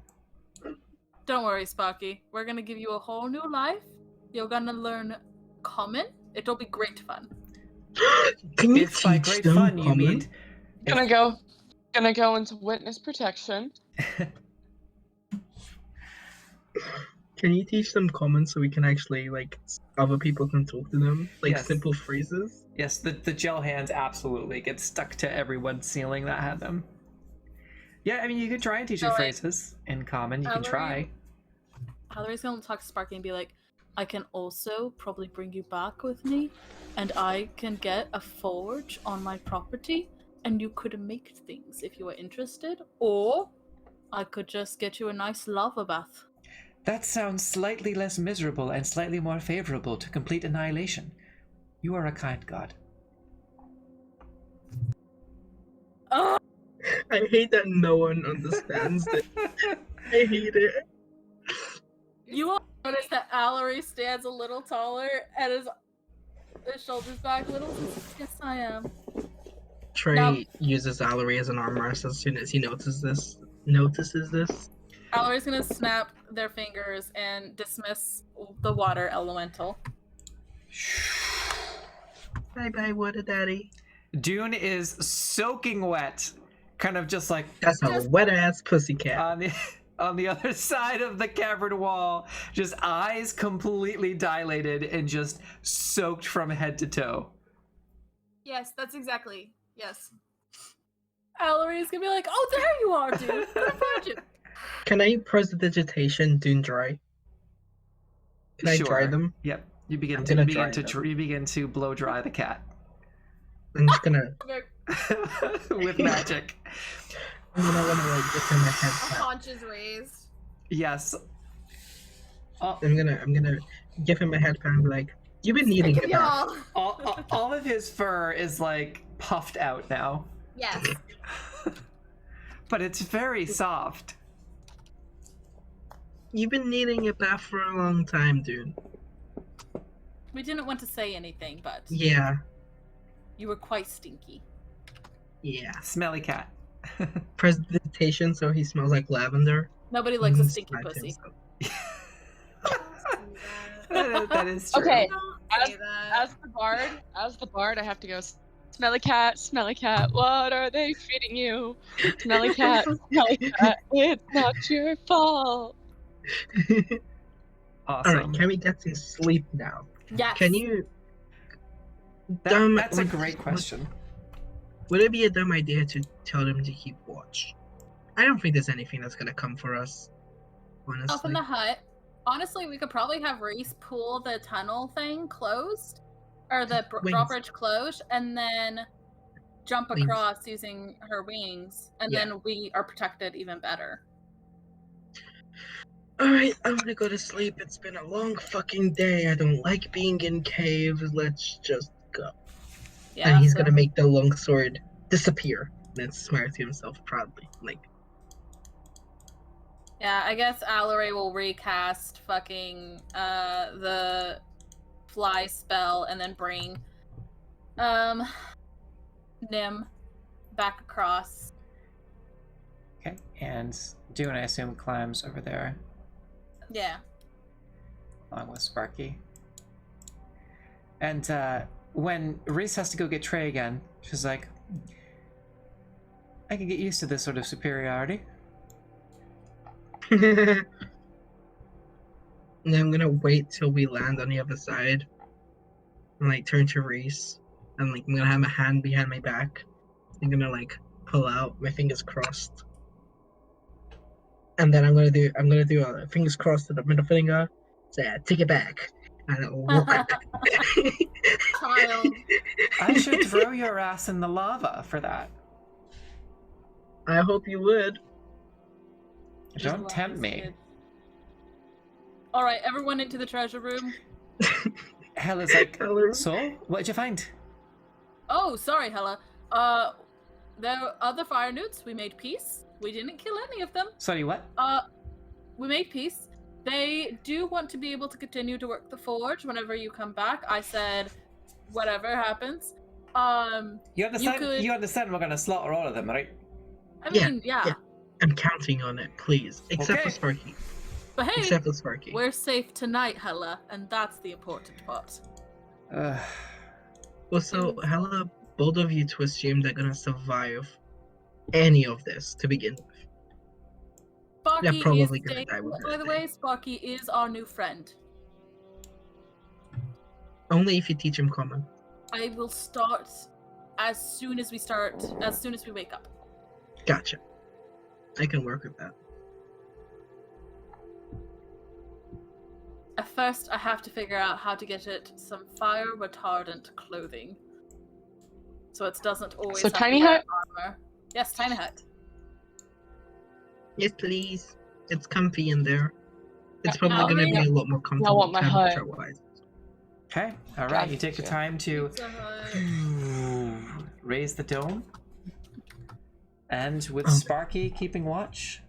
Don't worry, Sparky. We're gonna give you a whole new life. You're gonna learn common. It'll be great fun. Can you If by teach great them fun you common? mean... Gonna go into witness protection. Can you teach them common so we can actually, like, other people can talk to them? Like, Yes. simple phrases? Yes, the gel hands absolutely get stuck to everyone's ceiling that had them. Yeah, I mean, you can try and teach them phrases in common. You can try. Hillary's gonna talk to Sparky and be like, I can also probably bring you back with me, and I can get a forge on my property, and you could make things if you were interested, or I could just get you a nice lava bath. That sounds slightly less miserable and slightly more favorable to complete annihilation. You are a kind god. Oh! I hate that no one understands it. I hate it. You will notice that Allery stands a little taller and his shoulders back a little. Yes, I am. Trey uses Allery as an arm wrest as soon as he notices this. Allery's gonna snap their fingers and dismiss the water elemental. Bye bye, water daddy. Dune is soaking wet, kind of just like That's a wet ass pussycat. on the other side of the cavern wall, just eyes completely dilated and just soaked from head to toe. Yes, that's exactly. Yes. Allery's gonna be like, "Oh, there you are, dude. I found you." Can I prestidigitation Dune dry? Can I dry them? Yep. You begin to blow dry the cat. I'm just gonna with magic. I'm gonna like give him a head tap. Haunches raised. Yes. I'm gonna give him a head pat and be like, "You've been needing it." All of his fur is like puffed out now. Yes. But it's very soft. You've been needing a bath for a long time, dude. We didn't want to say anything, but Yeah. you were quite stinky. Yeah. Smelly cat. Prestidigitation so he smells like lavender. Nobody likes a stinky Slap pussy. himself. That is true. Okay, Don't say that. as the bard, I have to go. Smelly cat, what are they feeding you? Smelly cat, it's not your fault. Awesome. Alright, can we get to sleep now? Yes. Can you... That's a great question. Would it be a dumb idea to tell them to keep watch? I don't think there's anything that's gonna come for us, honestly. Up in the hut. Honestly, we could probably have Reese pull the tunnel thing closed, or the drawbridge closed, and then jump Wings. across using her wings, and then we are protected even better. Alright, I'm gonna go to sleep. It's been a long fucking day. I don't like being in caves. Let's just go. Yeah. And he's gonna make the longsword disappear. And then swear to himself proudly. Like, Yeah, I guess Allery will recast fucking the fly spell and then bring Nim back across. Okay, and Dune, I assume, climbs over there Yeah. along with Sparky. And when Reese has to go get Trey again, she's like, I can get used to this sort of superiority. and then I'm gonna wait till we land on the other side. And like turn to Reese. And like I'm gonna have my hand behind my back. I'm gonna like pull out, my fingers crossed. And then I'm gonna do a fingers crossed to the middle finger. Say, take it back. And it'll walk. Child. I should throw your ass in the lava for that. I hope you would. Don't tempt me. Alright, everyone into the treasure room. Hella's like, Hello. so? What'd you find? Oh, sorry, Hella. There are other fire newts. We made peace. We didn't kill any of them. Sorry, what? We made peace. They do want to be able to continue to work the forge whenever you come back. I said, whatever happens. You understand we're gonna slaughter all of them, right? I mean, yeah. I'm counting on it, please. Except for Okay. Sparky. But hey, Except for Sparky. we're safe tonight, Hella, and that's the important part. Also, hella bold of you to assume they're gonna survive any of this to begin with. They're Sparky probably is gonna die stable, within by a the day. way. Sparky is our new friend. Only if you teach him common. I will start as soon as we wake up. Gotcha. I can work with that. At first, I have to figure out how to get it some fire retardant clothing, so it doesn't always. So have tiny to wear hut? armor. Yes, tiny hut. Yes, please. It's comfy in there. It's probably Alright. gonna be a lot more comfortable want my hut. temperature-wise. Okay, all right. You take the Gotcha. time to Pizza Hut. raise the dome, and with Okay. Sparky keeping watch,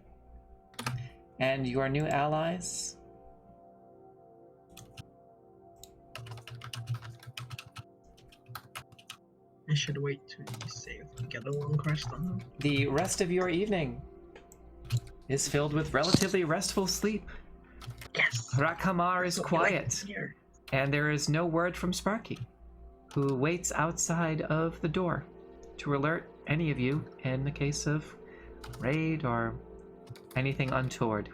and your new allies. I should wait to save and get a long rest on them. The rest of your evening is filled with relatively restful sleep. Yes. Hrakhamar is That's what we like quiet, to hear. and there is no word from Sparky, who waits outside of the door to alert any of you in the case of raid or anything untoward.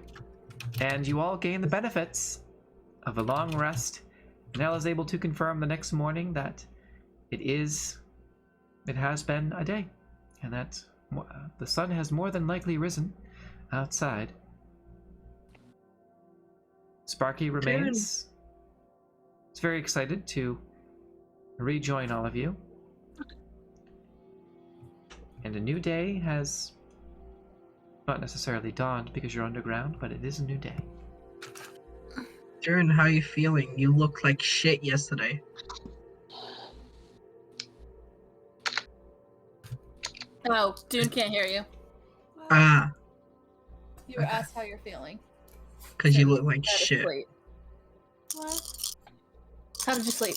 And you all gain the benefits of a long rest. Nell is able to confirm the next morning that it has been a day, and that the sun has more than likely risen outside. Sparky remains. It's very excited to rejoin all of you. And a new day has not necessarily dawned because you're underground, but it is a new day. Jaren, how you feeling? You looked like shit yesterday. Oh, Dune can't hear you. Ah, You were asked how you're feeling. because you look like How to shit. sleep. What? How did you sleep?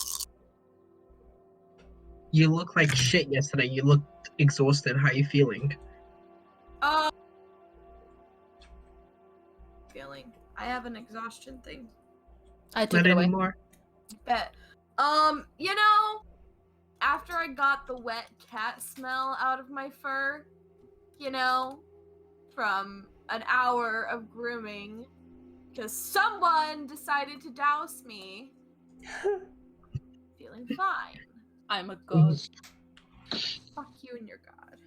You look like shit yesterday. You looked exhausted. How you feeling? Feeling. I have an exhaustion thing. I took Not it away. anymore. Bet. After I got the wet cat smell out of my fur, from an hour of grooming, because someone decided to douse me, feeling fine. I'm a god. Fuck you and your god.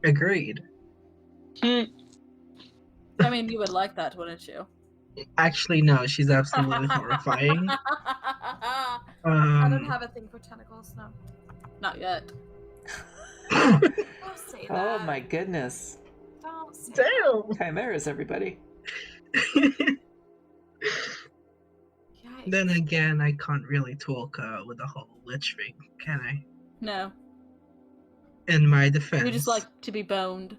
Agreed. I mean, you would like that, wouldn't you? Actually, no. She's absolutely horrifying. I don't have a thing for tentacles, no. Not yet. Don't say that. Oh my goodness. Don't say Damn. Chimeras, everybody. that. Then again, I can't really talk with the whole lich thing, can I? No. In my defense. We just like to be boned.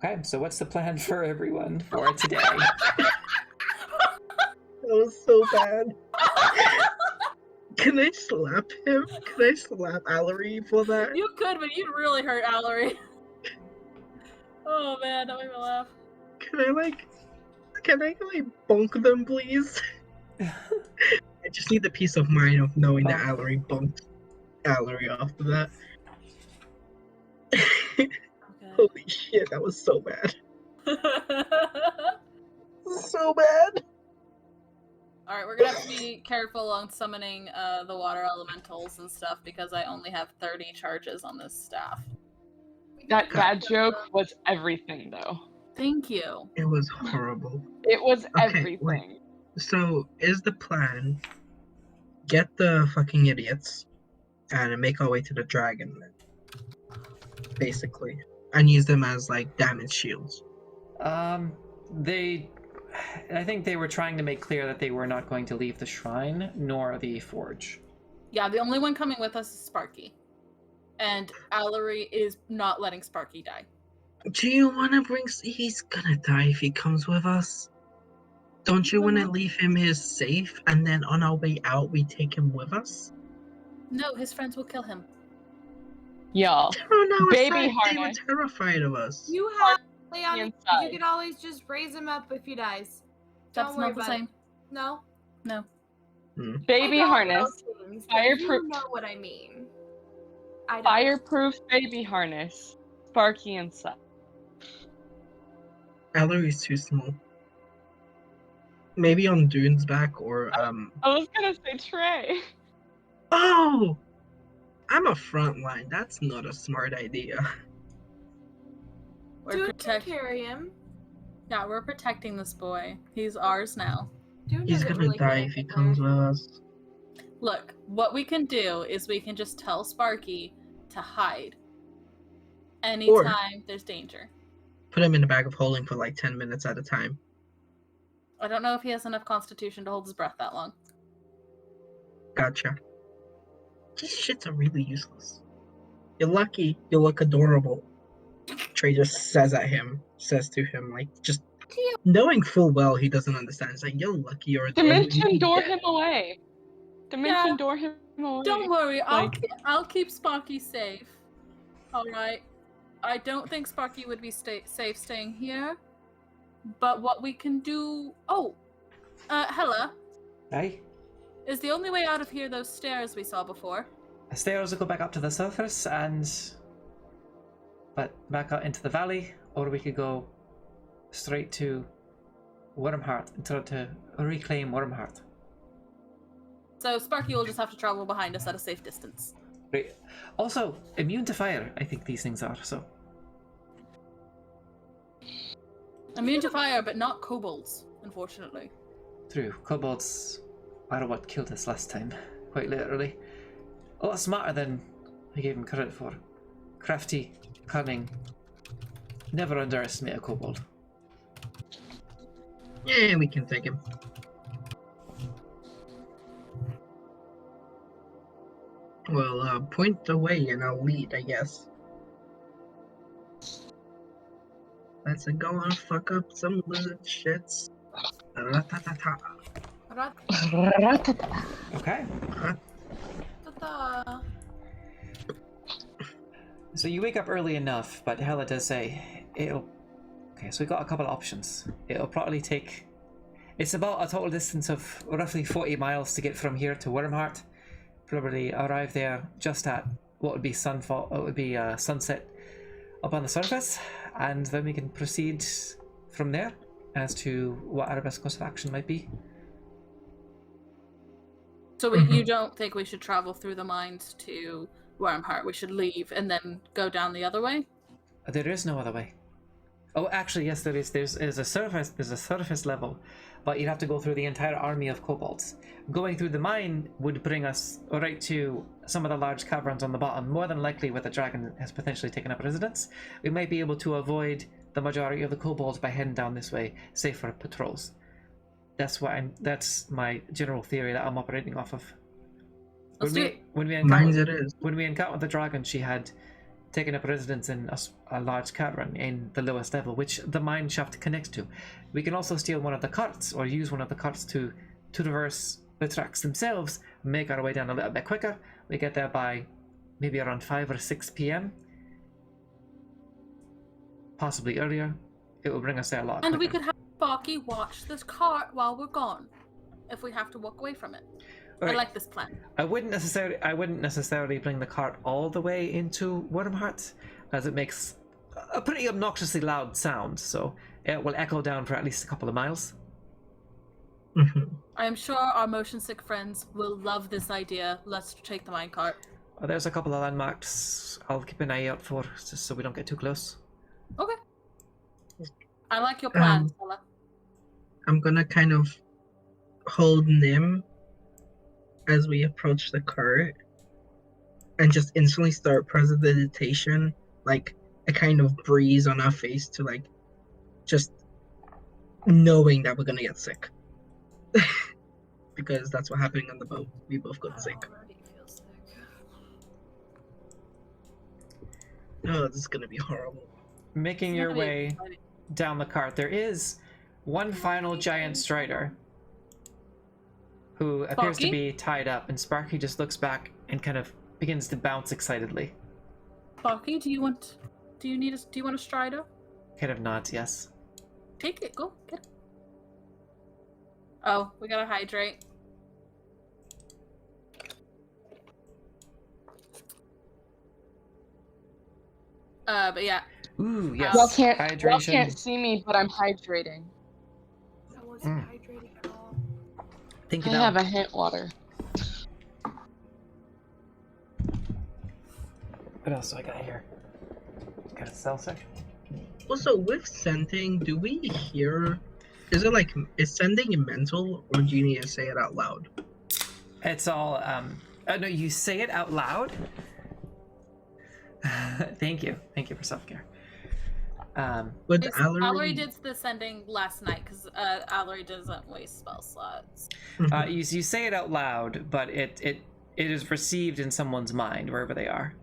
Okay, so what's the plan for everyone for today? That was so bad. Can I slap him? Can I slap Allery for that? You could, but you'd really hurt Allery. Oh man, that made me laugh. Can I bonk them, please? I just need the peace of mind of knowing that Allery bonked Allery after that. Okay. Holy shit, that was so bad. So bad. Alright, we're gonna have to be careful on summoning the water elementals and stuff because I only have 30 charges on this staff. That bad joke was everything, though. Thank you. It was horrible. It was Okay, everything. wait. So, is the plan get the fucking idiots and make our way to the dragon, basically, and use them as, like, damage shields? I think they were trying to make clear that they were not going to leave the shrine nor the forge. Yeah, the only one coming with us is Sparky. And Allery is not letting Sparky die. Do you want to bring... He's gonna die if he comes with us. Don't you want to leave him here safe, and then on our way out, we take him with us? No, his friends will kill him. Y'all. Oh no, Baby they were harness. terrified of us. You have Leon, Inside. you can always just raise him up if he dies. That's Don't worry not the about same. it. No? No. Baby I don't harness. know things, but Fireproof. You know what I mean. I don't. Fireproof baby harness. Sparky and stuff. Ellery's too small. Maybe on Dune's back or I was gonna say Trey. Oh! I'm a frontline. That's not a smart idea. We're Dude can carry him. Yeah, we're protecting this boy. He's ours now. Dude He's doesn't gonna really die fit if he in comes there. with us. Look, what we can do is we can just tell Sparky to hide anytime there's danger. Put him in a bag of holding for like 10 minutes at a time. I don't know if he has enough constitution to hold his breath that long. Gotcha. These shits are really useless. You're lucky you look adorable. Trey just says to him, like, just knowing full well he doesn't understand. It's like, you're lucky you're adorable. Dimension door him away. Dimension door him away. Don't worry, Like- I'll keep Sparky safe. All right. I don't think Sparky would be safe staying here. But what we can do... Oh! Hella, Aye. is the only way out of here those stairs we saw before? The stairs will go back up to the surface but back out into the valley, or we could go straight to Wyrmheart and try to reclaim Wyrmheart. So Sparky will just have to travel behind us at a safe distance. Right. Also, immune to fire, I think these things are, so. Immune to fire, but not kobolds, unfortunately. True. Kobolds are what killed us last time, quite literally. A lot smarter than I gave him credit for. Crafty, cunning. Never underestimate a kobold. Yeah, we can take him. Well, point the way and I'll lead, I guess. Let's go and fuck up some lizard shits. Ra-ta-ta-ta. Okay. Ta-da. So you wake up early enough, but Hella does say it'll... Okay, so we got a couple of options. It'll probably take... It's about a total distance of roughly 40 miles to get from here to Wyrmheart. Probably arrive there just at what would be sunset up on the surface, and then we can proceed from there as to what our best course of action might be. So you don't think we should travel through the mines to Wyrmheart? We should leave and then go down the other way? There is no other way. Oh, actually, yes, there is. There's a surface level, but you'd have to go through the entire army of kobolds. Going through the mine would bring us right to some of the large caverns on the bottom. More than likely, where the dragon has potentially taken up residence, we might be able to avoid the majority of the kobolds by heading down this way, save for patrols. That's my general theory that I'm operating off of. When we encountered the dragon, she had taken up residence in a large cavern in the lowest level, which the mine shaft connects to. We can also steal one of the carts, or use one of the carts to traverse the tracks themselves, make our way down a little bit quicker. We get there by maybe around 5 or 6 p.m. Possibly earlier. It will bring us there a lot quicker. And we could have Sparky watch this cart while we're gone, if we have to walk away from it. Right. I like this plan. I wouldn't necessarily bring the cart all the way into Wyrmheart, as it makes a pretty obnoxiously loud sound, so it will echo down for at least a couple of miles. I am sure our motion sick friends will love this idea. Let's take the minecart. There's a couple of landmarks I'll keep an eye out for, just so we don't get too close. Okay. I like your plan, fella. I'm gonna kind of hold Nim as we approach the cart and just instantly start prestidigitation, like a kind of breeze on our face to like just knowing that we're gonna get sick. Because that's what happened on the boat. We both got sick. Already feel sick. Oh, this is gonna be horrible. Making your way down the cart, there is one final giant strider who appears to be tied up, and Sparky just looks back and kind of begins to bounce excitedly. Sparky, do you want a strider? Kind of nods, yes. Take it, go, get it. Oh, we gotta hydrate. But yeah. Ooh, yes. Y'all can't Hydration. see me, but I'm hydrating. I wasn't hydrating at all. Think I about have a hint water. what else do I got here? Got a cell section. Also, with sending, do we hear? Is it like is sending mental, or do you need to say it out loud? It's all no, you say it out loud. Thank you for self-care. With Allery did the sending last night because Allery doesn't waste spell slots. You say it out loud, but it is received in someone's mind wherever they are.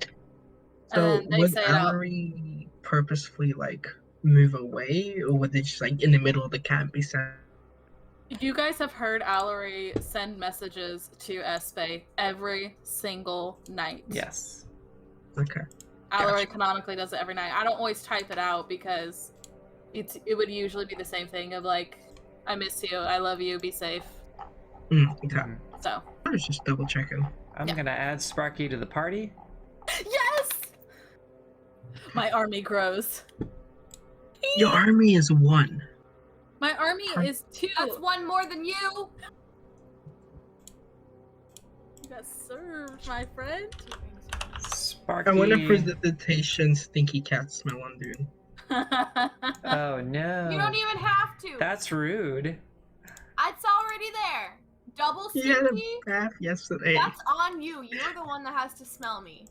So And they would say it out. Allery purposefully like move away, or would they just like in the middle of the camp be sent? You guys have heard Allery send messages to Espe every single night. Yes. Okay. Allery canonically does it every night. I don't always type it out because it would usually be the same thing of like, I miss you, I love you, be safe. Okay. So. I was just double checking. I'm gonna add Sparky to the party. Yes! My army grows. Your army is 1. My army is 2. That's 1 more than you. You got served, my friend. Sparky. I wonder if precipitation stinky cat smell on dude. Oh no. You don't even have to. That's rude. It's already there. Double He had a CP. bath yesterday. That's on you. You're the one that has to smell me.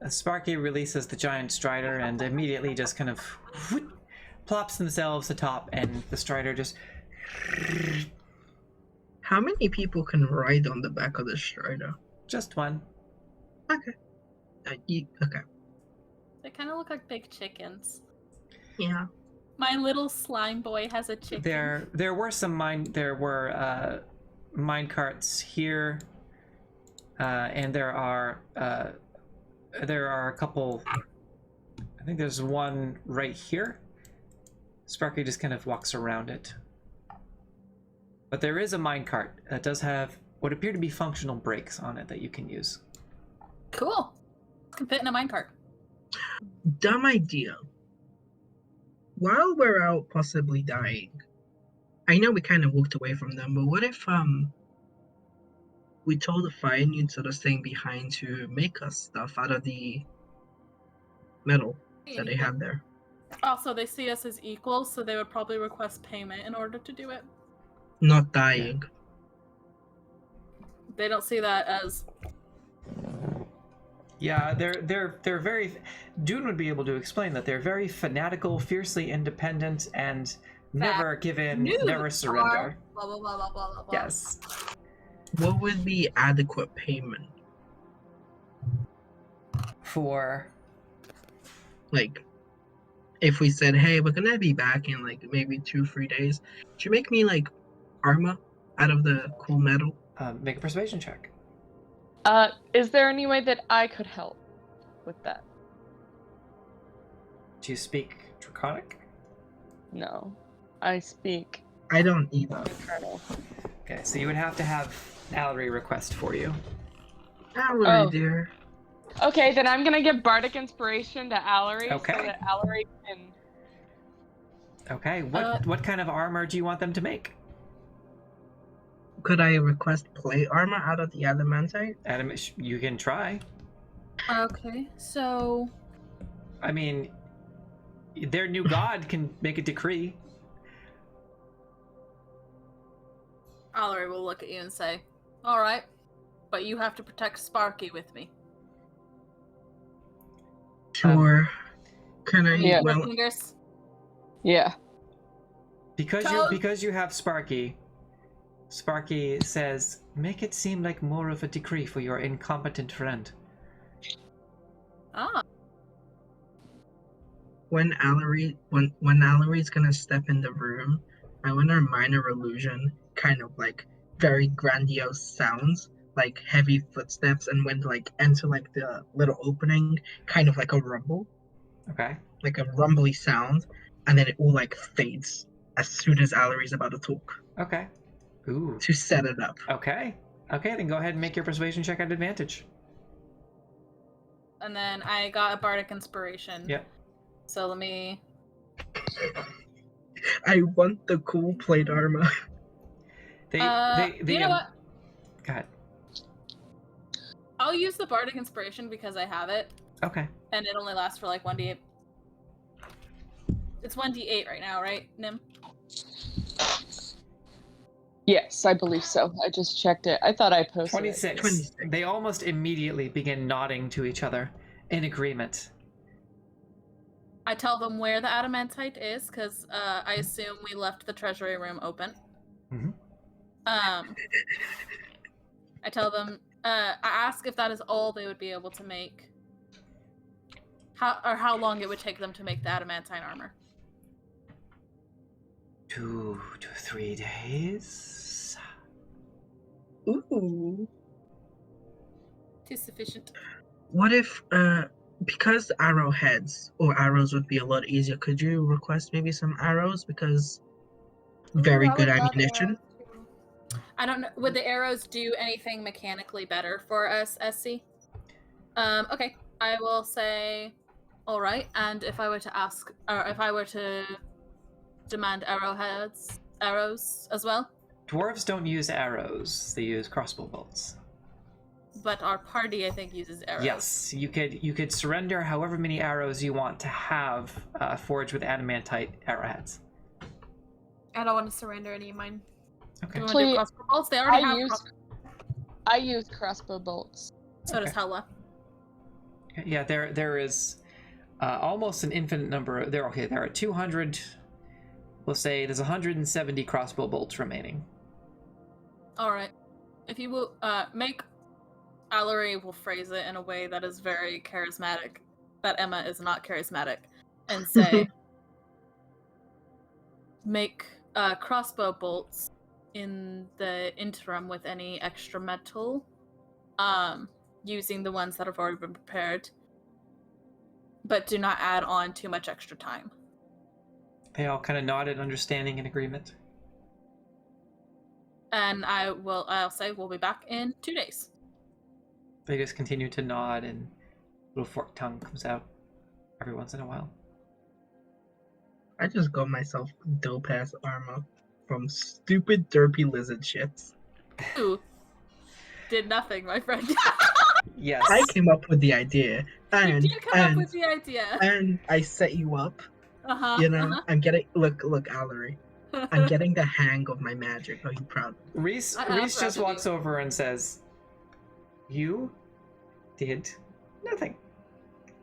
Sparky releases the giant strider and immediately just kind of plops themselves atop, and the strider just. How many people can ride on the back of the strider? Just one. Okay. Okay. They kind of look like big chickens. Yeah. My little slime boy has a chicken. There were some mine carts here, and there are a couple. I think there's one right here. Sparky just kind of walks around it. But there is a minecart that does have what appear to be functional brakes on it that you can use. Cool. Can fit in a minecart. Dumb idea. While we're out possibly dying, I know we kind of walked away from them, but what if we told the fire units that are staying behind to make us stuff out of the metal that they have there? Also, they see us as equals, so they would probably request payment in order to do it. Not dying. They don't see that as. Yeah, they're very. Dune would be able to explain that they're very fanatical, fiercely independent, and never give in, never surrender. Blah, blah, blah, blah, blah, blah. Yes. What would be adequate payment? For. Like, if we said, hey, we're gonna be back in like maybe 2-3 days, could you make me like armor out of the cool metal? Make a persuasion check. Is there any way that I could help with that? Do you speak Draconic? No. I speak I don't either. Infernal. Okay, so you would have to have Allery request for you. Allery, Oh. dear. Okay, then I'm gonna give Bardic Inspiration to Allery Okay. so that Allery can... Okay, what kind of armor do you want them to make? Could I request plate armor out of the adamantite? You can try. Okay, so. I mean, their new god can make a decree. Allery will look at you and say, alright, but you have to protect Sparky with me. Sure. Can I? Yeah. Well, Fingers. Yeah. Because you have Sparky. Sparky says, "Make it seem like more of a decree for your incompetent friend." Ah. when Allery's gonna step in the room, I want a minor illusion, kind of like very grandiose sounds, like heavy footsteps, and when to like enter like the little opening, kind of like a rumble, Okay. like a rumbly sound, and then it all like fades as soon as Allery's about to talk Okay. Ooh. to set it up. Okay. Okay, then go ahead and make your persuasion check at advantage. and then I got a bardic inspiration. Yep. So let me. I want the cool plate armor. You know what? Go ahead. I'll use the bardic inspiration because I have it, Okay. and it only lasts for like 1d8. It's 1d8 right now, right, Nim? Yes, I believe so. I just checked it. I thought I posted 26. it. 26. They almost immediately begin nodding to each other in agreement. I tell them where the adamantite is because I assume we left the treasury room open. Mhm. I tell them. I ask if that is all they would be able to make. How long it would take them to make the adamantine armor. 2 to 3 days. Ooh. Tis sufficient. What if, because arrowheads or arrows would be a lot easier, could you request maybe some arrows? Because very Ooh, I good would love ammunition. arrows, too. I don't know. Would the arrows do anything mechanically better for us, SC? Okay. I will say, all right. And if I were to ask, or if I were to demand arrows as well. Dwarves don't use arrows. They use crossbow bolts. But our party, I think, uses arrows. Yes, you could surrender however many arrows you want to have forged with adamantite arrowheads. I don't want to surrender any of mine. Okay. Do you want to do crossbow bolts? They already have I use crossbow bolts. So does Hella. Yeah, there is almost an infinite number. There are 200. We'll say there's 170 crossbow bolts remaining. All right. If you will make, Allery will phrase it in a way that is very charismatic, that Emma is not charismatic, and say, make crossbow bolts in the interim with any extra metal, using the ones that have already been prepared, but do not add on too much extra time. They all kind of nodded, understanding and agreement. And I'll say we'll be back in 2 days. They just continue to nod, and little forked tongue comes out every once in a while. I just got myself dope ass armor from stupid derpy lizard shits. Ooh. Did nothing, my friend. Yes. I came up with the idea, and You did come up with the idea. and I set you up. Uh-huh. You know, I'm getting look, Allery. I'm getting the hang of my magic. Are you proud? Reese I am proud just of walks you. over and says, "You did nothing.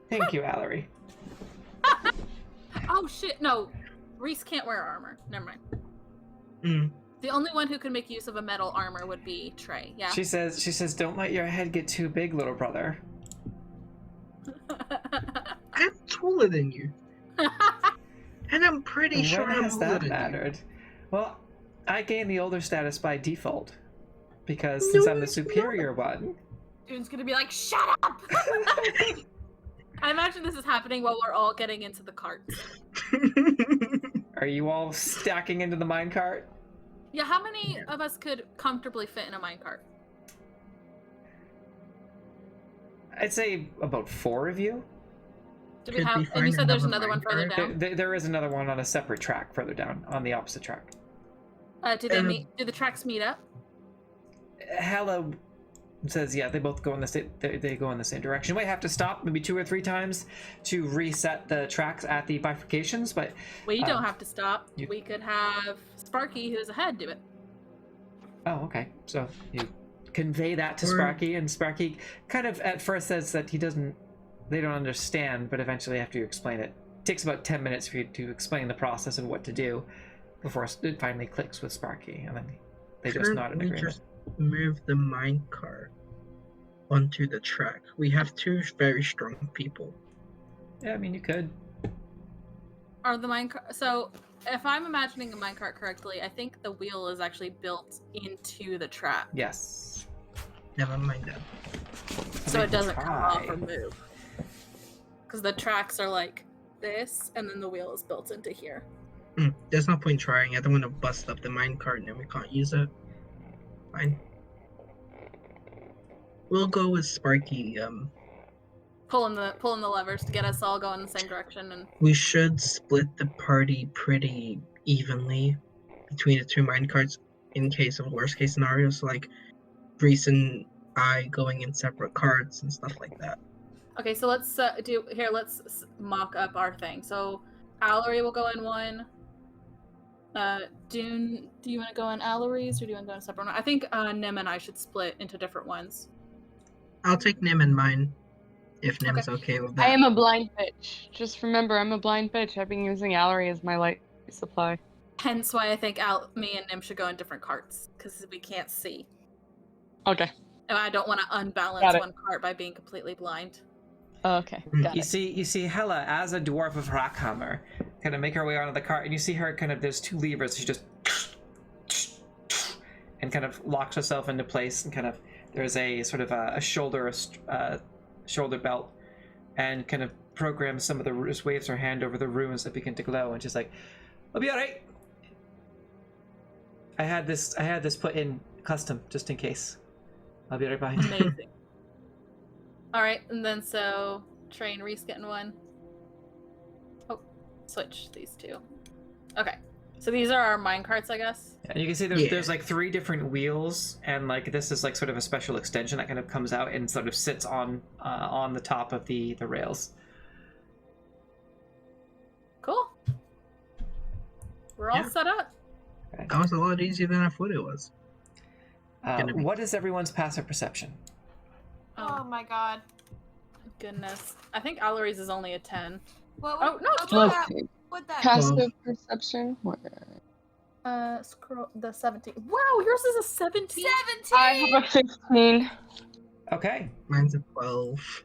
Thank you, Allery." Oh shit, no. Reese can't wear armor. Never mind. Mm. The only one who can make use of a metal armor would be Trey, yeah? She says, "Don't let your head get too big, little brother." I'm taller than you, and I'm pretty sure When I'm has older that than you. mattered? Well, I gain the older status by default because since I'm the superior one. Dune's gonna be like, shut up! I imagine this is happening while we're all getting into the carts. Are you all stacking into the minecart? Yeah, how many of us could comfortably fit in a minecart? I'd say about 4 of you. Do we Could have? we And you find said there's another another one further minecart? down. There is another one on a separate track further down, on the opposite track. Do they meet? Do the tracks meet up? Hella says, yeah, they both go in the same. They go in the same direction. You might have to stop maybe 2 or 3 times to reset the tracks at the bifurcations, but We don't have to stop. you- We could have Sparky, who's ahead, do it. oh, okay. So you convey that to Or- Sparky, and Sparky kind of at first says that they don't understand, but eventually after you explain it, it takes about 10 minutes for you to explain the process and what to do before it finally clicks with Sparky, and then they just nod in Couldn't we agreement. just move the minecart onto the track? We have 2 very strong people. Yeah, I mean, you could. Are the minecart? So, if I'm imagining a minecart correctly, I think the wheel is actually built into the track, Yes. Never mind that. so it doesn't come off Try. or move. Because the tracks are like this, and then the wheel is built into here. There's no point trying. I don't want to bust up the minecart and then we can't use it. Fine. We'll go with Sparky pulling the levers to get us all going in the same direction. And We should split the party pretty evenly between the two minecarts in case of worst case scenarios, like Reese and I going in separate carts and stuff like that. okay, so let's let's mock up our thing. So Allery will go in one. Dune, do you want to go in Allery's or do you want to go in a separate one? I think Nim and I should split into different ones. I'll take Nim and mine, if Nim's okay with that. I am a blind bitch. Just remember, I'm a blind bitch. I've been using Allery as my light supply. Hence why I think me and Nim should go in different carts, because we can't see. Okay. And I don't want to unbalance one cart by being completely blind. Okay. Got You it. see Hela as a dwarf of Hrakhamar kind of make her way onto the cart, and you see her kind of, there's two levers, she just and kind of locks herself into place, and kind of there's a sort of a shoulder belt, and kind of programs some of the, just waves her hand over the runes that begin to glow, and she's like, "I'll be all right. I had this put in custom just in case. I'll be right behind you." Amazing. All right, and then so Train Reese getting one. Oh, switch these two. Okay, so these are our mine carts, I guess. And you can see there's like 3 different wheels, and like this is like sort of a special extension that kind of comes out and sort of sits on the top of the rails. Cool. We're all set up. Okay. That was a lot easier than I thought it was. What is everyone's passive perception? Oh my god. Goodness. I think Allery's is only a 10. What? Oh, no, it's what 12. that? What that? Passive perception? Scroll the 17. Wow, yours is a 17. 17. I have a 15. Okay. Mine's a 12.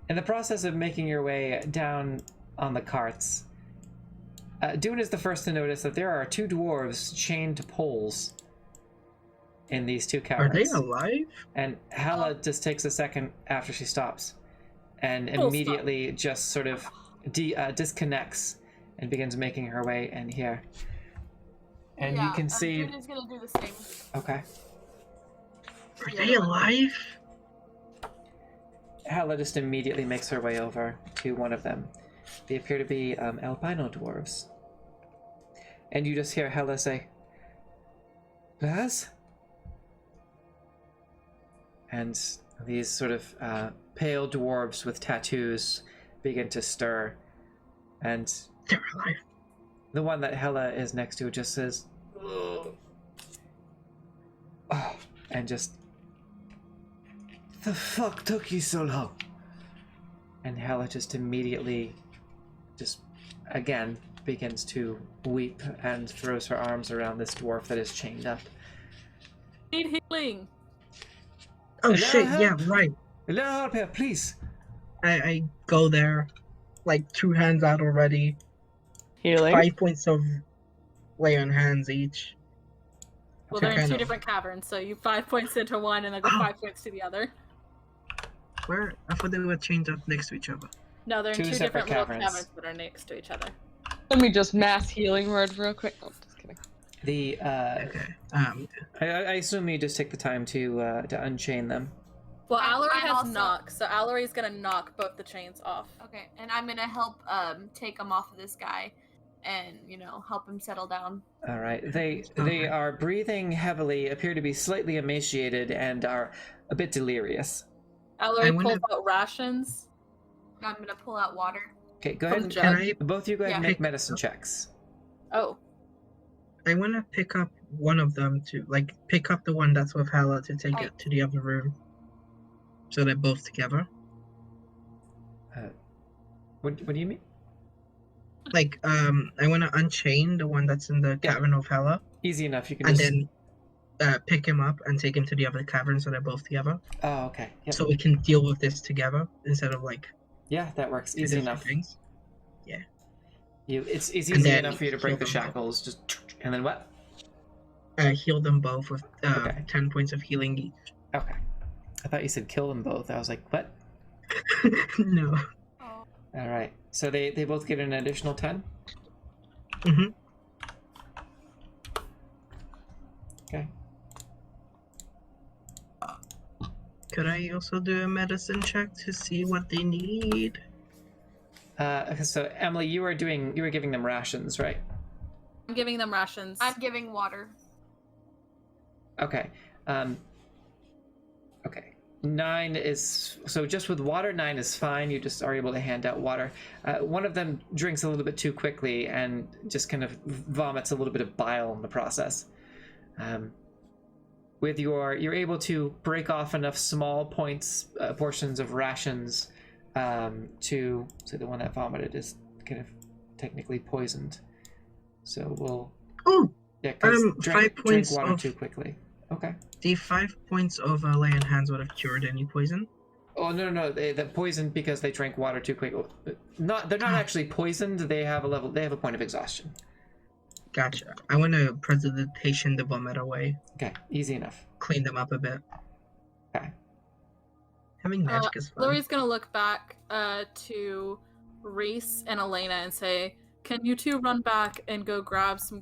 In the process of making your way down on the carts, Dune is the first to notice that there are 2 dwarves chained to poles in these 2 caverns. Are they alive? And Hela just takes a second after she stops, and immediately just sort of disconnects and begins making her way in here. And you can see. June is gonna do the same. Okay. Are they alive? Hela just immediately makes her way over to one of them. They appear to be albino dwarves. And you just hear Hela say, "Laz?" And these sort of pale dwarves with tattoos begin to stir. And They're alive. the one that Hela is next to just says, "Ugh." Oh, and just, "The fuck took you so long?" And Hela just immediately, just again, begins to weep and throws her arms around this dwarf that is chained up. Need healing. Oh Hello, shit, help. yeah, right. A little help here, please. I go there, like 2 hands out already. Healing. 5 points of lay on hands each. Well, Okay. they're in Kind 2 of. different caverns, so you 5 points into one and then go 5 points to the other. Where? I thought they were chained up next to each other. No, they're in 2 2 separate different little caverns. caverns that are next to each other. Let me just mass healing word real quick. Oh, just kidding. The Okay. I assume you just take the time to unchain them. Well, I'm Allery has also- knock, so Allery's gonna knock both the chains off. Okay, and I'm gonna help take him off of this guy, and help him settle down. All right. They Okay. are breathing heavily, appear to be slightly emaciated, and are a bit delirious. Allery I pulls wanna- out rations. I'm gonna pull out water. Okay, go From ahead. the Can jug. I? Both of you go ahead and Yeah. make medicine checks. Oh, I want to pick up one of them to pick up the one that's with Hela to take I- it to the other room, so they're both together. What do you mean? I want to unchain the one that's in the Yeah. cavern of Hela, Easy enough. You can and just. then pick him up and take him to the other cavern so they're both together. Oh, okay. Yep. So we can deal with this together instead of Yeah, that works. two Easy different enough. things. It's And easy then enough for you to break heal the them both. shackles. Just and then what? Heal them both with Okay. 10 points of healing each. Okay. I thought you said kill them both. I was like, what? No. Oh. All right. So they both get an additional 10. Mhm. Okay. Could I also do a medicine check to see what they need? So Emily, you were giving them rations, right? I'm giving them rations. I'm giving water. Okay. Okay. 9 is so just with water. 9 is fine. You just are able to hand out water. One of them drinks a little bit too quickly and just kind of vomits a little bit of bile in the process. You're able to break off enough small portions of rations to so the one that vomited is kind of technically poisoned. So we'll 5 drink points water of too quickly. Okay. the 5 points of lay on hands would have cured any poison. Oh no! They're poisoned because they drank water too quick. They're not actually poisoned. They have a point of exhaustion. Gotcha. I want to precipitation the vomit away. Okay, easy enough. Clean them up a bit. Okay. Having magic is fun. Lori's gonna look back to Reese and Elena and say, "Can you two run back and go grab some?"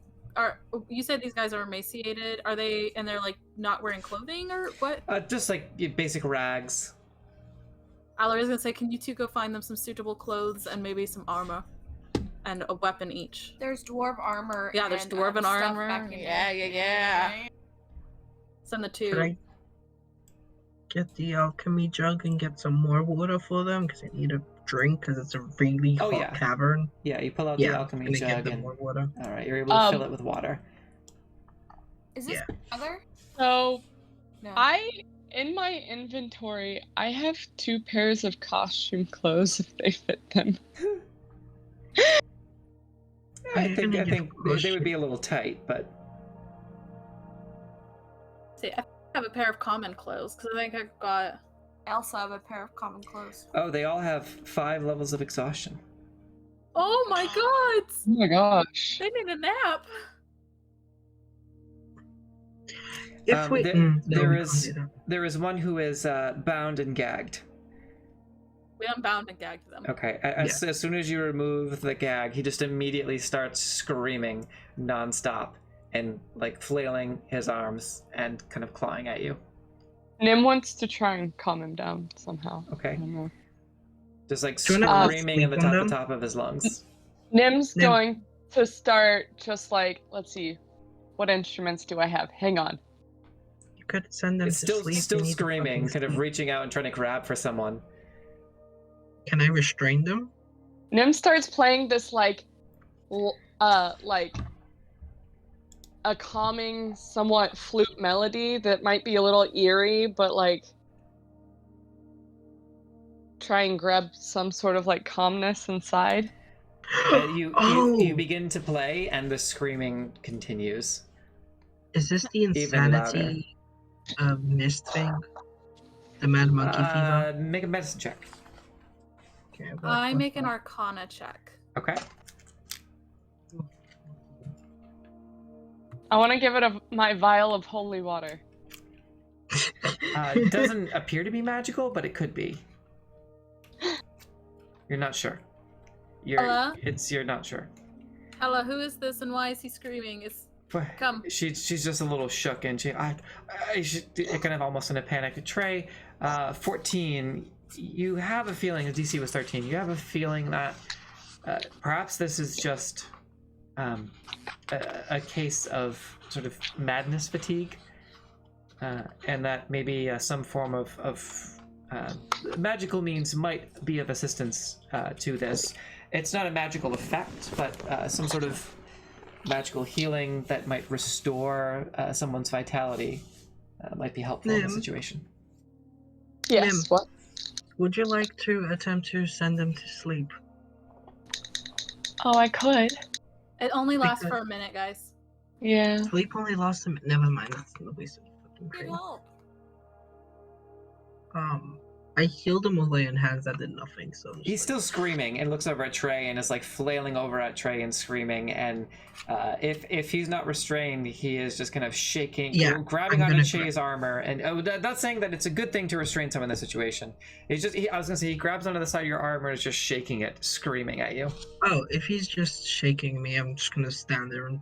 You said these guys are emaciated. Are they? And they're like not wearing clothing or what? Just like basic rags. Lori's gonna say, "Can you two go find them some suitable clothes and maybe some armor, and a weapon each?" There's dwarf armor. Yeah, there's and, dwarven stuff armor. back in Yeah. Send the two. Could I get the alchemy jug and get some more water for them? Because I need a drink because it's a really hot cavern. Yeah, you pull out the alchemy and jug give them and more water. all right, you're able to fill it with water. Is this other? So, No. in my inventory, I have 2 pairs of costume clothes if they fit them. I think they would be a little tight, but See, I have a pair of common clothes because I think I've got. I also have a pair of common clothes. oh, they all have 5 levels of exhaustion. Oh my god! Oh my gosh. They need a nap. If we, there is one who is bound and gagged. We unbound and gagged them. Okay, as soon as you remove the gag, he just immediately starts screaming nonstop and like flailing his arms and kind of clawing at you. Nim wants to try and calm him down somehow. Okay. I don't know. Just like Do you wanna screaming in the sleep on them? top of his lungs. Nim's Nim. going to start just like, let's see, what instruments do I have? Hang on. You could send them It's to still sleep. still They need to screaming, fucking kind of sleep. reaching out and trying to grab for someone. Can I restrain them? Nim starts playing this like a calming, somewhat flute melody that might be a little eerie, but like try and grab some sort of like calmness inside. You begin to play, and the screaming continues. Is this the Even louder. insanity mist thing? The mad monkey fever? Make a medicine check. Okay, I make an Arcana check. Okay. I want to give it my vial of holy water. It doesn't appear to be magical, but it could be. You're not sure. Hello? You're not sure. Ella, who is this and why is he screaming? Come. She's just a little shook, and she kind of almost in a panic. Trey, 14. You have a feeling. The DC was 13. You have a feeling that perhaps this is just a case of sort of madness fatigue, and that maybe some form of magical means might be of assistance to this. It's not a magical effect, but some sort of magical healing that might restore someone's vitality might be helpful in this situation. Yes. Nim. What? Would you like to attempt to send them to sleep? Oh, I could. It only lasts Because- for a minute, guys. Yeah. Sleep only lasts a minute. Never mind. That's the waste of fucking Good cream. help. I healed him with lay on hands. That did nothing. So I'm just He's like- still screaming and looks over at Trey and is like flailing over at Trey and screaming. And if he's not restrained, he is just kind of shaking, grabbing I'm onto gonna Trey's armor. And that's saying that it's a good thing to restrain someone in this situation. It's just I was gonna say he grabs onto the side of your armor and is just shaking it, screaming at you. Oh, if he's just shaking me, I'm just gonna stand there and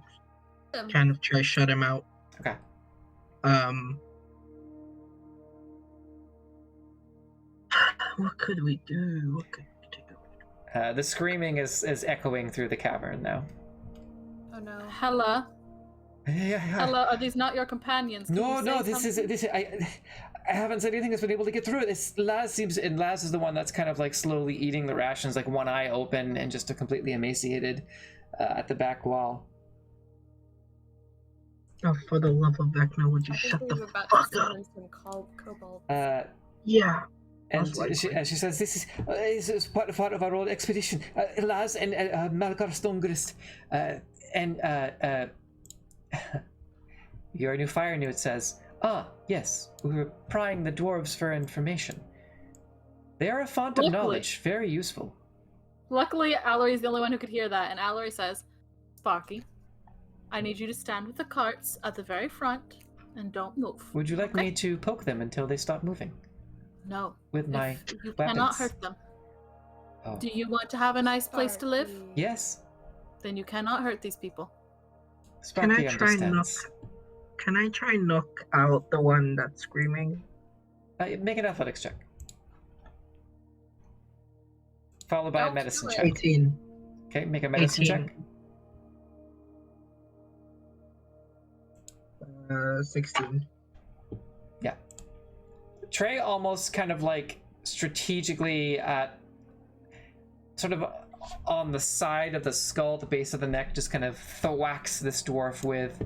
kind of try to shut him out. Okay. What could we do? What could we do? The screaming is echoing through the cavern now. Oh no. Hella. Hella, are these not your companions? Can No, you no, say this is something? I haven't said anything that's been able to get through it. Laz is the one that's kind of like slowly eating the rations, like one eye open and just completely emaciated at the back wall. Oh, for the love of Vecna, would you I think shut we the were about fuck to up? summon some kobolds. Yeah. And Most likely. she says, this is part of our old expedition. Laz and Malgar Stonegrist. Your new fire newt says, yes, we were prying the dwarves for information. They are a font of knowledge, very useful. Luckily, Allery's the only one who could hear that, and Allery says, Sparky, I need you to stand with the carts at the very front and don't move. Would you like me to poke them until they stop moving? No. With my You weapons? cannot hurt them. Oh. Do you want to have a nice place to live? Yes. Then you cannot hurt these people. Sparky understands. Can I try knock out the one that's screaming? Make an athletics check. Followed by a medicine check. 18. Okay, make a medicine 18. check. 16. Yeah. Trey almost kind of like strategically sort of on the side of the skull, the base of the neck, just kind of thwacks this dwarf with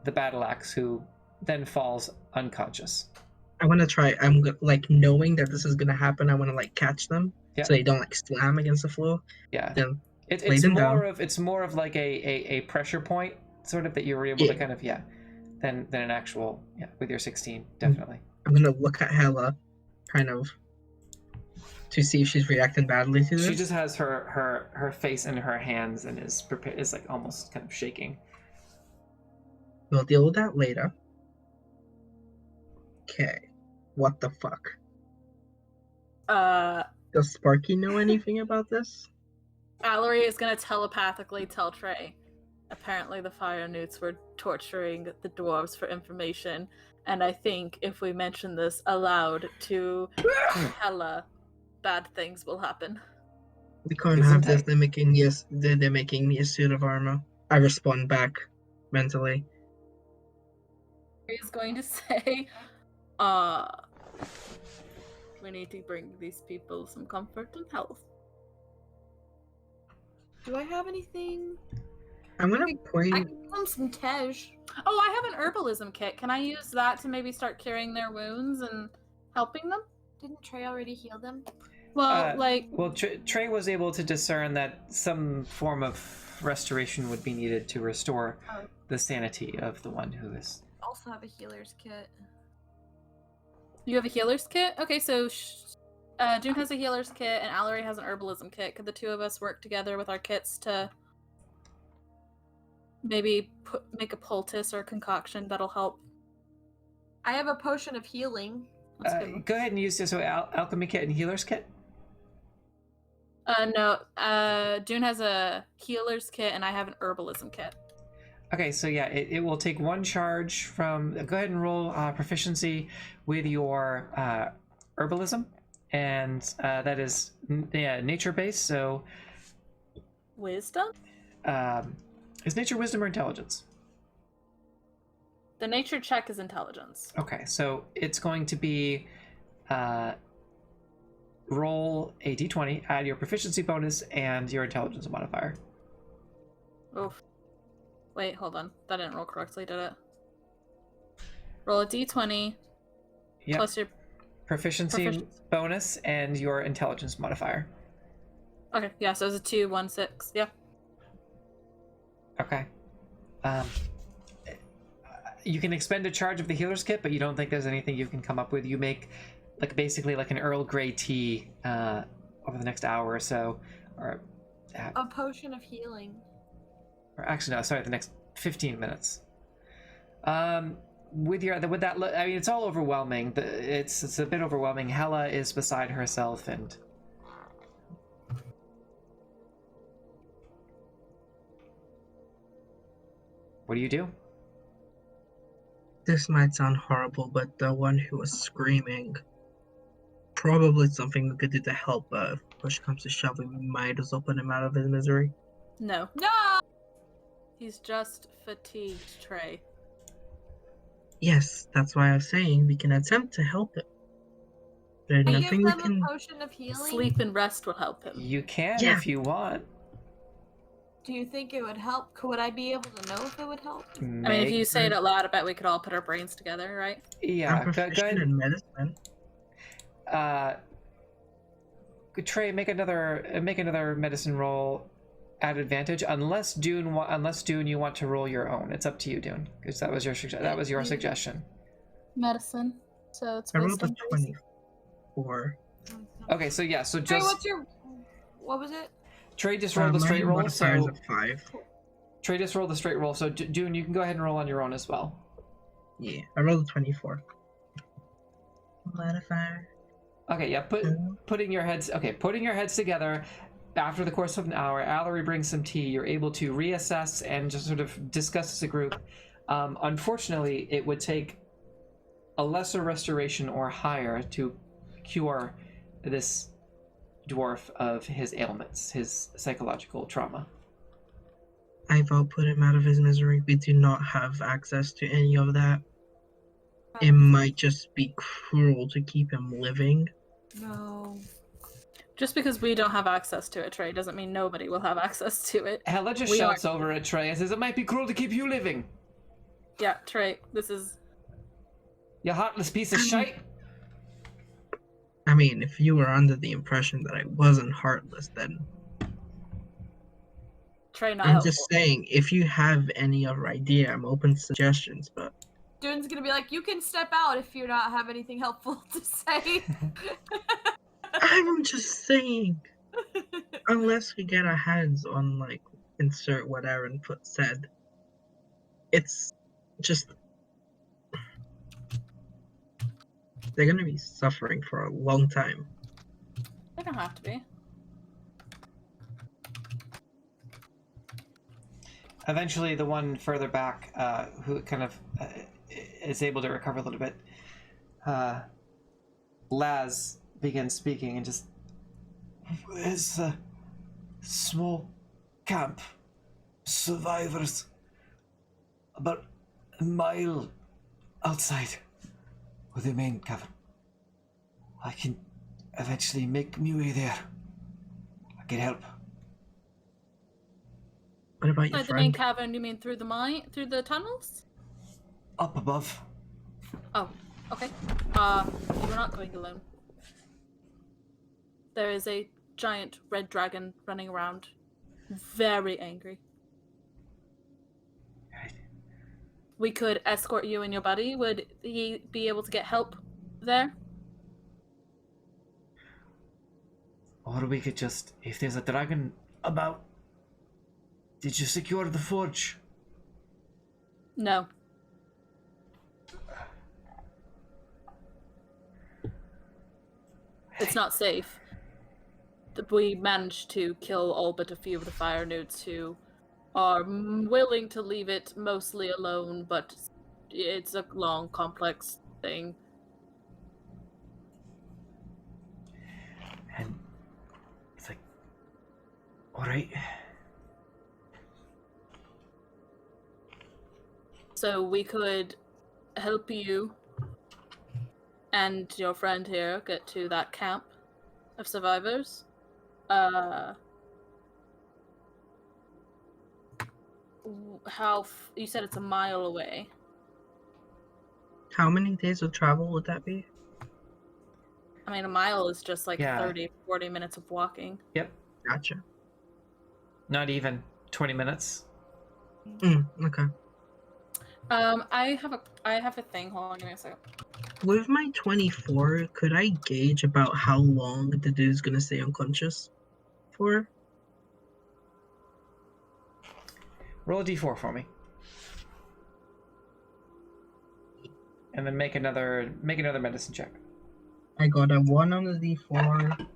the battle axe, who then falls unconscious. I want to try. Like knowing that this is gonna happen. I want to like catch them so they don't like slam against the floor. Yeah. Then it's more of like a pressure point sort of that you were able to kind of than an actual with your 16 definitely. I'm gonna look at Hella, kind of, to see if she's reacting badly to this. She just has her face in her hands and is like almost kind of shaking. We'll deal with that later. Okay. What the fuck? Does Sparky know anything about this? Allery is going to telepathically tell Trey. Apparently the fire newts were torturing the dwarves for information, and I think if we mention this aloud to Hella, bad things will happen. We can't have this. They're making me a suit of armor. I respond back mentally. He's going to say, we need to bring these people some comfort and health. Do I have anything? I'm gonna point. I can give them some tej. Oh, I have an herbalism kit. Can I use that to maybe start curing their wounds and helping them? Didn't Trey already heal them? Well, Trey was able to discern that some form of restoration would be needed to restore the sanity of the one who is. Also have a healer's kit. You have a healer's kit? Okay, so June has a healer's kit and Allery has an herbalism kit. Could the two of us work together with our kits to maybe make a poultice or a concoction that'll help? I have a potion of healing. Go ahead and use this alchemy kit and healer's kit. No. June has a healer's kit and I have an herbalism kit. Okay, so yeah, it will take one charge from. Go ahead and roll proficiency with your herbalism, and that is nature based. So, wisdom. Is nature wisdom or intelligence? The nature check is intelligence. Okay, so it's going to be roll a d20, add your proficiency bonus and your intelligence modifier. Oof. Wait, hold on. That didn't roll correctly, did it? Roll a d20 plus your proficiency bonus and your intelligence modifier. Okay, yeah, so it's a 2, 1, 6. Yeah. Okay. You can expend a charge of the healer's kit, but you don't think there's anything you can come up with. You make basically an Earl Grey tea over the next hour or so, or a potion of healing. Or actually, no, sorry, the next 15 minutes. With that, I mean, it's all overwhelming. It's a bit overwhelming. Hella is beside herself, and what do you do? This might sound horrible, but the one who was screaming, probably something we could do to help, but if push comes to shove, we might as well put him out of his misery. No. No! He's just fatigued, Trey. Yes, that's why I was saying we can attempt to help him. There's I nothing give we them can. a potion of healing. Sleep and rest will help him. You can Yeah. if you want. Do you think it would help? Would I be able to know if it would help? I mean, if you say it Meg- out loud, I bet we could all put our brains together, right? Yeah, I'm go proficient ahead. in medicine. Trey, make another medicine roll at advantage, unless Dune, you want to roll your own. It's up to you, Dune, because that was your suggestion. Medicine. So it's I rolled a wisdom. 24. Okay, so yeah, so Trey, just what was it? Trey just rolled the straight My roll. modifier is So a 5. Trey just rolled the straight roll. So Dune, you can go ahead and roll on your own as well. Yeah, I rolled a 24. Modifier. Okay, yeah. Putting your heads together. After the course of an hour, Allery brings some tea. You're able to reassess and just sort of discuss as a group. Unfortunately, it would take a lesser restoration or higher to cure this dwarf of his ailments, his psychological trauma. I vote put him out of his misery. We do not have access to any of that. It might just be cruel to keep him living. No. Just because we don't have access to it, Trey, doesn't mean nobody will have access to it. Hella just We shouts over at Trey and says, "It might be cruel to keep you living. Yeah, Trey, this is... You heartless piece of shite." I mean, if you were under the impression that I wasn't heartless, then Trey, not I'm helpful. just saying, if you have any other idea, I'm open to suggestions, but Dune's gonna be like, you can step out if you not have anything helpful to say. I'm just saying, unless we get our hands on, like, insert what Aaron said, it's just, they're gonna be suffering for a long time. They don't have to be. Eventually, the one further back, who kind of is able to recover a little bit, Laz begins speaking and just, "Where's the small camp? Survivors. About a mile outside of the main cavern. I can eventually make my way there. I can help." What about your Like the main friend? cavern, you mean through the tunnels? Up above. Oh, okay. We're not going alone. There is a giant red dragon running around, very angry. Right. We could escort you and your buddy. Would he be able to get help there? Or we could just, if there's a dragon about, did you secure the forge? No. It's not safe. We managed to kill all but a few of the fire newts who are willing to leave it mostly alone, but it's a long, complex thing. And it's like, alright. So we could help you and your friend here get to that camp of survivors. You said it's a mile away. How many days of travel would that be? I mean, a mile is just like Yeah. 30, 40 minutes of walking. Yep. Gotcha. Not even 20 minutes. Okay. I have a thing. Hold on, give me a second. With my 24, could I gauge about how long the dude's gonna stay unconscious for? Roll a d4 for me. And then make another medicine check. I got a 1 on the d4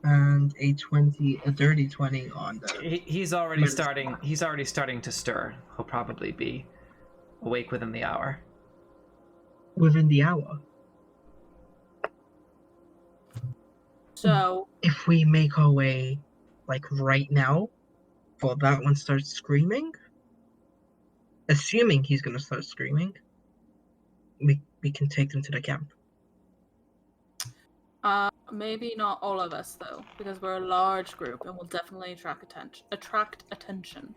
and a dirty 20 on the. He's already Medicine. starting to stir. He'll probably be awake within the hour. Within the hour. So, If we make our way, like, right now, before that one starts screaming, assuming he's gonna start screaming, we can take them to the camp. maybe not all of us though, because we're a large group and we'll definitely attract attention.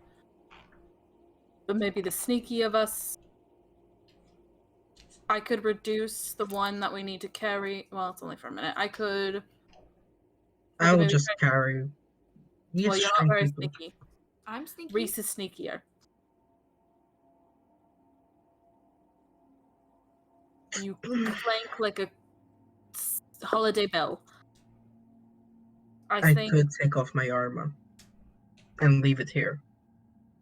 But maybe the sneaky of us. I could reduce the one that we need to carry. Well, it's only for a minute. I could. I will just carry. Well, you're not very sneaky. I'm sneaky. Reese is sneakier. You flank like a holiday bell. I think could take off my armor and leave it here.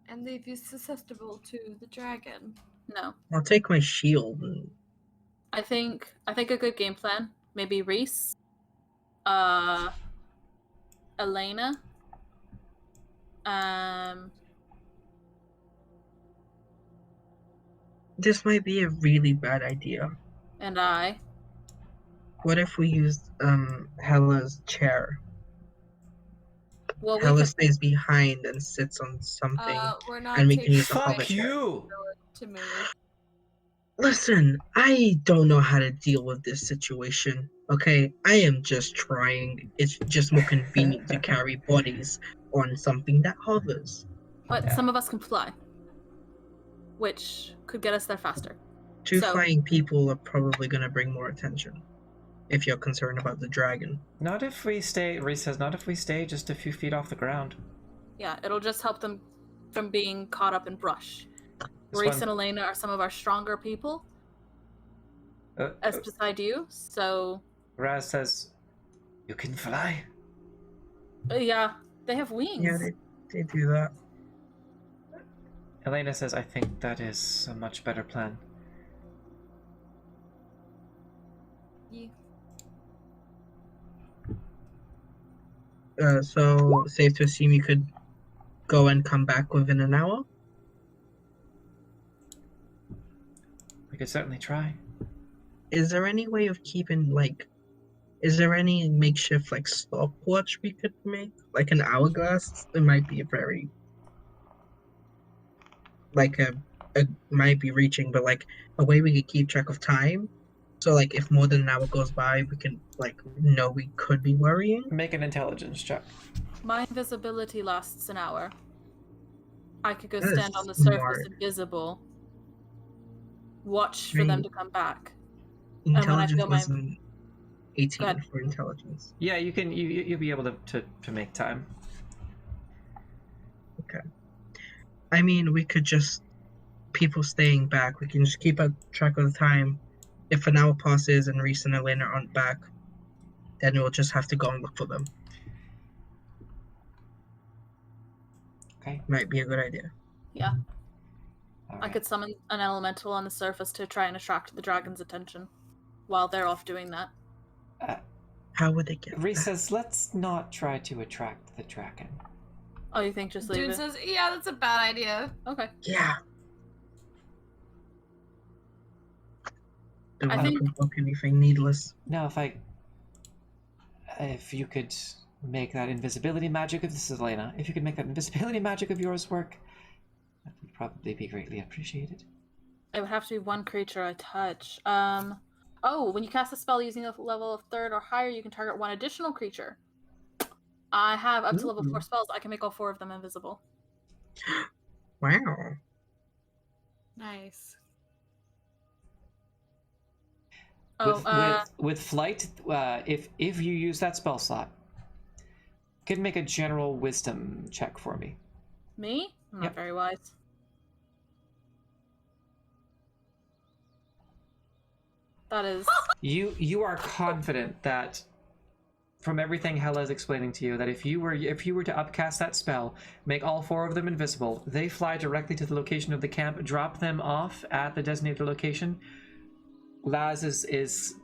And leave you susceptible to the dragon. no. I'll take my shield. And... I think a good game plan. Maybe Reese, Elena, This might be a really bad idea. and I. What if we used Hella's chair? Well, we Hella could, stays behind and sits on something. We're not And we can taking use the Fuck hobbit chair. you! to move. Listen, I don't know how to deal with this situation. Okay, I am just trying. It's just more convenient to carry bodies on something that hovers. but Yeah. some of us can fly, which could get us there faster. Two So- flying people are probably going to bring more attention. If you're concerned about the dragon. Not if we stay, Reese says, not if we stay just a few feet off the ground. Yeah, it'll just help them from being caught up in brush. This Reese one- and Elena are some of our stronger people, as beside you. So, Raz says, you can fly. yeah, they have wings. Yeah, they do that. Elena says, I think that is a much better plan. Yeah. So, safe to assume you could go and come back within an hour? We could certainly try. Is there any way of keeping, like... Is there any makeshift, like, stopwatch we could make? Like an hourglass? It might be a very... Like, a might be reaching, but, like, a way we could keep track of time? So, like, if more than an hour goes by, we can, like, know we could be worrying? Make an intelligence check. My invisibility lasts an hour. I could go That is stand on the surface smart. invisible. Watch for them Right. to come back. when I Intelligence feel my- was an 18 ahead. for intelligence. Yeah, you can. You'll be able to make time. I mean, we could just... People staying back, we can just keep a track of the time. If an hour passes and Reese and Elena aren't back, then we'll just have to go and look for them. Okay. Might be a good idea. Yeah, All I right. could summon an elemental on the surface to try and attract the dragon's attention while they're off doing that. How would they get Reese back? says, let's not try to attract the dragon. Oh, you think just leave Dude it? says, yeah, that's a bad idea. Okay. Yeah. Don't I want to think- provoke anything needless. No, if you could make that invisibility magic of this is Elena, if you could make that invisibility magic of yours work, that would probably be greatly appreciated. It would have to be one creature I touch. Oh, when you cast a spell using a level of 3rd or higher, you can target one additional creature. I have up to level 4 Ooh. spells. I can make all 4 of them invisible. Wow. Nice. Oh, With flight, if you use that spell slot, you can make a general wisdom check for me. me? I'm not Yep. very wise. That is... You are confident that, from everything Hella is explaining to you, that if you were to upcast that spell, make all 4 of them invisible, they fly directly to the location of the camp, drop them off at the designated location. Laz is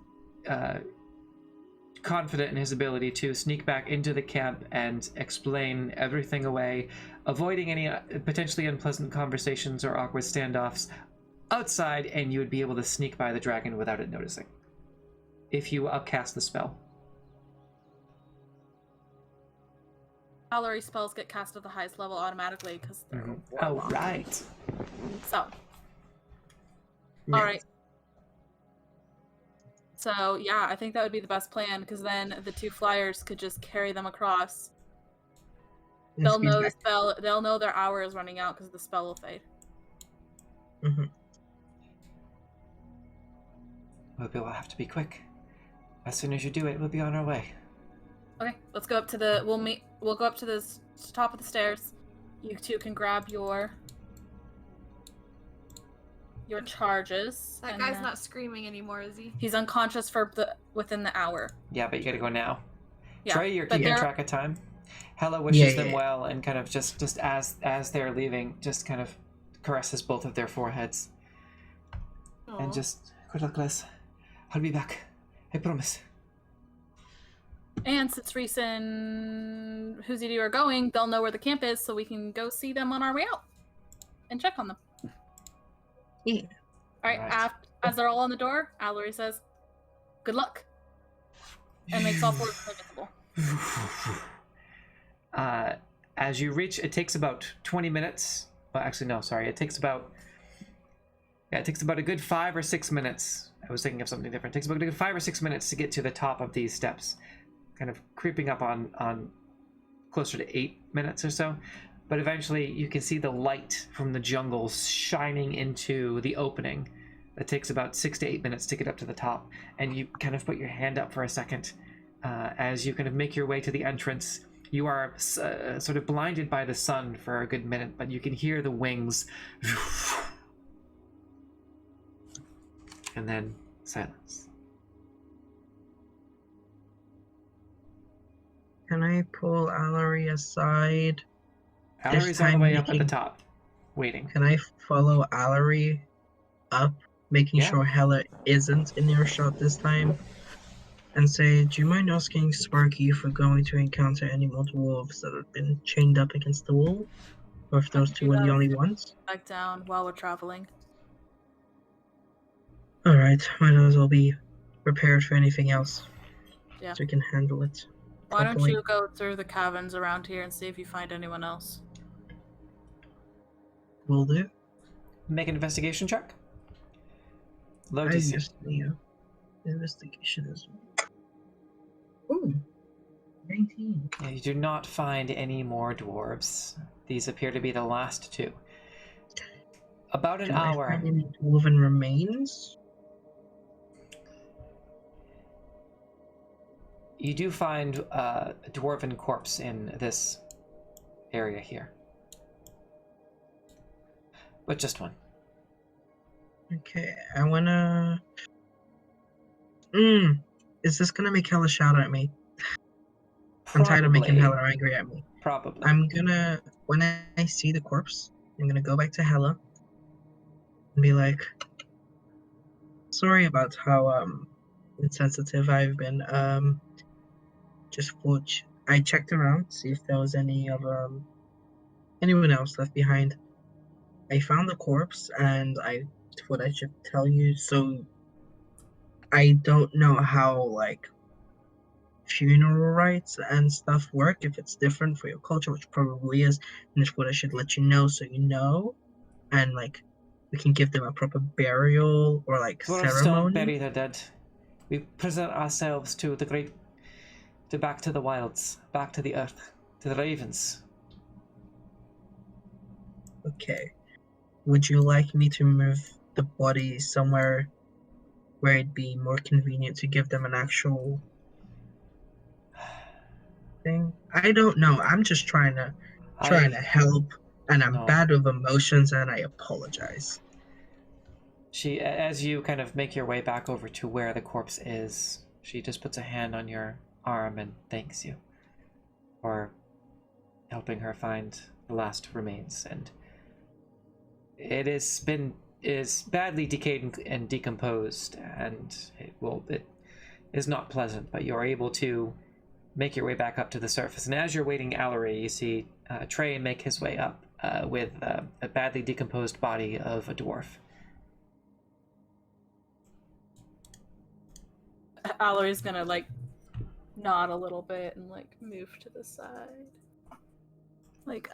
confident in his ability to sneak back into the camp and explain everything away, avoiding any potentially unpleasant conversations or awkward standoffs outside, and you would be able to sneak by the dragon without it noticing if you upcast the spell. Allery spells get cast at the highest level automatically because they're Oh, warlock. right. So, Yeah. all right. So yeah, I think that would be the best plan because then the 2 flyers could just carry them across. They'll know the spell. They'll know their hour is running out because the spell will fade. We'll have to be quick. As soon as you do it, we'll be on our way. Okay, let's go up to the. We'll go up to the top of the stairs. You 2 can grab your charges. That guy's not screaming anymore, is he? He's unconscious for within the hour. Yeah, but you gotta go now. Yeah, Trey, you're but keeping they're- track of time. Hella wishes them yeah. well and kind of just as they're leaving, just kind of caresses both of their foreheads. And just, good luck, Les. I'll be back. I promise. And since Reese and Hoozidoo are going, they'll know where the camp is, so we can go see them on our way out and check on them. Yeah. All right. As they're all on the door, Allery says, "Good luck," and makes all 4 invisible. As you reach, it takes about 20 minutes. Well, actually, no, sorry. It takes about a good 5 or 6 minutes. I was thinking of something different. It takes about a good 5 or 6 minutes to get to the top of these steps, kind of creeping up on closer to 8 minutes or so. But eventually, you can see the light from the jungle shining into the opening. It takes about 6 to 8 minutes to get up to the top, and you kind of put your hand up for a second as you kind of make your way to the entrance. You are sort of blinded by the sun for a good minute, but you can hear the wings. And then silence. Can I pull Allery aside? Allery's all the way up at the top, waiting. Can I follow Allery up, making Yeah. sure Hella isn't in earshot this time? And say, do you mind asking Sparky if we're going to encounter any more dwarves that have been chained up against the wall? Or if those 2 were the only ones? Back down while we're traveling. Alright, might as well be prepared for anything else. Yeah. So we can handle it. Why don't properly. you go through the caverns around here and see if you find anyone else? Will do. Make an investigation check. Low I DC. just investigation is. Ooh, 19. Yeah, you do not find any more dwarves. These appear to be the last 2. About an Do I hour. find any dwarven remains? You do find a dwarven corpse in this area here. But just one. Okay, I wanna. Is this gonna make Hella shout at me? I'm tired of making Hella angry at me. Probably. I'm gonna, when I see the corpse, I'm gonna go back to Hella and be like, sorry about how insensitive I've been. Just watch. I checked around, see if there was any of anyone else left behind. I found the corpse, and I thought I should tell you. So I don't know how like funeral rites and stuff work, if it's different for your culture, which probably is, and it's what I should let you know so you know, and like we can give them a proper burial or like Dwarves don't ceremony. bury the dead. We present ourselves to back to the wilds, back to the earth, to the ravens. Okay. Would you like me to move the body somewhere where it'd be more convenient to give them an actual thing? I don't know. I'm just trying to help, and I'm No. bad with emotions, and I apologize. She, as you kind of make your way back over to where the corpse is, she just puts a hand on your arm and thanks you for helping her find the last remains. And it is badly decayed and decomposed, and it is not pleasant. But you're able to make your way back up to the surface. And as you're waiting, Allery, you see Trey make his way up with a badly decomposed body of a dwarf. Allery's gonna like nod a little bit and like move to the side. Like,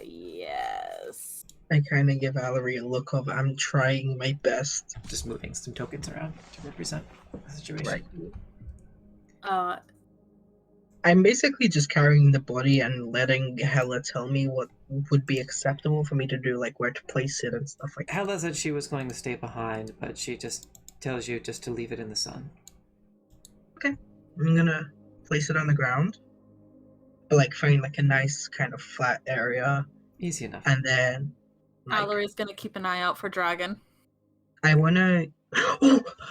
yes. I kind of give Valerie a look of I'm trying my best. Just moving some tokens around to represent the situation. Right. I'm basically just carrying the body and letting Hella tell me what would be acceptable for me to do, like where to place it and stuff like that. Hella said she was going to stay behind, but she just tells you just to leave it in the sun. Okay. I'm gonna place it on the ground. Like find like a nice kind of flat area. Easy enough. And then Mallory's gonna keep an eye out for dragon. I wanna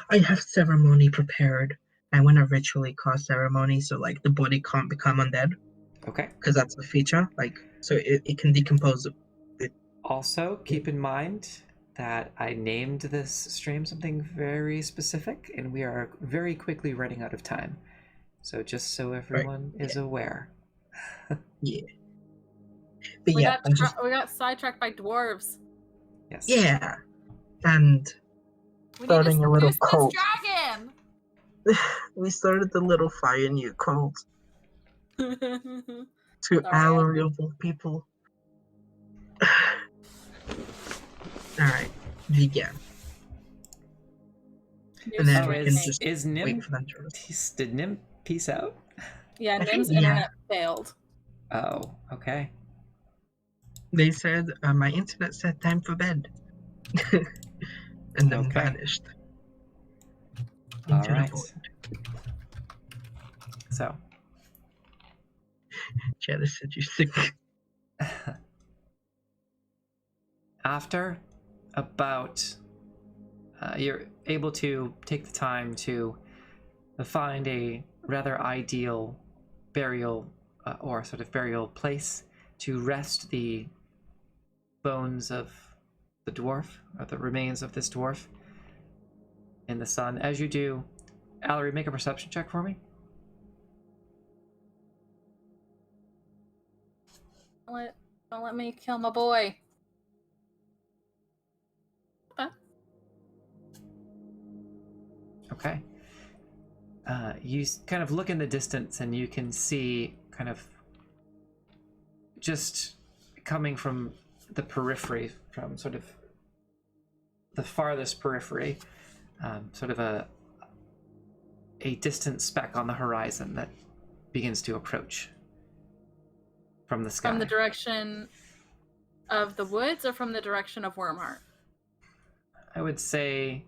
I have ceremony prepared. I wanna ritually cause ceremony so like the body can't become undead. Okay. Because that's a feature. Like so it can decompose it. Also, keep in mind that I named this stream something very specific, and we are very quickly running out of time. So just so everyone is aware. Yeah. But We yeah, got sidetracked by dwarves. Yes. Yeah. And We starting need to a little seduce this cult. dragon. We started the little fire new cult to Sorry, Allory of all people. Alright, begin. And then we can just is Nim? wait for them to respond. Did Nim peace out? Yeah, I think, Nim's yeah. internet failed. Oh, okay. They said, my internet said time for bed. And then Okay. vanished. All Into the right. void. So, Janice said you sick. after about, you're able to take the time to find a rather ideal burial or sort of burial place to rest the bones of the dwarf, or the remains of this dwarf, in the sun. As you do, Allery, make a perception check for me. Don't let me kill my boy. Okay. You kind of look in the distance and you can see kind of just coming from the periphery, from sort of the farthest periphery, sort of a distant speck on the horizon that begins to approach from the sky. From the direction of the woods or from the direction of Wyrmheart? I would say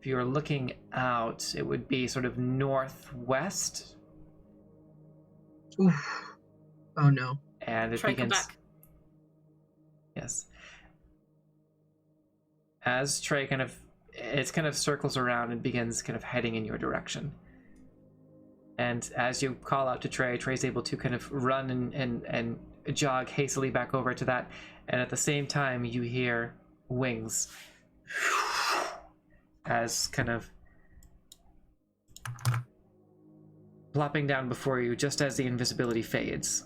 if you were looking out, it would be sort of northwest. Oof. Oh no. And it Try to come begins. back. Yes. As Trey kind of circles around and begins kind of heading in your direction. And as you call out to Trey, Trey's able to kind of run and jog hastily back over to that. And at the same time, you hear wings as kind of plopping down before you just as the invisibility fades.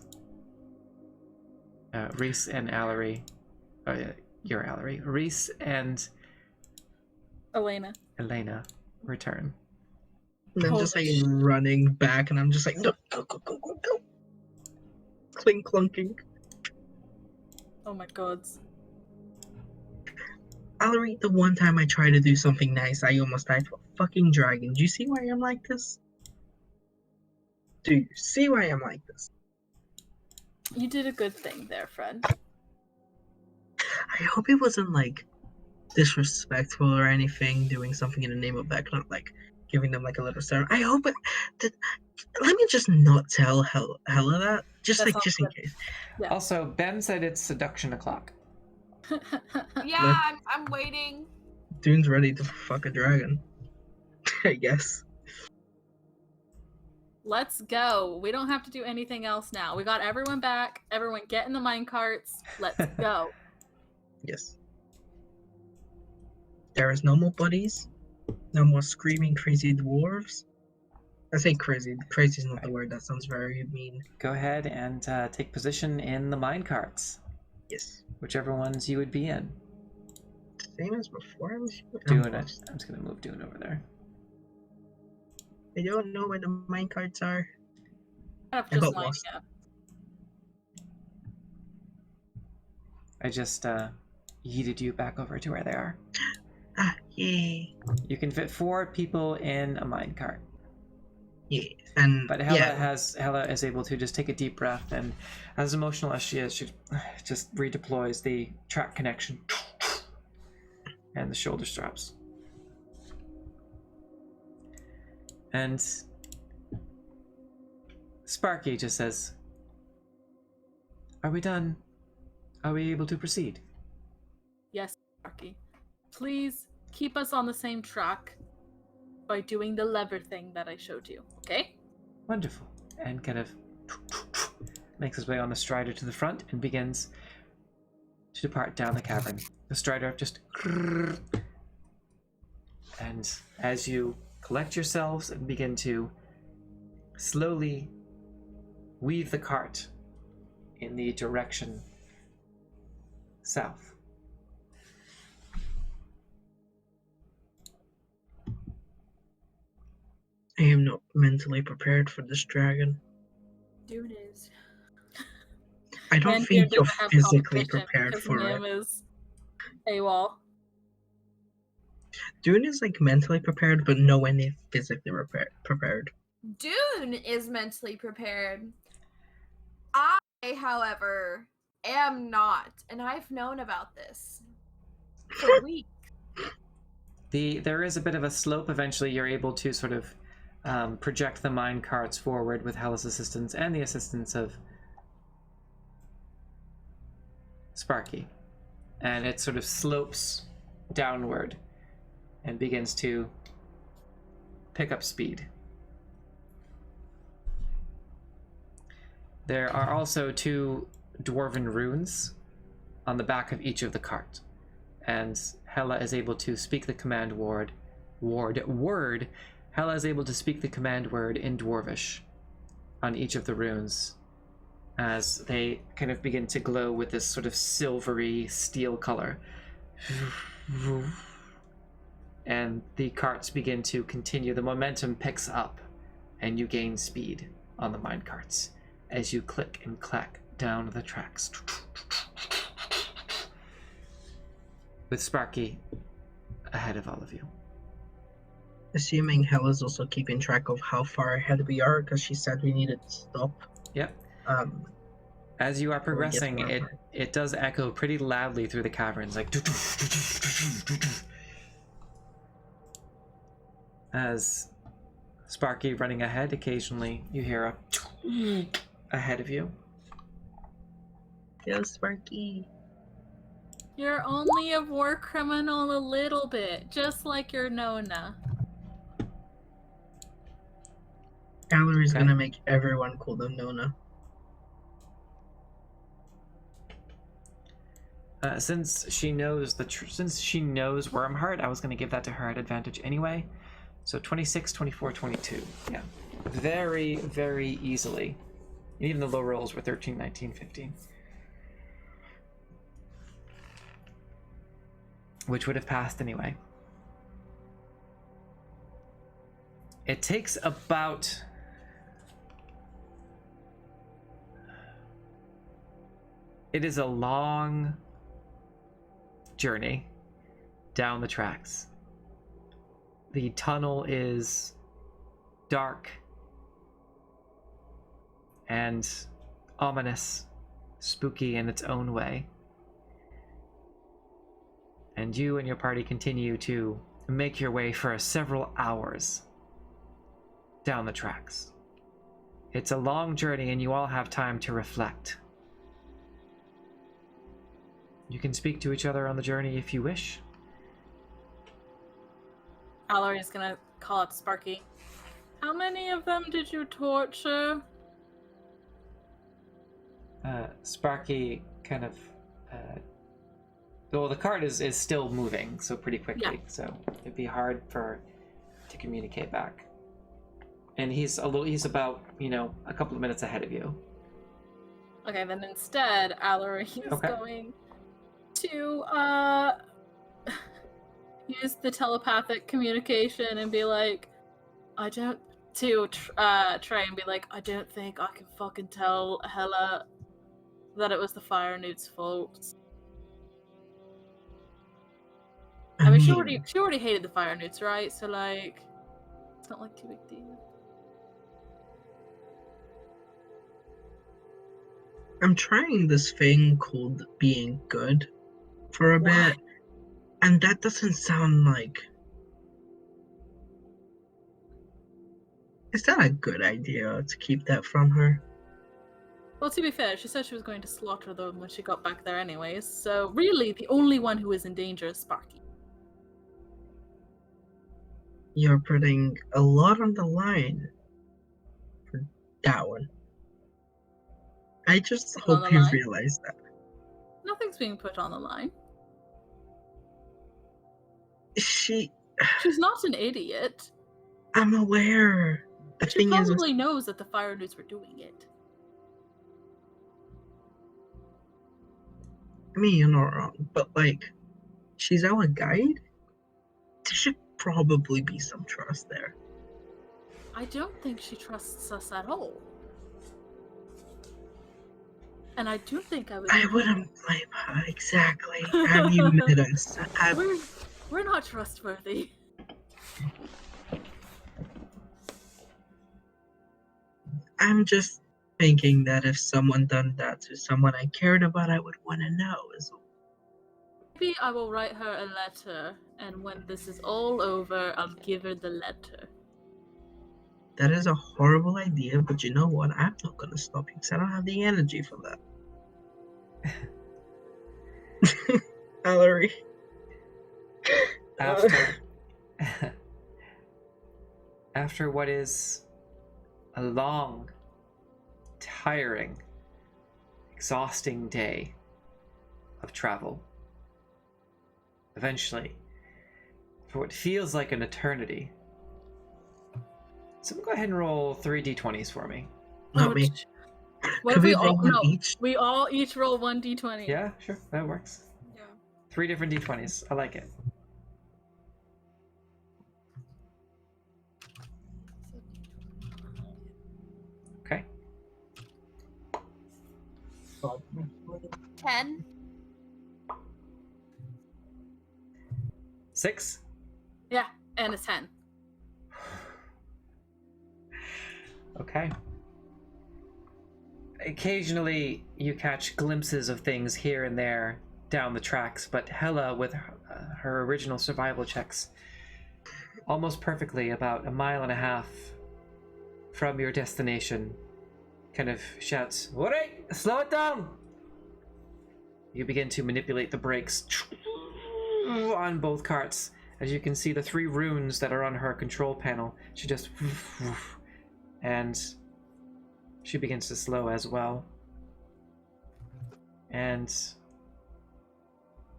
Reese and Allery, you're Allery. Reese and Elena return. And I'm just like running back, and I'm just like, no, go. Clink clunking. Oh my god. Allery, the one time I tried to do something nice, I almost died to a fucking dragon. Do you see why I'm like this? Do you see why I'm like this? You did a good thing there, friend. I hope it wasn't like disrespectful or anything, doing something in the name of that, not like giving them like a little sermon. I hope it. Let me just not tell Hella that, just That's just in case. Yeah. Also, Ben said it's seduction o'clock. Yeah, I'm waiting. Dune's ready to fuck a dragon. I guess. Let's go. We don't have to do anything else now. We got everyone back. Everyone get in the minecarts. Let's go. Yes. There is no more buddies. No more screaming crazy dwarves. I say crazy. Crazy is not the word. That sounds very mean. Go ahead and take position in the minecarts. Yes. Whichever ones you would be in. Same as before. Dune it. I'm just gonna move Dune over there. I don't know where the minecarts are. Kind of I just got lining lost. up. I just yeeted you back over to where they are. Ah, yay. You can fit 4 people in a minecart. Yeah. And But Hella is able to just take a deep breath, and as emotional as she is, she just redeploys the track connection and the shoulder straps. And Sparky just says, "Are we done? Are we able to proceed?" Yes, Sparky. Please keep us on the same track by doing the lever thing that I showed you, okay? Wonderful. And kind of makes his way on the strider to the front and begins to depart down the cavern. The strider just... And as you collect yourselves and begin to slowly weave the cart in the direction south. I am not mentally prepared for this dragon. Dune is. I don't And think you're you're gonna have physically competition prepared because for Nam it. is AWOL. Dune is like mentally prepared, but no one is physically prepared. Dune is mentally prepared. I, however, am not, and I've known about this for weeks. There is a bit of a slope. Eventually, you're able to sort of project the mine carts forward with Hella's assistance and the assistance of Sparky. And it sort of slopes downward and begins to pick up speed. There are also 2 Dwarven runes on the back of each of the cart. And Hella is able to speak the command word. Hella is able to speak the command word in Dwarvish on each of the runes as they kind of begin to glow with this sort of silvery steel color. And the carts begin to continue. The momentum picks up and you gain speed on the mine carts as you click and clack down the tracks. With Sparky ahead of all of you. Assuming Hella's also keeping track of how far ahead we are, because she said we needed to stop. Yep. As you are progressing, it does echo pretty loudly through the caverns, like as Sparky running ahead. Occasionally, you hear a ahead of you. Go, Sparky. You're only a war criminal a little bit, just like your Nona. Valerie's Okay. gonna make everyone call them Nona. Since she knows since she knows Wyrmheart, I was going to give that to her at advantage anyway. So 26, 24, 22. Yeah. Very, very easily. And even the low rolls were 13, 19, 15. Which would have passed anyway. It takes about... It is a long journey down the tracks. The tunnel is dark and ominous, spooky in its own way. And you and your party continue to make your way for several hours down the tracks. It's a long journey and you all have time to reflect. You can speak to each other on the journey if you wish. Allery's gonna call up Sparky. How many of them did you torture? Sparky kind of... well, the cart is still moving, so pretty quickly, Yeah. so it'd be hard to communicate back. And he's about, a couple of minutes ahead of you. Okay, then instead, Allery is Okay. going to use the telepathic communication and be like, I don't think I can fucking tell Hella that it was the Fire Newt's fault. she already hated the fire newts, right? So like, it's not like too big deal. I'm trying this thing called being good for a bit, and that doesn't sound like. Is that a good idea to keep that from her? Well, to be fair, she said she was going to slaughter them when she got back there anyways, so really the only one who is in danger is Sparky. You're putting a lot on the line for that one. I just On hope the you line? realize that. Nothing's being put on the line. She's not an idiot. I'm aware. The She thing is, probably knows that the fire newts were doing it. I mean, you're not wrong, but like, she's our guide? There should probably be some trust there. I don't think she trusts us at all. And I do think I would. I wouldn't blame her, exactly. Have you met us? We're not trustworthy. I'm just thinking that if someone done that to someone I cared about, I would want to know as well. Maybe I will write her a letter, and when this is all over, I'll give her the letter. That is a horrible idea, but you know what? I'm not gonna stop you because I don't have the energy for that. Ellery. After what is a long, tiring, exhausting day of travel, eventually, for what feels like an eternity, someone go ahead and roll 3 d20s for me. Not me. What Could if we we roll all one no, each? we all each roll 1 d20? Yeah, sure, that works. Yeah. 3 different d20s. I like it. Okay. 10. 6. Yeah, and a 10. Okay. Occasionally, you catch glimpses of things here and there down the tracks, but Hela, with her original survival checks, almost perfectly about 1.5 miles from your destination, kind of shouts, "Alright, slow it down!" You begin to manipulate the brakes on both carts. As you can see, the 3 runes that are on her control panel, she just... and she begins to slow as well. And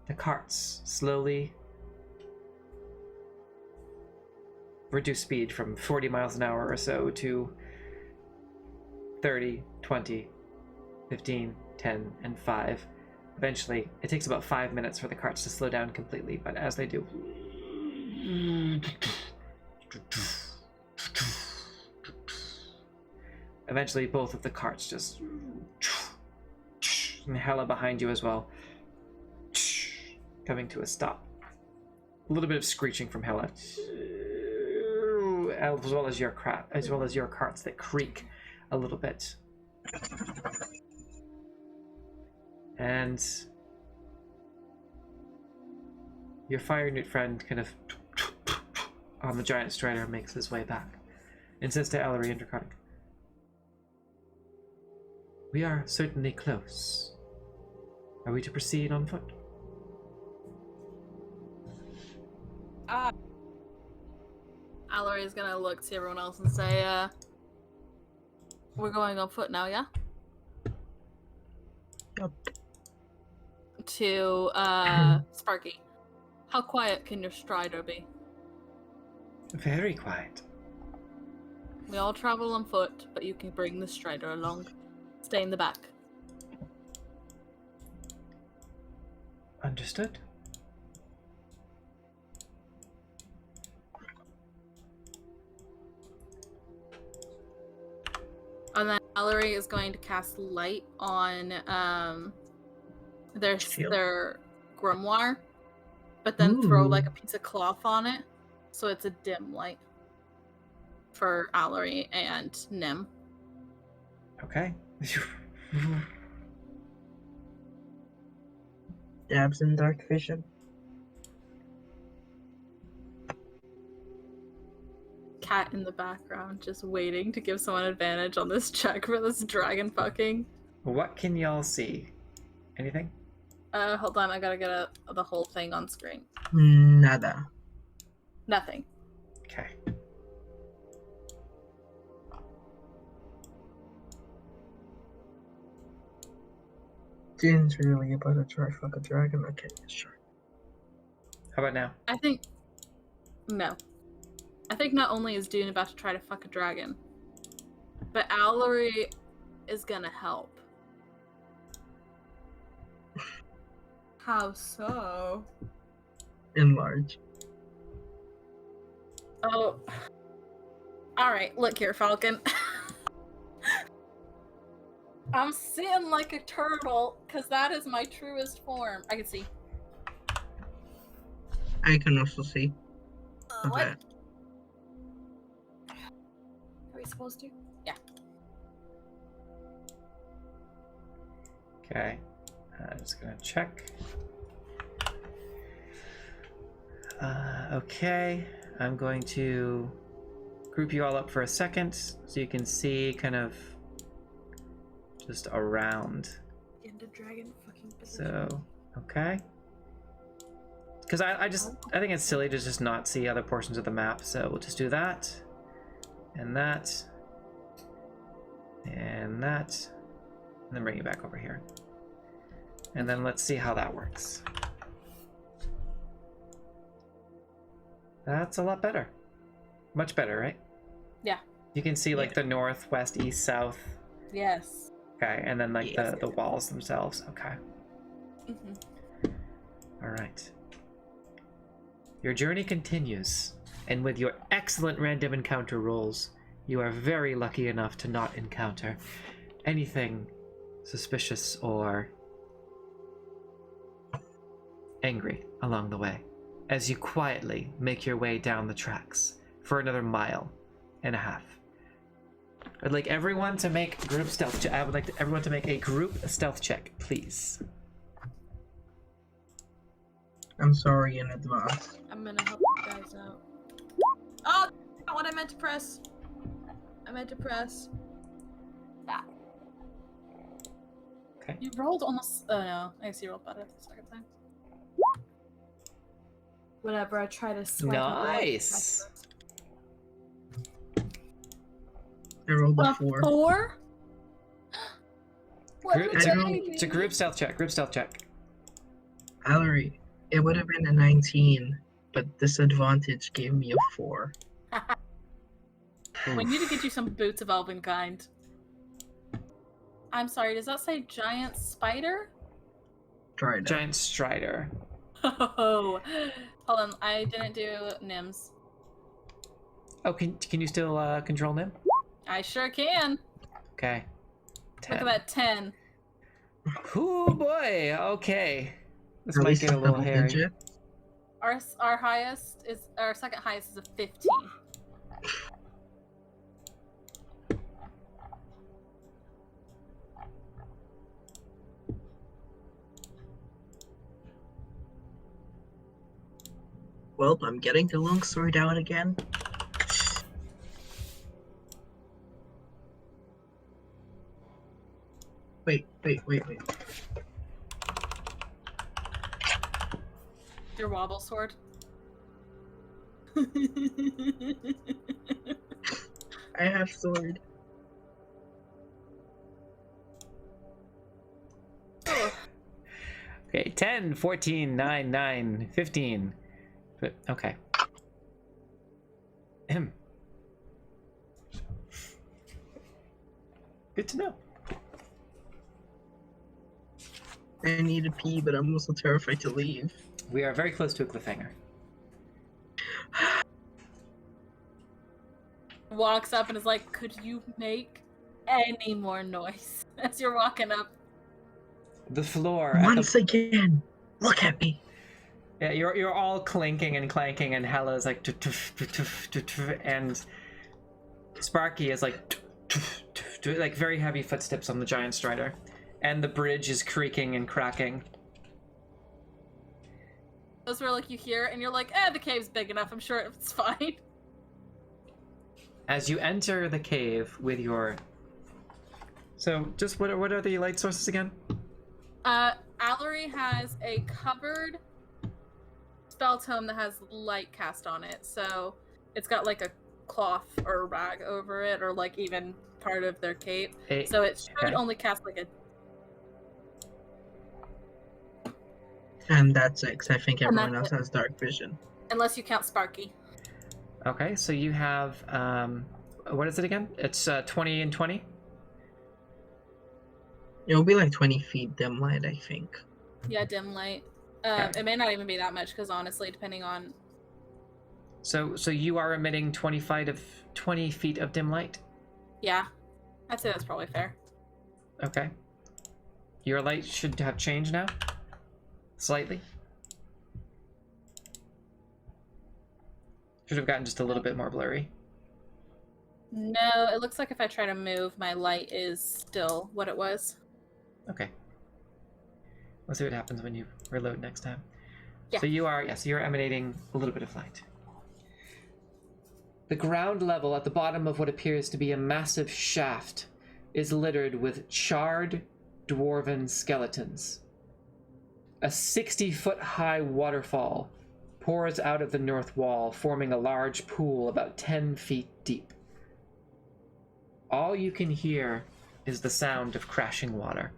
the carts slowly reduce speed from 40 miles an hour or so to 30, 20, 15, 10, and 5. Eventually, it takes about 5 minutes for the carts to slow down completely, but as they do, eventually both of the carts just, and Hela behind you as well, coming to a stop. A little bit of screeching from Hela, as well as your carts that creak a little bit. And your fire newt friend kind of on the giant strider makes his way back and says to Ellery and Draconic, "We are certainly close. Are we to proceed on foot?" Allery is gonna look to everyone else and say, we're going on foot now, yeah? Yep. To, Sparky. How quiet can your strider be? Very quiet. We all travel on foot, but you can bring the strider along. Stay in the back. Understood. And then Ellery is going to cast light on their grimoire, but then throw Ooh. like a piece of cloth on it, so it's a dim light for Allery and Nim. Okay. Dabs in dark vision. Cat in the background, just waiting to give someone advantage on this check for this dragon fucking. What can y'all see? Anything? Hold on, I gotta get the whole thing on screen. Nada. Nothing. Okay. Didn't really about to try fuck a dragon. Okay, sure. How about now? I think no. I think not only is Dune about to try to fuck a dragon, but Allery is gonna help. How so? Enlarge. Oh. Alright, look here, Falcon. I'm sitting like a turtle, because that is my truest form. I can see. I can also see. What? Okay. Are we supposed to? Yeah. Okay. I'm just gonna check. Okay. I'm going to group you all up for a second so you can see kind of just around. End of dragon fucking position. So, okay. Because I think it's silly to just not see other portions of the map, so we'll just do that. And that. And that. And then bring you back over here. And then let's see how that works. That's a lot better. Much better, right? Yeah. You can see like the north, west, east, south. Yes. Okay, and then like Yes. the walls themselves. Okay. Mm-hmm. All right. Your journey continues, and with your excellent random encounter rolls, you are very lucky enough to not encounter anything suspicious or angry along the way, as you quietly make your way down the tracks for another 1.5 miles. I'd like everyone to make group stealth check. I would like everyone to make a group stealth check, please. I'm sorry in advance. I'm gonna help you guys out. Oh, not what I meant to press. I meant to press that. Okay. You rolled almost. Oh no, I guess you rolled better the second time. Whatever, I try to swipe up the Nice. I rolled a A 4. 4? What Group, did it's, I a, don't- it's a group stealth check. Group stealth check. Allery, it would have been a 19, but disadvantage gave me a 4. We need to get you some boots of elven kind. I'm sorry, does that say giant spider? Tried it. Giant Strider. Oh, hold on, I didn't do Nims. Oh, can you still control Nim? I sure can. Okay. 10. Look at that 10. Oh boy. Okay. This At might least get a it's little double hairy. digit. Our highest is our second highest is a 15. Well, I'm getting the longsword out again. Wait. Your wobble sword. I have sword. Okay. 10, 14, 9, 9, 15. But okay. Good to know. I need to pee, but I'm also terrified to leave. We are very close to a cliffhanger. Walks up and is like, could you make any more noise as you're walking up? The floor at Once again, look at me. Yeah, you're all clinking and clanking, and Hella's like, and Sparky is like very heavy footsteps on the giant strider, and the bridge is creaking and cracking. Those were like you hear, and you're like, the cave's big enough. I'm sure it's fine. As you enter the cave with your, so just what are the light sources again? Allery has a covered spell tome that has light cast on it, so it's got like a cloth or a rag over it, or like even part of their cape. So it should only cast like a. And that's it, 'cause I think everyone else has dark vision. Unless you count Sparky. Okay, so you have, what is it again? It's 20 and 20? It'll be like 20 feet dim light, I think. Yeah, dim light. Okay. It may not even be that much, because honestly, depending on... So you are emitting 20 feet of dim light? Yeah, I'd say that's probably fair. Okay. Your light should have changed now? Slightly? Should have gotten just a little bit more blurry. No, it looks like if I try to move, my light is still what it was. Okay. We'll see what happens when you reload next time. Yeah. So you're emanating a little bit of light. The ground level at the bottom of what appears to be a massive shaft is littered with charred dwarven skeletons. A 60-foot-high waterfall pours out of the north wall, forming a large pool about 10 feet deep. All you can hear is the sound of crashing water.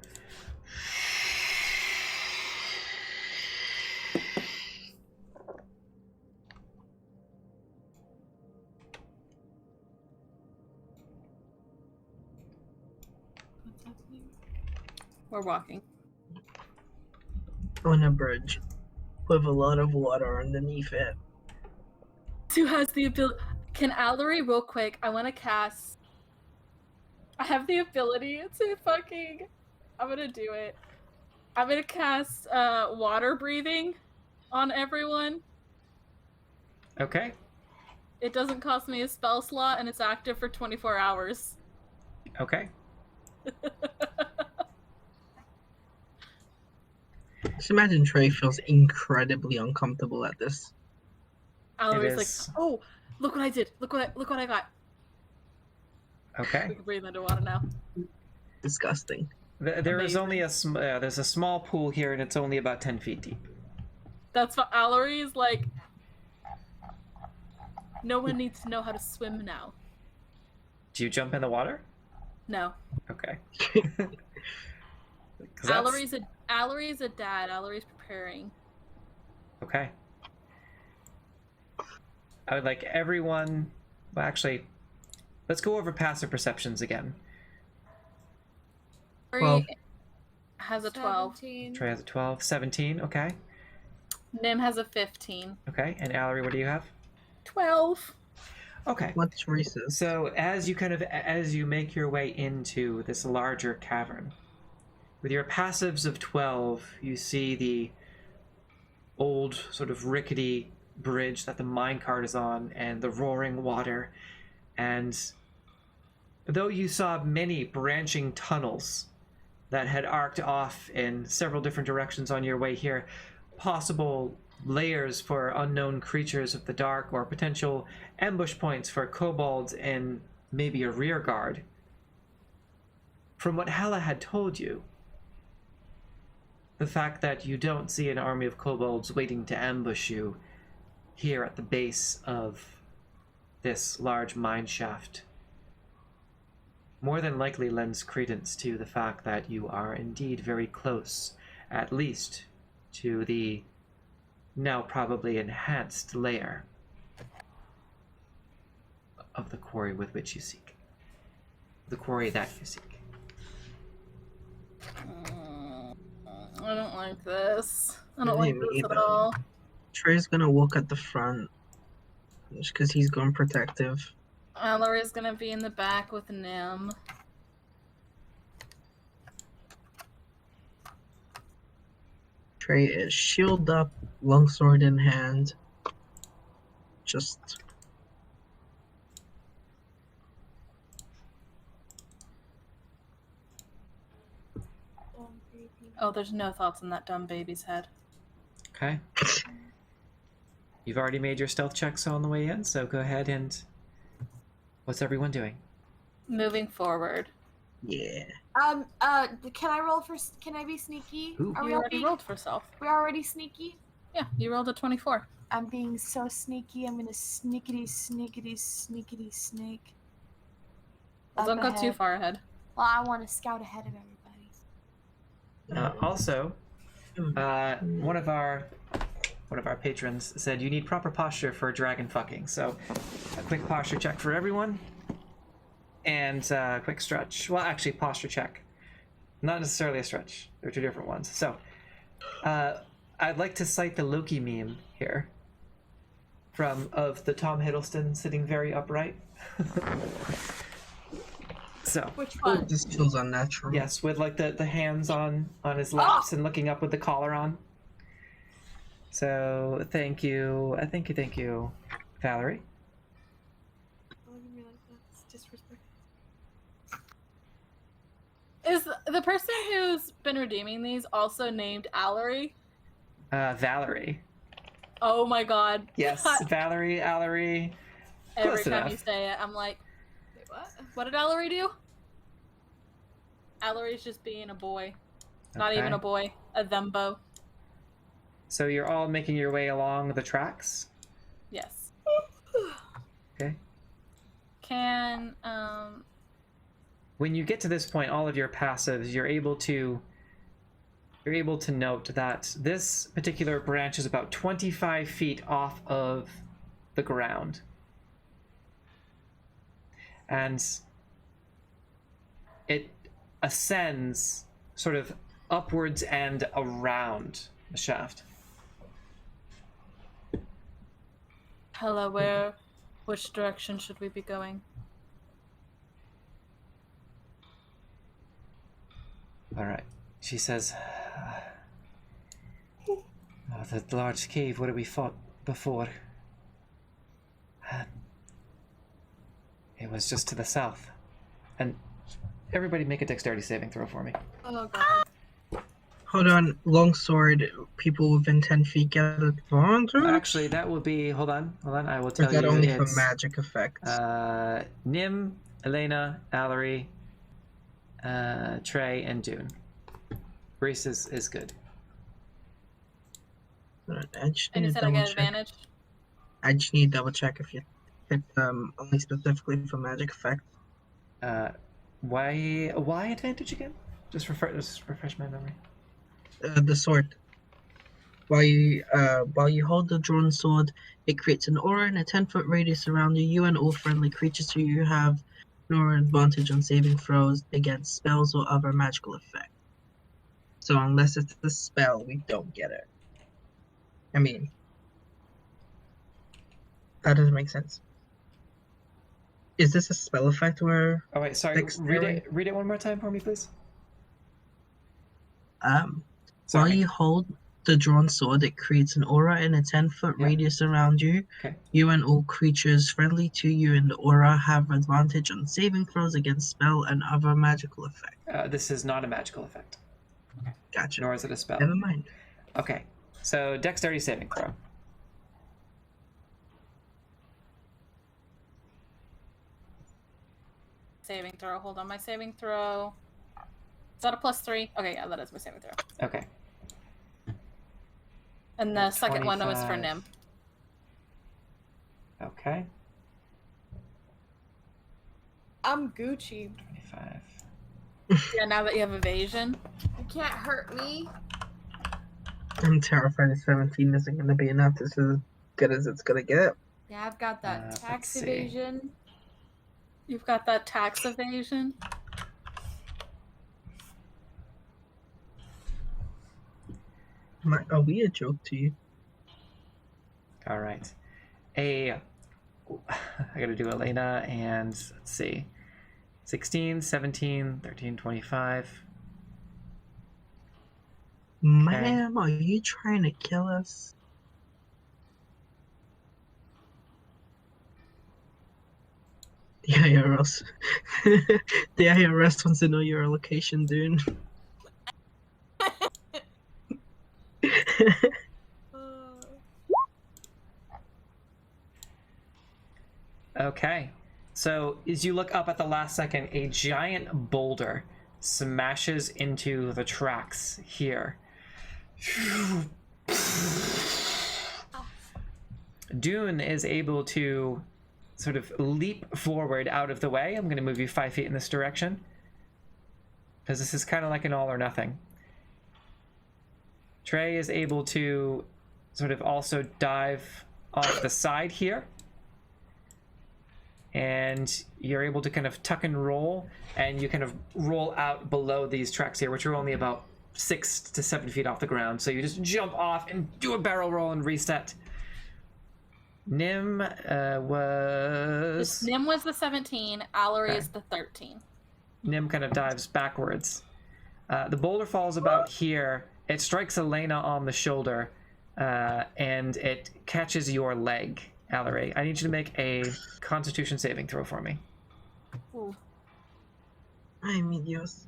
We're walking. On a bridge with a lot of water underneath it. Who has the ability? Can Allery, real quick, I want to cast... I have the ability to fucking... I'm gonna do it. I'm gonna cast water breathing on everyone. Okay. It doesn't cost me a spell slot, and it's active for 24 hours. Okay. Just imagine Trey feels incredibly uncomfortable at this. Allery's like, oh, look what I did. Look what I got. Okay. We can breathe underwater now. Disgusting. There is only there's a small pool here, and it's only about 10 feet deep. That's what Allery is like. No one needs to know how to swim now. Do you jump in the water? No. Okay. Allery's a dad. Allery's preparing. Okay. I would like everyone... Well, actually, let's go over passive perceptions again. Trey has a 12. 17. Trey has a 12. 17, okay. Nim has a 15. Okay, and Allery, what do you have? 12. Okay. What's Reese's? So as you make your way into this larger cavern, with your passives of 12, you see the old sort of rickety bridge that the minecart is on and the roaring water. And though you saw many branching tunnels that had arced off in several different directions on your way here, possible layers for unknown creatures of the dark or potential ambush points for kobolds and maybe a rear guard. From what Hela had told you, the fact that you don't see an army of kobolds waiting to ambush you here at the base of this large mine shaft more than likely lends credence to the fact that you are indeed very close, at least, to the now probably enhanced layer of the quarry with which you seek. The quarry that you seek. I don't like this. I don't like Me this at either. all. Trey's gonna walk at the front just because he's going protective. Allery's gonna be in the back with Nim. Trey is shield up, longsword in hand. Just Oh, there's no thoughts in that dumb baby's head. Okay. You've already made your stealth checks on the way in, so go ahead and... What's everyone doing? Moving forward. yeah. Can I roll for? Can I be sneaky? Ooh. Are we You already being- rolled for self. We're already sneaky. Yeah, you rolled a 24. I'm being so sneaky. I'm gonna sneakity snake. Well, don't go too far ahead. Well, I want to scout ahead of everybody. Also, one of our patrons said you need proper posture for dragon fucking. So, a quick posture check for everyone, and a quick stretch. Well, actually, posture check, not necessarily a stretch. They're two different ones. So, I'd like to cite the Loki meme here, of the Tom Hiddleston sitting very upright. So. Which Oh, one? this feels unnatural. Yes, with like the hands on his laps and looking up with the collar on. So thank you, Valerie. Is the person who's been redeeming these also named Allery? Valerie. Oh my god. Yes, Valerie, Allery. Every Close time enough. you say it, I'm like, wait, what? What did Allery do? Allery's just being a boy. Not Okay. even a boy. A thembo. So you're all making your way along the tracks. Yes. Okay. Can, When you get to this point, all of your passives, you're able to note that this particular branch is about 25 feet off of the ground. And it ascends sort of upwards and around the shaft. hello, which direction should we be going? All right. She says, the large cave where we fought before. It was just to the south. And everybody make a dexterity saving throw for me. Oh god. Hold on, longsword. People within 10 feet get advantage. Actually, that will be... Hold on. I will Or tell is that you only for it's... magic effects? Nim, Elena, Allery, Trey, and Dune. Reese is good. I just And need you to said I double get check. advantage? I just need to double check if it's only specifically for magic effects. Why advantage again? Just refresh my memory. The sword. While you hold the drawn sword, it creates an aura in a 10-foot radius around you. You and all friendly creatures who you have no advantage on saving throws against spells or other magical effects. So unless it's the spell, we don't get it. I mean, that doesn't make sense. Is this a spell effect where Oh wait, sorry. Dexterity? Read it one more time for me, please. while Sorry. you hold the drawn sword, it creates an aura in a 10-foot Yeah. radius around you. Okay. You and all creatures friendly to you in the aura have advantage on saving throws against spell and other magical effects. This is not a magical effect, Gotcha. nor is it a spell. Never mind. Okay, so dexterity saving throw. Saving throw. Hold on, my saving throw. Is that a +3? Okay, yeah, that is my saving throw. Okay. And the second one was for 25. Nim. Okay. I'm Gucci. 25. Yeah, now that you have evasion. You can't hurt me. I'm terrified that 17 isn't going to be enough. This is as good as it's going to get. Yeah, I've got that Let's tax see. evasion. You've got that tax evasion. Are we a joke to you? All right. I gotta do Elena and let's see. 16, 17, 13, 25. Ma'am, are you trying to kill us? The IRS. The IRS wants to know your location, dude. Okay. So as you look up at the last second, a giant boulder smashes into the tracks here. Dune is able to sort of leap forward out of the way. I'm going to move you 5 feet in this direction, because this is kind of like an all or nothing. Trey is able to sort of also dive off the side here. And you're able to kind of tuck and roll, and you kind of roll out below these tracks here, which are only about 6 to 7 feet off the ground. So you just jump off and do a barrel roll and reset. Nim was... Nim was the 17, Allery is the 13. Nim kind of dives backwards. The boulder falls about here. It strikes Elena on the shoulder, and it catches your leg, Allery. I need you to make a Constitution saving throw for me. Ooh. Ay, mi Dios.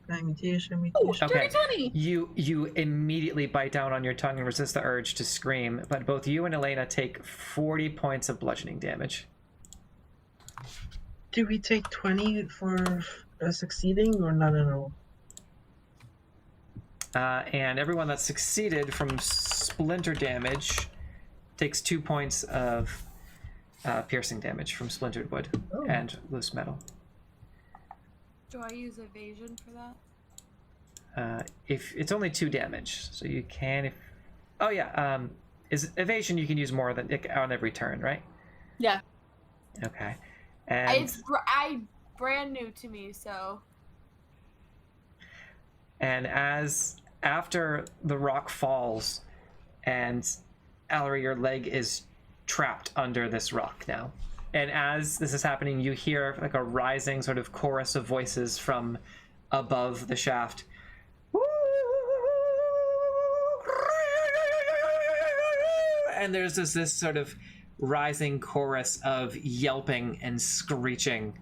Ay, mi Dios, mi Ooh, Dios. Okay. 20. You immediately bite down on your tongue and resist the urge to scream, but both you and Elena take 40 points of bludgeoning damage. Do we take 20 for succeeding or not at all? And everyone that succeeded from splinter damage takes 2 points of piercing damage from splintered wood and loose metal. Do I use evasion for that? If it's only 2 damage, so you can. Is evasion you can use more than on every turn, right? Yeah. Okay. And It's brand new to me, so. And after the rock falls, and Allery, your leg is trapped under this rock now. And as this is happening, you hear like a rising sort of chorus of voices from above the shaft. And there's this sort of rising chorus of yelping and screeching.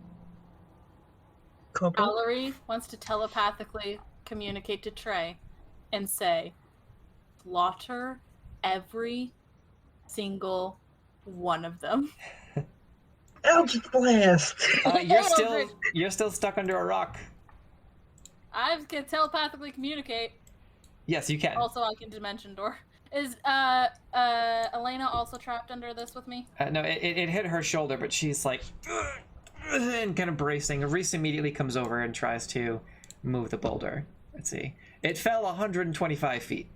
Kobold? Allery wants to telepathically communicate to Trey and say, slaughter every single one of them. Eldritch Blast! You're still stuck under a rock. I can telepathically communicate. Yes, you can. Also, I can dimension door. Is Elena also trapped under this with me? No, it hit her shoulder, but she's like and kind of bracing. Reese immediately comes over and tries to move the boulder. Let's see. It fell 125 feet.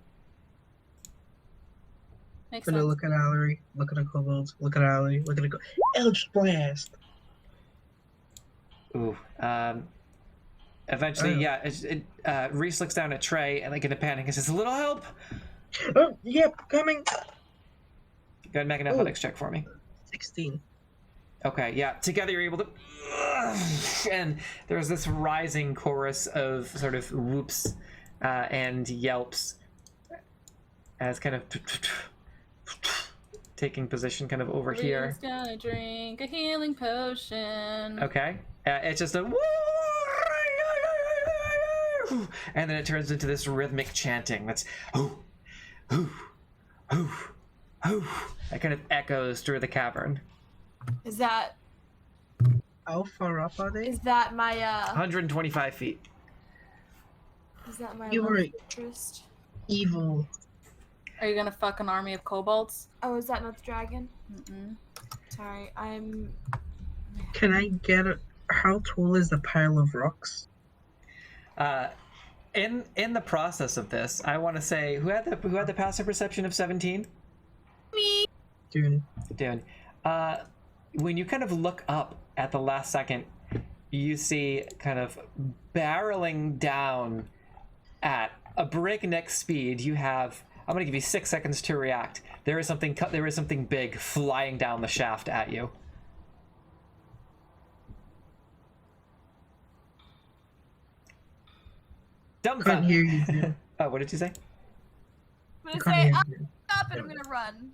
Makes Gonna sense. look at Allery, look at the kobolds, look at Allery, look at the Eldritch Blast! Ooh. Eventually, Reese looks down at Trey and like in a panic and says, "A little help." Oh, yep, coming! Go ahead and make an athletics check for me. 16. Okay, yeah. Together you're able to... And there's this rising chorus of sort of whoops and yelps as kind of taking position kind position here. Reese's gonna drink a healing potion. Okay. It's just a... And then it turns into this rhythmic chanting that's... That kind of echoes through the cavern. Is that How far up are they? is that my 125 feet. is that my You love were interest? evil. Are you gonna fuck an army of kobolds? Oh, is that not the dragon? Mm-mm. Sorry, I'm. Can I get it? How tall is the pile of rocks? In the process of this, I want to say who had the passive perception of 17? Me. Dude. Dude. When you kind of look up at the last second, you see kind of barreling down at a breakneck speed. You have, I'm going to give you 6 seconds to react. There is something big flying down the shaft at you. Couldn't hear you, dude. Oh, what did you say? I'm gonna say, stop it, I'm gonna run.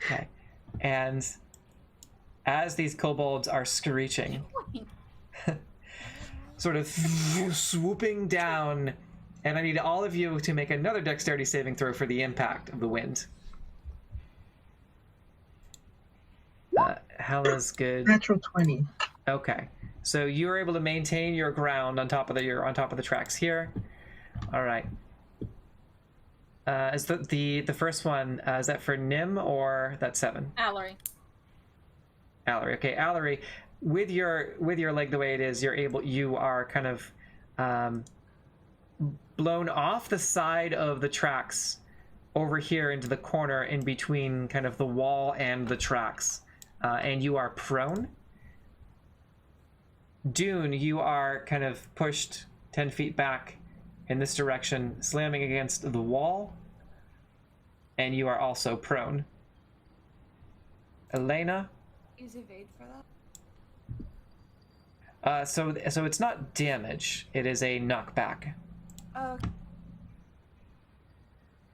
Okay. And as these kobolds are screeching, sort of swooping down, and I need all of you to make another dexterity saving throw for the impact of the wind. Hela's good. Natural 20. Okay, so you are able to maintain your ground on top of you're on top of the tracks here. All right. Is the first one is that for Nim or that's 7? Allery. Allery. Okay, Allery, with your leg the way it is, you are kind of blown off the side of the tracks over here into the corner in between kind of the wall and the tracks, and you are prone. Dune, you are kind of pushed 10 feet back in this direction, slamming against the wall, and you are also prone. Elena? Use evade for that? So it's not damage, it is a knockback.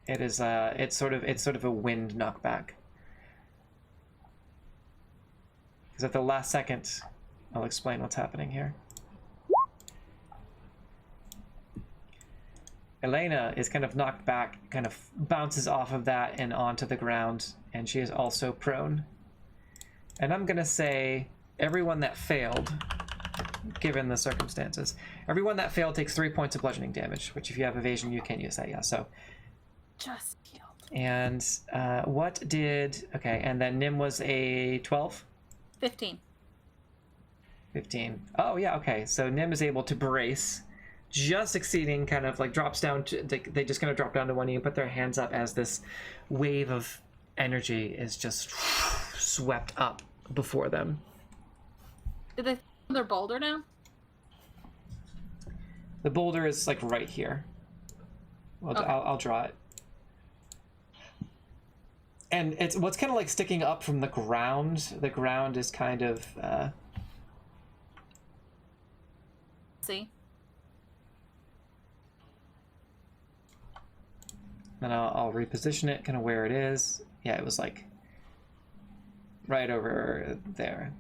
It is it's sort of a wind knockback. Because at the last second, I'll explain what's happening here. Elena is kind of knocked back, kind of bounces off of that and onto the ground, and she is also prone. And I'm gonna say everyone that failed, given the circumstances, everyone that failed takes 3 points of bludgeoning damage, which if you have evasion, you can use that, yeah, so. Just killed. And okay, and then Nim was a 12? 15. 15. Oh, yeah, okay, so Nim is able to brace, just succeeding, kind of like drops down to, they just kind of drop down to one knee and put their hands up as this wave of energy is just swept up before them. Did they throw their boulder now? The boulder is like right here. Well, okay. I'll draw it. And it's what's kind of like sticking up from the ground. The ground is kind of See. And I'll reposition it kind of where it is. Yeah, it was like right over there.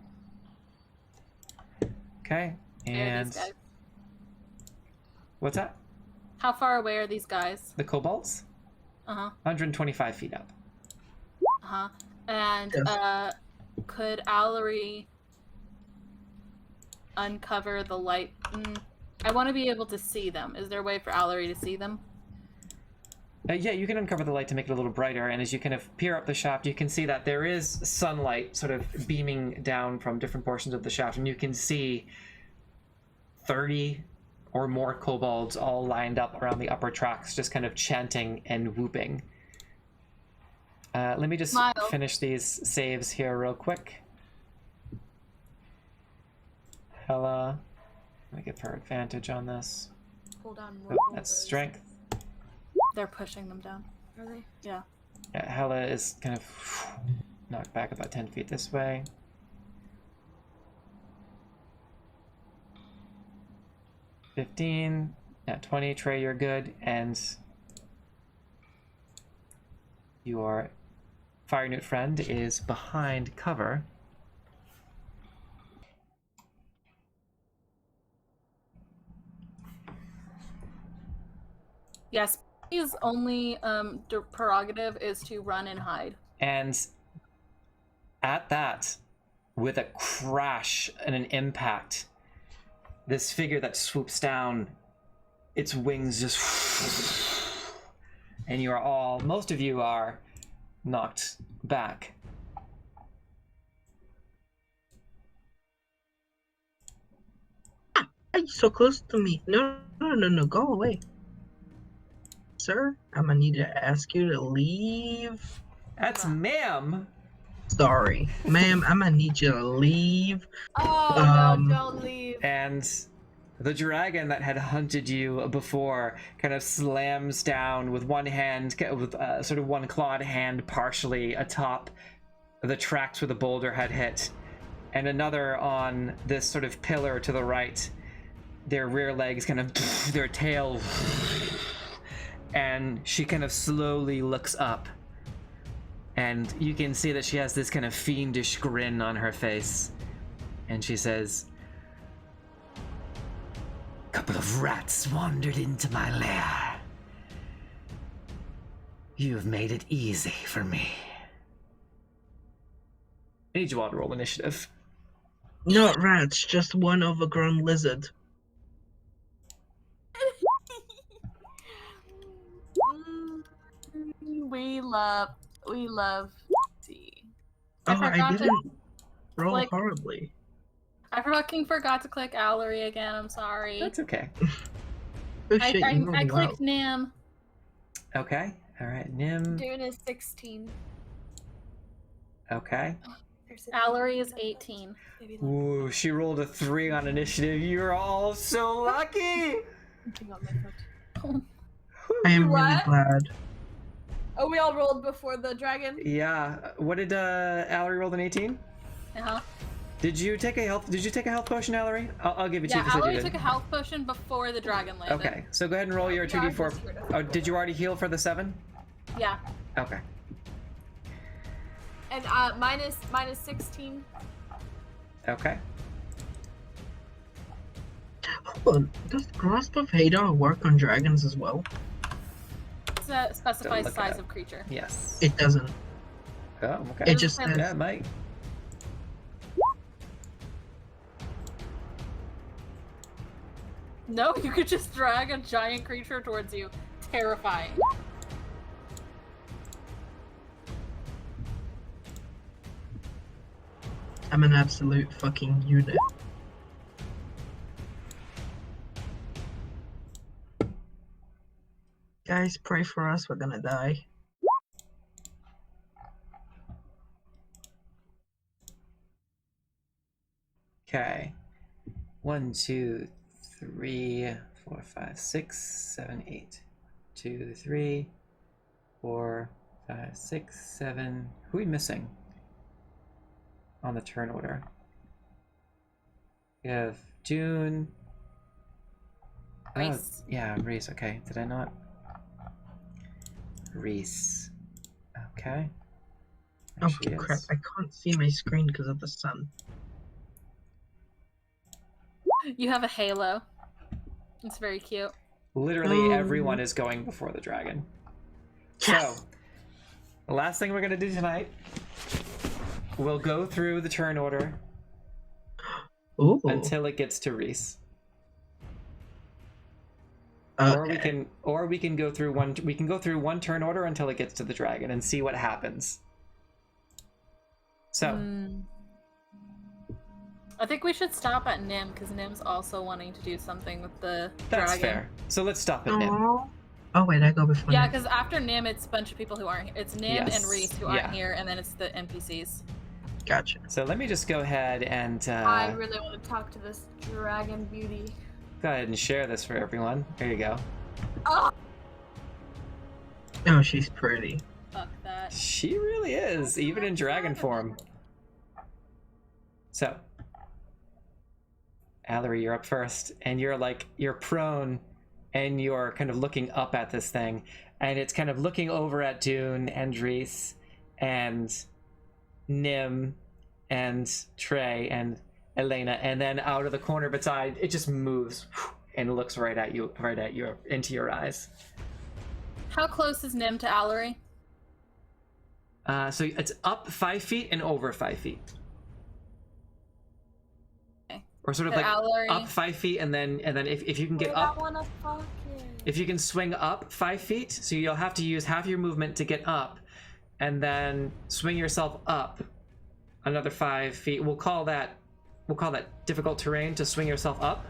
Okay, and what's that? How far away are these guys? The kobolds? 125 feet up. And could Allery uncover the light? I want to be able to see them. Is there a way for Allery to see them? Yeah, you can uncover the light to make it a little brighter, and as you kind of peer up the shaft, you can see that there is sunlight sort of beaming down from different portions of the shaft, and you can see 30 or more kobolds all lined up around the upper tracks, just kind of chanting and whooping. Let me just finish these saves here real quick. Hela, I'm gonna give her advantage on this. Pull down more. Oh, that's strength. They're pushing them down. Are they? Yeah. Yeah, Hela is kind of knocked back about 10 feet this way. $15, yeah, 20. Trey, you're good, and your fire newt friend is behind cover. Yes. His only prerogative is to run and hide. And at that, with a crash and an impact, this figure that swoops down, its wings just... and you are all, most of you are knocked back. Why are you so close to me? No, go away. Sir, I'm gonna need to ask you to leave. That's ma'am. Sorry, ma'am, I'm gonna need you to leave. Oh, no, don't leave. And the dragon that had hunted you before kind of slams down with one hand, with sort of one clawed hand partially atop the tracks where the boulder had hit, and another on this sort of pillar to the right. Their rear legs kind of, their tail and she kind of slowly looks up. And you can see that she has this kind of fiendish grin on her face. And she says, "A couple of rats wandered into my lair. You've made it easy for me." I need you all to roll initiative. Not rats, just one overgrown lizard. We love. See. Oh, I forgot to- didn't roll like- horribly. I fucking forgot to click Allery again. I'm sorry. That's okay. Oh I shit, you rolled well. clicked Nim. Okay. All right, Nim. Dune is 16. Okay. Allery is 18. Maybe Ooh, she rolled a 3 on initiative. You're all so lucky. something on my foot. I am really What? glad. Oh, we all rolled before the dragon? Yeah. What did Allery roll an 18? Uh-huh. Did you take a health potion, Allery? I'll give it to you Yeah, because I Allery did. took a health potion before the dragon landed. Okay, so go ahead and roll your Yeah, I 2d4. just heard it. Oh, did you already heal for the 7? Yeah. Okay. And minus 16. Okay. Hold on, does Grasp of Hadar work on dragons as well? It specifies look it size up. of creature. Yes. It doesn't. Oh, okay. It just Yeah, says, Yeah, it might. No, you could just drag a giant creature towards you. Terrifying. I'm an absolute fucking unit. Guys, pray for us, we're gonna die. Okay. 1, 2, 3, 4, 5, 6, 7, 8. 2, 3, 4, 5, 6, 7. Who are we missing on the turn order? We have June. Reese. Oh, yeah, Reese. Okay. Did I not? Reese. Okay. There Oh she crap, is. I can't see my screen because of the sun. You have a halo. It's very cute. Literally Oh. everyone is going before the dragon. Yes! So, the last thing we're going to do tonight, we'll go through the turn order Ooh. until it gets to Reese. Okay. Or we can go through one turn order until it gets to the dragon and see what happens. So, I think we should stop at Nim, because Nim's also wanting to do something with the that's dragon. fair. So let's stop at Nim. Aw. Oh wait, I go before. Yeah, Nim. because after Nim, it's a bunch of people who aren't. It's Nim Yes, and Reese who aren't yeah. here, and then it's the NPCs. Gotcha. So let me just go ahead and I really want to talk to this dragon beauty. go ahead and share this for everyone. There you go. Oh! Oh, she's pretty. Fuck that. She really is, even in dragon form. So, Allery, you're up first, and you're prone, and you're kind of looking up at this thing, and it's kind of looking over at Dune and Reese and Nim and Trey and Elena, and then out of the corner of its eye, it just moves and looks right at you, into your eyes. How close is Nim to Allery? So it's up 5 feet and over 5 feet. Okay. Or sort of So like Allery- up 5 feet, and then if you can get Wait, I up, wanna fuck it. if you can swing up 5 feet, so you'll have to use half your movement to get up, and then swing yourself up another 5 feet. We'll call that difficult terrain to swing yourself up.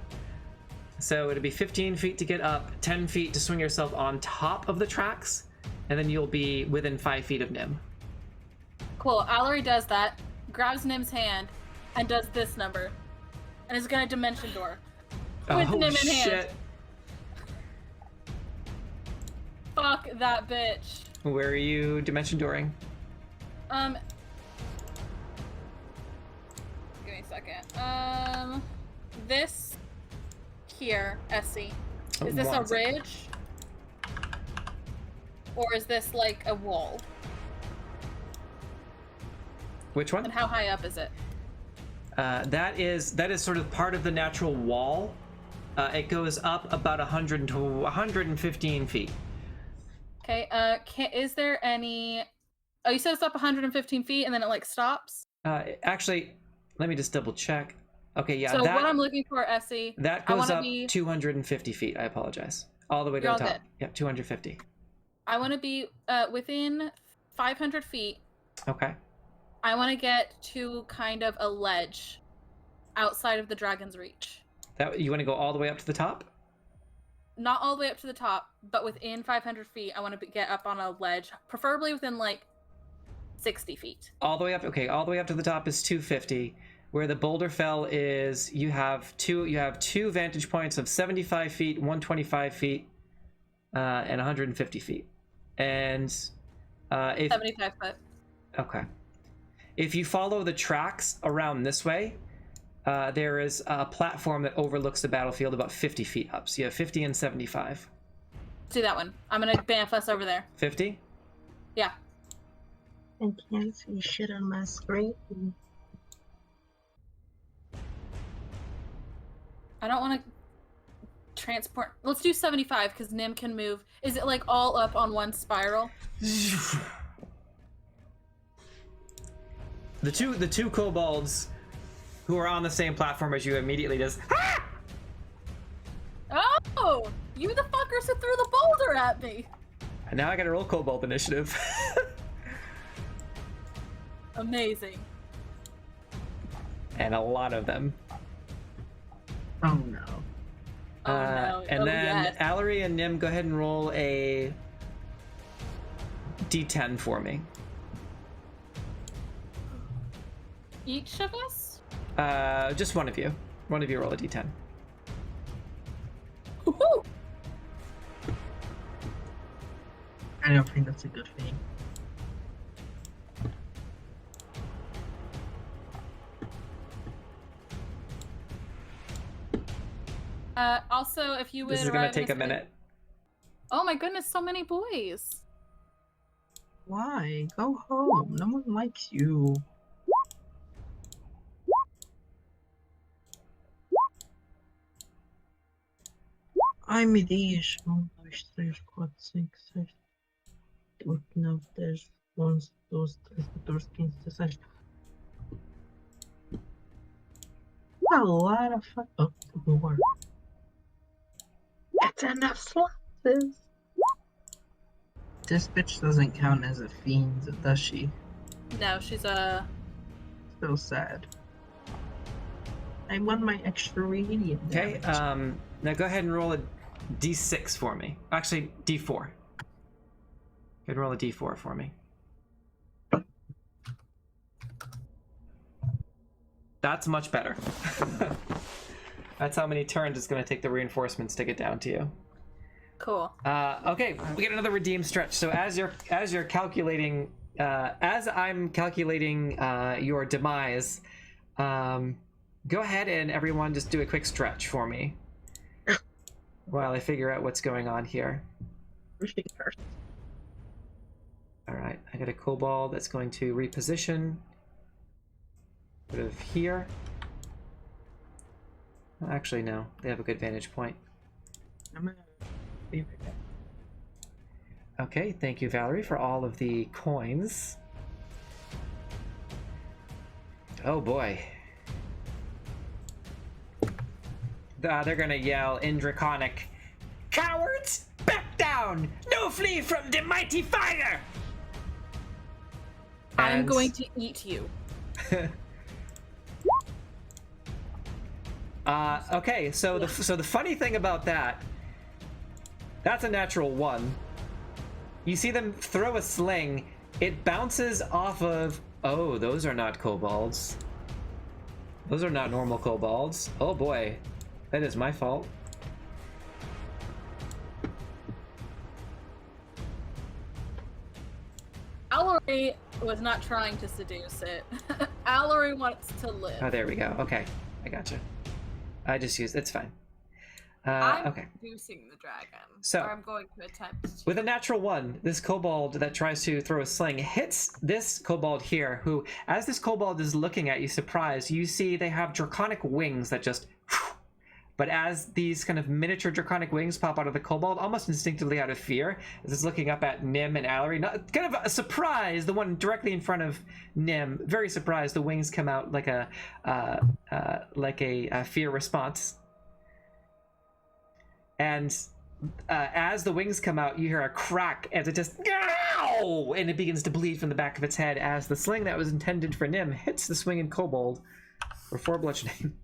So it'll be 15 feet to get up, 10 feet to swing yourself on top of the tracks, and then you'll be within 5 feet of Nim. Cool. Allery does that, grabs Nim's hand, and does this number, and is gonna dimension door. With Nim in hand. Shit! Fuck that bitch. Where are you dimension dooring? Give me a second. This here, Essie. Is this a One second. ridge? Or is this like a wall? Which one? And how high up is it? That is sort of part of the natural wall. It goes up about 100 to 115 feet. Okay, is there any... Oh, you said it's up 115 feet and then it like stops? Actually, let me just double check. Okay, yeah. So what I'm looking for, Essie... That goes up 250 feet, I apologize. All the way to the top. Good. Yeah, 250. I want to be within 500 feet. Okay. I want to get to kind of a ledge outside of the dragon's reach. You want to go all the way up to the top? Not all the way up to the top, but within 500 feet, I want to get up on a ledge, preferably within like 60 feet. All the way up. Okay, all the way up to the top is 250. Where the boulder fell is you have two vantage points of 75 feet, 125 feet, and 150 feet. And 75 foot. Okay. If you follow the tracks around this way, there is a platform that overlooks the battlefield about 50 feet up. So you have 50 and 75. Do that one. I'm gonna bamf us over there. 50? Yeah. I can't see shit on my screen. I don't want to transport. Let's do 75 because Nim can move. Is it like all up on one spiral? The two kobolds who are on the same platform as you immediately just Oh! You the fuckers who threw the boulder at me! And now I gotta roll kobold initiative. Amazing. And a lot of them. Oh no. Oh no. And then yes. Allery and Nim, go ahead and roll a d10 for me. Each of us? Just one of you. One of you roll a d10. Woohoo! I don't think that's a good thing. Also, if you would This is gonna take a minute. Oh my goodness, so many boys. Why? Go home. No one likes you. I'm Midish. 1, 2, 3, 4, 5, 6, 7, 8, 9, 10, 11, 12, 13, 14, 15, 16. A lot of fun. Oh, more. That's enough slices. This bitch doesn't count as a fiend, does she? No, she's a... So sad. I won my extra radiant Okay, damage. now go ahead and roll a d6 for me. Actually, d4. Go ahead and roll a d4 for me. That's much better. That's how many turns it's going to take the reinforcements to get down to you. Cool. Okay, we get another redeem stretch. So as you're calculating, as I'm calculating your demise, go ahead and everyone just do a quick stretch for me while I figure out what's going on here. All right, I got a kobold that's going to reposition. Sort of here. Well, actually, no. They have a good vantage point. I'm gonna be right back. Okay, thank you, Valerie, for all of the coins. Oh boy. They're gonna yell in Draconic, "Cowards, back down! No flee from the mighty fire!" I'm going to eat you. Okay, so the funny thing about that's a natural 1. You see them throw a sling. It bounces off of... Oh, those are not kobolds. Those are not normal kobolds. Oh boy, that is my fault. Allery was not trying to seduce it. Allery wants to live. Oh, there we go. Okay, I gotcha. I just used... It's fine. I'm Okay. seducing the dragon. So- or I'm going to attempt to. With a natural 1, this kobold that tries to throw a sling hits this kobold here, who, as this kobold is looking at you surprised, you see they have draconic wings that just... But as these kind of miniature draconic wings pop out of the kobold, almost instinctively out of fear, as it's looking up at Nim and Allery, kind of a surprise, the one directly in front of Nim, very surprised, the wings come out like a fear response. And as the wings come out, you hear a crack as it just, and it begins to bleed from the back of its head as the sling that was intended for Nim hits the swinging kobold for 4 bludgeoning.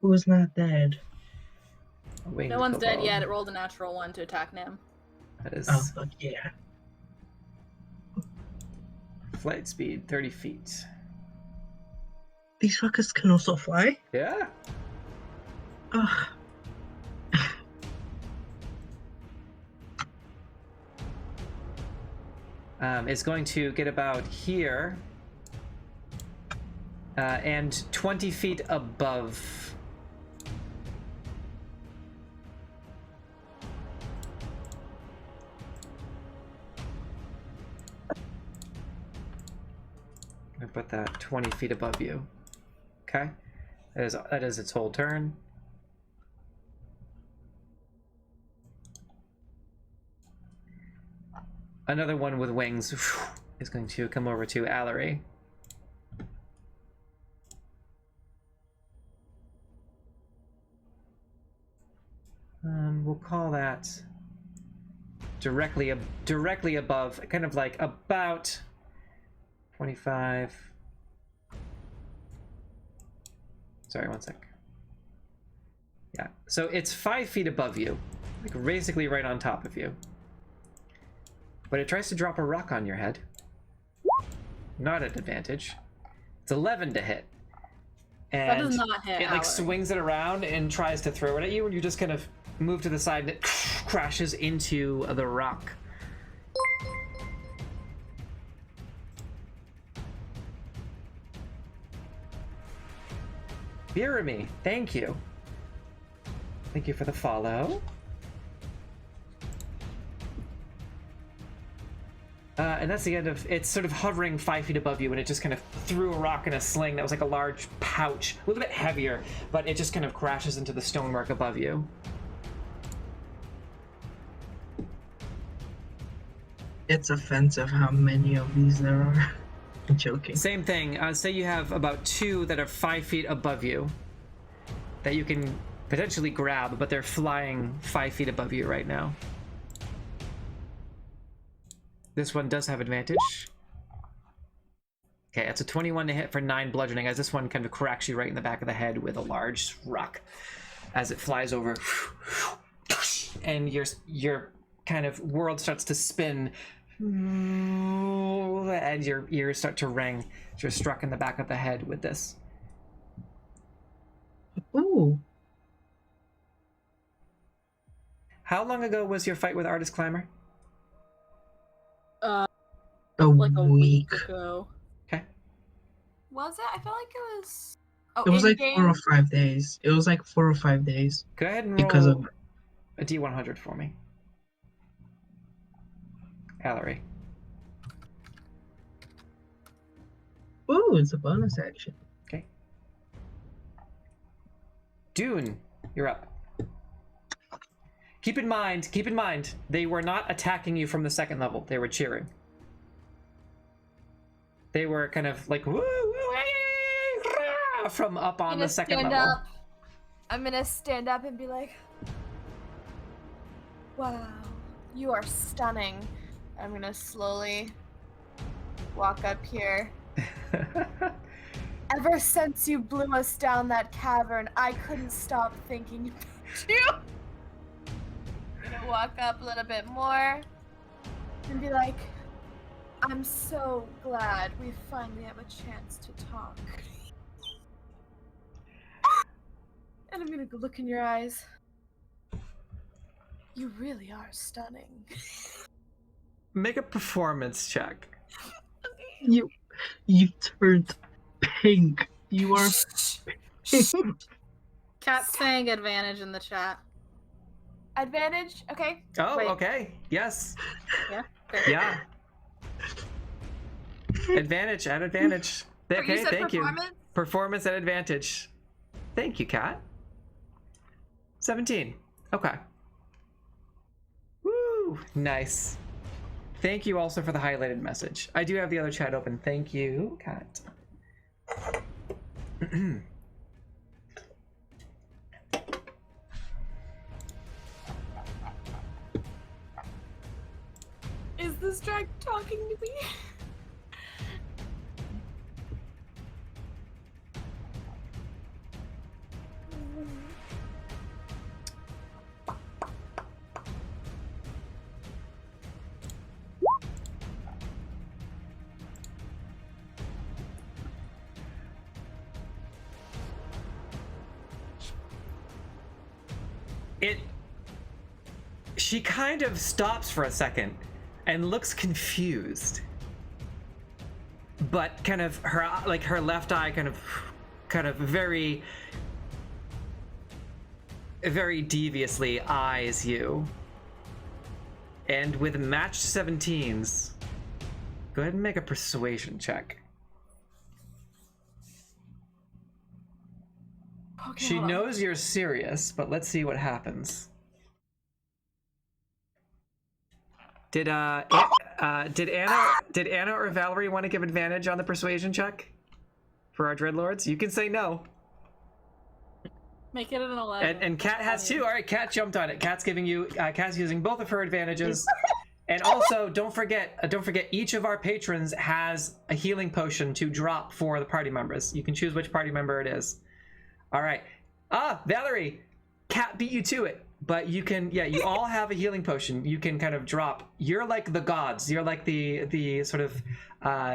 Who's not dead? No one's dead yet. It rolled a natural 1 to attack Nim. That is Oh, fuck yeah. flight speed, 30 feet. These fuckers can also fly? Yeah. Ugh. Is going to get about here and 20 feet above. I'm gonna put that 20 feet above you. Okay, that is its whole turn. Another one with wings is going to come over to Allery. We'll call that directly above, kind of like about 25. Sorry, one sec. Yeah, so it's 5 feet above you, like basically right on top of you. But it tries to drop a rock on your head. Not at advantage. It's 11 to hit. And That does not hit. it like Allery. swings it around and tries to throw it at you, and you just kind of move to the side and it crashes into the rock. Birami, thank you. Thank you for the follow. And that's the end of it's sort of hovering 5 feet above you, and it just kind of threw a rock in a sling that was like a large pouch, a little bit heavier, but it just kind of crashes into the stonework above you. It's offensive how many of these there are. I'm joking. Same thing. Say you have about 2 that are 5 feet above you that you can potentially grab, but they're flying 5 feet above you right now. This one does have advantage. Okay, it's a 21 to hit for 9 bludgeoning, as this one kind of cracks you right in the back of the head with a large rock as it flies over. And your kind of world starts to spin, and your ears start to ring. You're struck in the back of the head with this. Ooh. How long ago was your fight with Artist Climber? Like a week ago. Okay. Was it? I felt like it was. Oh, It was like in-game? 4 or 5 days. It was like 4 or 5 days. Go ahead and Because roll of a D100 for me. Allery. Ooh, it's a bonus action. Okay. Dune, you're up. Keep in mind, they were not attacking you from the second level. They were cheering. They were kind of like, woo, woo, hey, rah, from up on the second stand level. Up. I'm gonna stand up and be like, wow, you are stunning. I'm gonna slowly walk up here. Ever since you blew us down that cavern, I couldn't stop thinking about you. I'm gonna walk up a little bit more and be like, I'm so glad we finally have a chance to talk. And I'm gonna go look in your eyes. You really are stunning. Make a performance check. You turned pink. You are pink. Cat's saying advantage in the chat. Advantage? Okay. Oh, Wait. okay. Yes. Yeah. Okay. Yeah. Advantage at advantage. Okay, you said thank you. performance? Performance at advantage. Thank you, Kat. 17. Okay. Woo! Nice. Thank you also for the highlighted message. I do have the other chat open. Thank you, Kat. Is this drag talking to me? She kind of stops for a second and looks confused, but kind of her left eye kind of very deviously eyes you, and with matched 17s, go ahead and make a persuasion check. Okay, She hold on. knows you're serious, but let's see what happens. Did Anna or Valerie want to give advantage on the persuasion check for our Dreadlords? You can say no. Make it an 11. And Kat has too. All right, Kat jumped on it. Kat's giving you. Kat's using both of her advantages. And also, don't forget. Each of our patrons has a healing potion to drop for the party members. You can choose which party member it is. All right. Valerie, Kat beat you to it. But you can, you all have a healing potion. You can kind of drop. You're like the gods. You're like the sort of,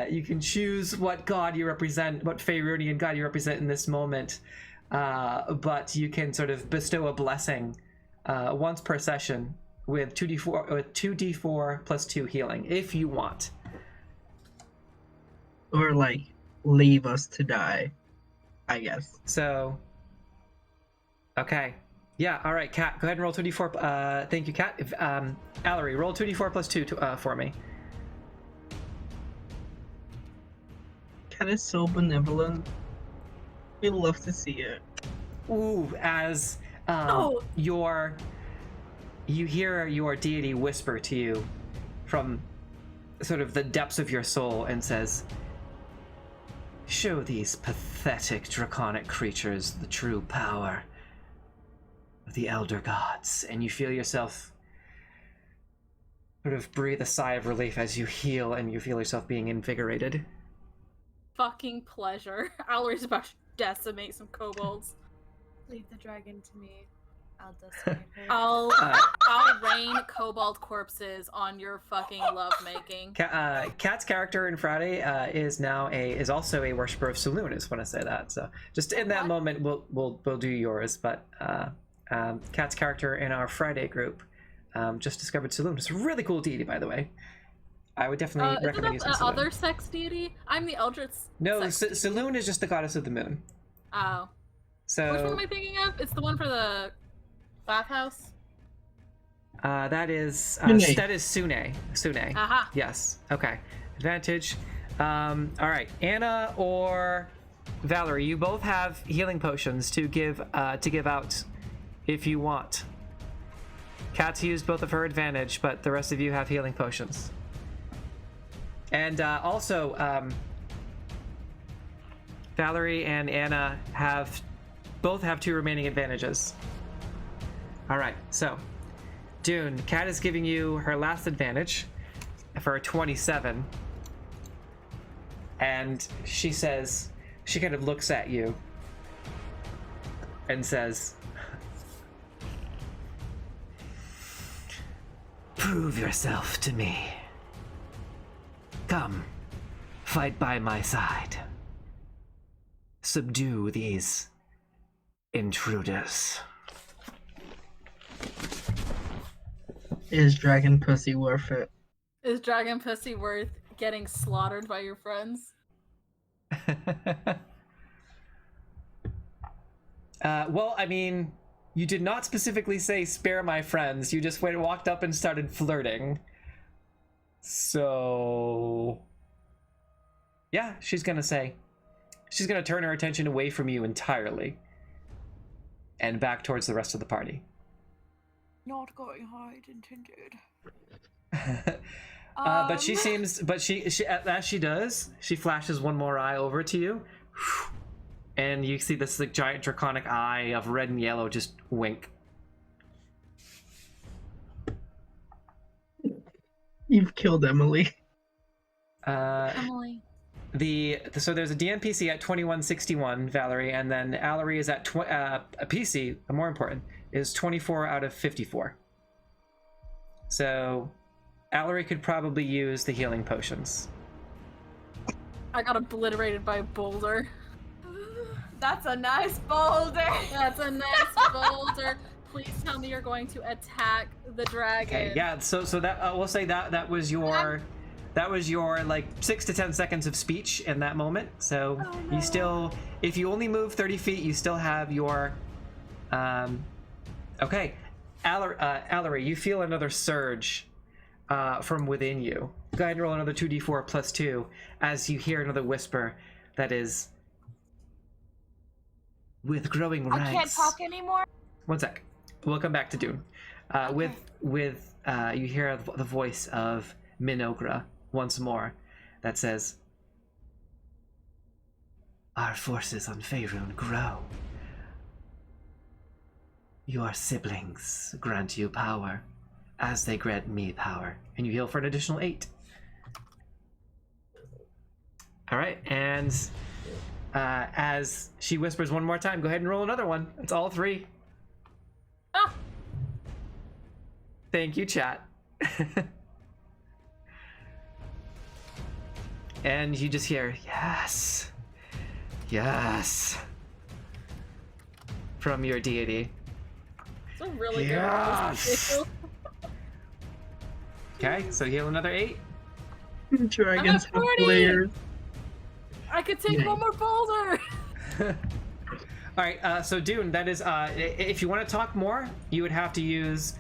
you can choose what god you represent, what Faerunian god you represent in this moment. But you can sort of bestow a blessing once per session with 2d4 plus 2 healing, if you want. Or like leave us to die, I guess. So, okay. Yeah, all right, Kat, go ahead and roll 2d4. Thank you, Kat. Allery, roll 2d4 plus 2 for me. Kat is so benevolent. We love to see it. Ooh, as you hear your deity whisper to you from sort of the depths of your soul and says, "Show these pathetic draconic creatures the true power of the elder gods." And you feel yourself sort of breathe a sigh of relief as you heal and you feel yourself being invigorated. Fucking pleasure. Allery's about to decimate some kobolds. Leave the dragon to me. I'll decimate her. I'll rain kobold corpses on your fucking lovemaking. Kat's character in Friday is also a worshiper of Saloon. I just want to say that. So just in that moment, we'll do yours. But Kat's character in our Friday group just discovered Saloon. It's a really cool deity, by the way. I would definitely recommend using Isn't that Saloon. other sex deity? I'm the Eldritch. No, Saloon is just the goddess of the moon. Oh. So Which one am I thinking of? It's the one for the bathhouse? that is Sune. Sune. Aha. Yes. Okay. Advantage. All right. Anna or Valerie, you both have healing potions to give out if you want. Kat's used both of her advantage, but the rest of you have healing potions. And also, Valerie and Anna both have 2 remaining advantages. All right. So, Dune, Kat is giving you her last advantage for a 27. And she says, she kind of looks at you and says, "Prove yourself to me. Come, fight by my side. Subdue these intruders." Is dragon pussy worth it? Is dragon pussy worth getting slaughtered by your friends? Well, I mean, you did not specifically say spare my friends. You just walked up and started flirting. So... yeah, she's gonna turn her attention away from you entirely. And back towards the rest of the party. Not going how I intended. But she seems, as she does, she flashes one more eye over to you, and you see this like giant draconic eye of red and yellow just wink. You've killed Emily. Emily. So there's a DNPC at 2161, Valerie, and then Allery is at a PC, more important, is 24 out of 54. So Allery could probably use the healing potions. I got obliterated by a boulder. That's a nice boulder. That's a nice boulder. Please tell me you're going to attack the dragon. Okay, yeah. So that we'll say that was your like 6 to 10 seconds of speech in that moment. So you still, if you only move 30 feet, you still have your. Okay, Allery, you feel another surge from within you. Go ahead and roll another 2d4 plus 2 as you hear another whisper that is. With growing ranks. I can't talk anymore. One sec. We'll come back to Dune. Okay. With you hear the voice of Minogra once more that says, "Our forces on Faerun grow. Your siblings grant you power, as they grant me power." And you heal for an additional 8. All right, and as she whispers one more time, go ahead and roll another one. It's all 3. Ah. Thank you, chat. And you just hear, yes, yes, from your deity. It's a really Yes. good. Okay, so heal another 8. Dragons have 40. layers. I could take one more boulder. All right, so Dune, that is, if you want to talk more, you would have to use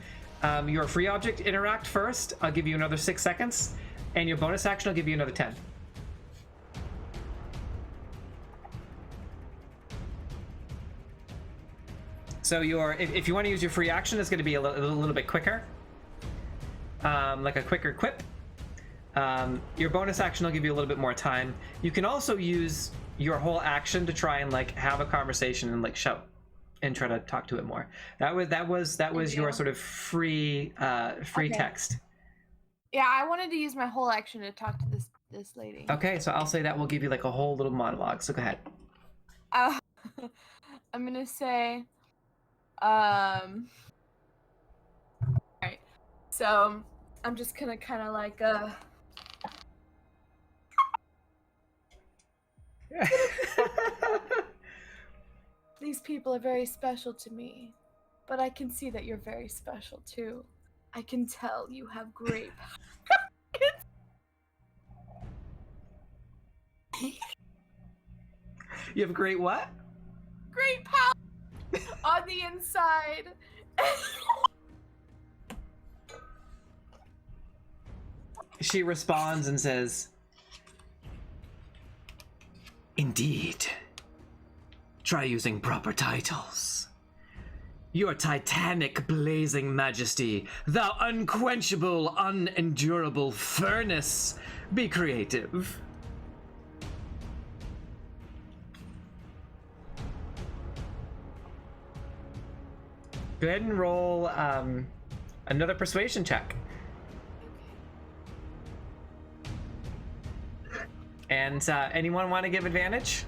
your free object interact first. I'll give you another 6 seconds, and your bonus action will give you another 10. So if you want to use your free action, it's going to be a little bit quicker, like a quicker quip. Your bonus action will give you a little bit more time. You can also use your whole action to try and like have a conversation and like shout and try to talk to it more. That was your sort of free text. Yeah, I wanted to use my whole action to talk to this lady. Okay, so I'll say that will give you like a whole little monologue. So go ahead. I'm gonna say, all right. So I'm just gonna kind of like These people are very special to me, but I can see that you're very special too. I can tell you have great power. You have great what? Great power on the inside. She responds and says, "Indeed. Try using proper titles. Your Titanic blazing majesty, thou unquenchable, unendurable furnace, be creative." Go ahead and roll another persuasion check. And anyone want to give advantage?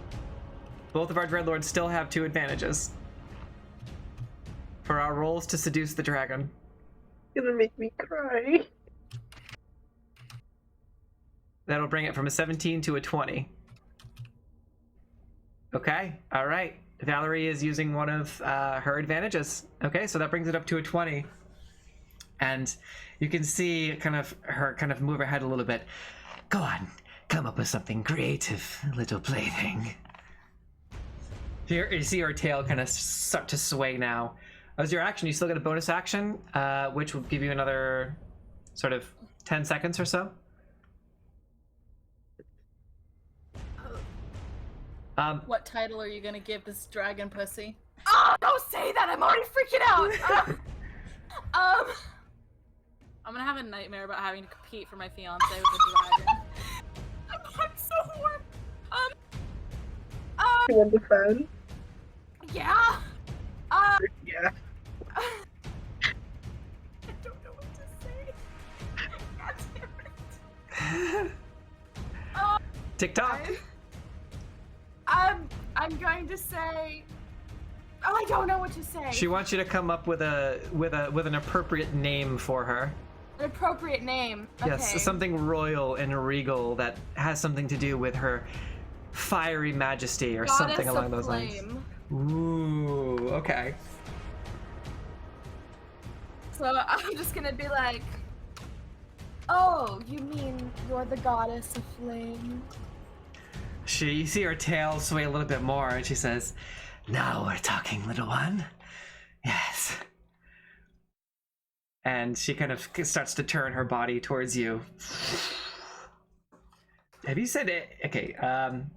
Both of our Dreadlords still have 2 advantages for our rolls to seduce the dragon. It's gonna make me cry. That'll bring it from a 17 to a 20. Okay, all right. Valerie is using one of her advantages. Okay, so that brings it up to a 20. And you can see her move her head a little bit. Go on, come up with something creative, little plaything. Here, you see her tail kind of start to sway now. As your action, you still get a bonus action, which will give you another sort of 10 seconds or so. What title are you gonna give this dragon pussy? Oh, don't say that! I'm already freaking out! I'm gonna have a nightmare about having to compete for my fiance with a dragon. I'm so warm. You want the fan? Yeah. Yeah. I don't know what to say. God damn it. TikTok. I'm going to say. Oh, I don't know what to say. She wants you to come up with an appropriate name for her. An appropriate name. Okay. Yes, something royal and regal that has something to do with her fiery majesty or Goddess something along of those flame. lines. Ooh, okay. So I'm just gonna be like, oh, you mean you're the goddess of flame? You see her tail sway a little bit more, and she says, "Now we're talking, little one." Yes. And she kind of starts to turn her body towards you. Have you said it? Okay. I'm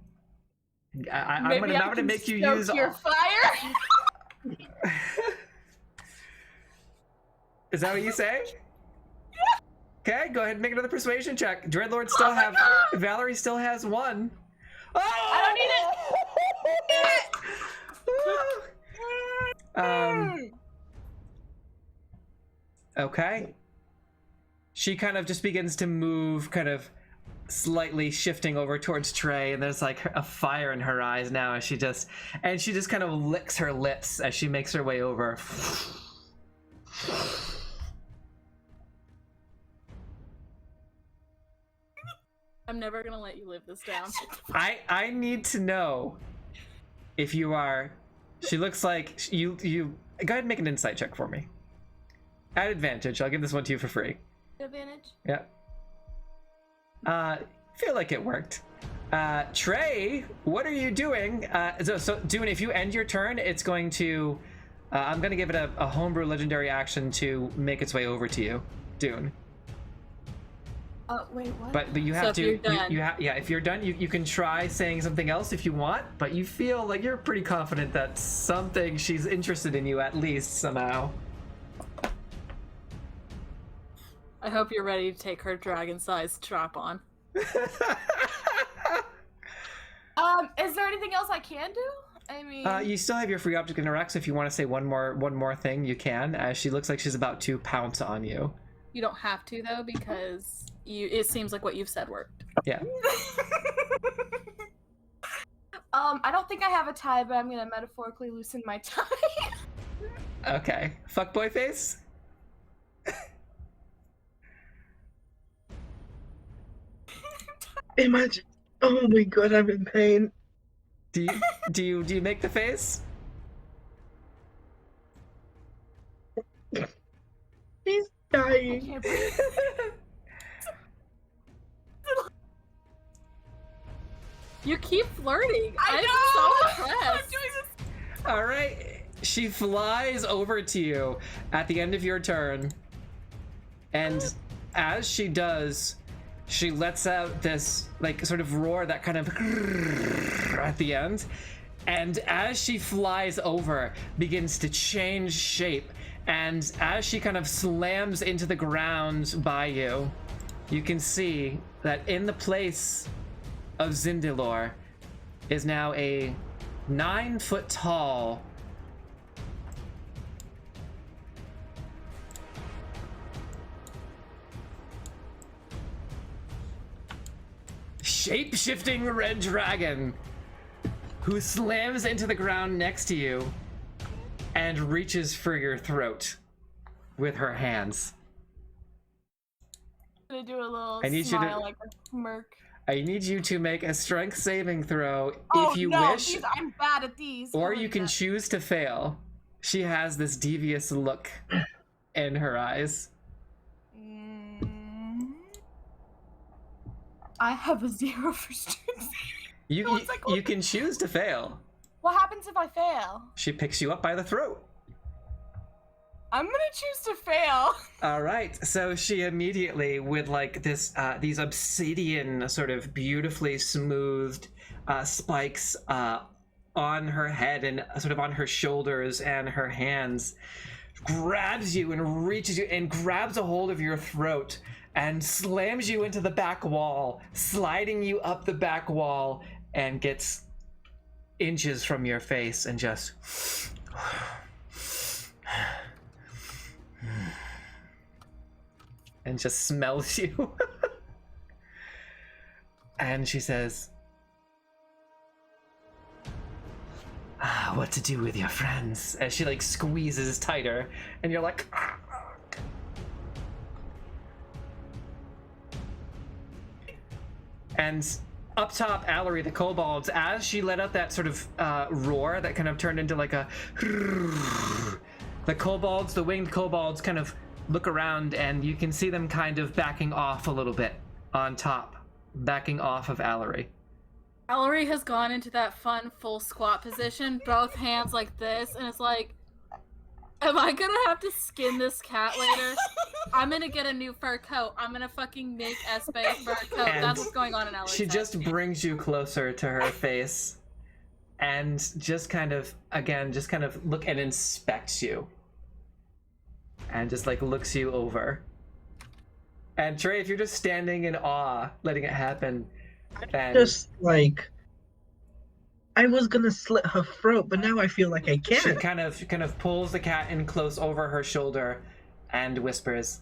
gonna make you use your fire. Is that what you say? Okay, go ahead and make another persuasion check. Dreadlord still have. Valerie still has one. Oh! I don't need it. Okay. She kind of just begins to move, kind of slightly shifting over towards Trey, and there's like a fire in her eyes now as she just kind of licks her lips as she makes her way over. I'm never gonna let you live this down. I need to know if you are. She looks like you. Go ahead and make an insight check for me. At advantage, I'll give this one to you for free. Advantage. Yeah. Feel like it worked. Trey, what are you doing? So Dune, if you end your turn, it's going to. I'm going to give it a homebrew legendary action to make its way over to you, Dune. Wait, what? But you have So if to. you're done. Yeah. If you're done, you can try saying something else if you want. But you feel like you're pretty confident that something she's interested in you at least somehow. I hope you're ready to take her dragon-sized trap on. Is there anything else I can do? I mean, You still have your free object interact, so if you want to say one more thing, you can. As she looks like she's about to pounce on you. You don't have to though, because it seems like what you've said worked. Yeah. I don't think I have a tie, but I'm gonna metaphorically loosen my tie. Okay. Fuckboy face. Imagine. Oh my god, I'm in pain. Do you make the face? He's I dying. can't breathe. You keep flirting. I I'm know! so I'm impressed. doing this. All right. She flies over to you at the end of your turn, and as she does, she lets out this like sort of roar that kind of at the end, and as she flies over, begins to change shape, and as she kind of slams into the ground by you, you can see that in the place of Zindilor is now a 9-foot tall shape-shifting red dragon who slams into the ground next to you and reaches for your throat with her hands. I'm gonna do a little I need you to- smile, like a smirk. I need you to make a strength saving throw if you no, wish, I'm bad at these. or Holy you can crap. choose to fail. She has this devious look in her eyes. I have a 0 for strength. You can choose to fail. What happens if I fail? She picks you up by the throat. I'm gonna choose to fail. All right, so she immediately, with like these obsidian sort of beautifully smoothed spikes on her head and sort of on her shoulders and her hands, grabs you and reaches you and grabs a hold of your throat and slams you into the back wall, sliding you up the back wall, and gets inches from your face and just and just smells you. And she says, what to do with your friends? As she like squeezes tighter, and you're like, and up top, Allery, the kobolds, as she let out that sort of roar that kind of turned into like a, the kobolds, the winged kobolds, kind of look around, and you can see them kind of backing off a little bit on top, backing off of Allery. Allery has gone into that fun full squat position, both hands like this, and it's like, am I gonna have to skin this cat later? I'm gonna get a new fur coat. I'm gonna fucking make Espe a fur coat. And that's what's going on in Allery's she head. just brings you closer to her face and just kind of, again, just kind of look and inspects you. And just like looks you over. And Trey, if you're just standing in awe, letting it happen, then Just like, I was gonna slit her throat, but now I feel like I she can't. kind of pulls the cat in close over her shoulder and whispers,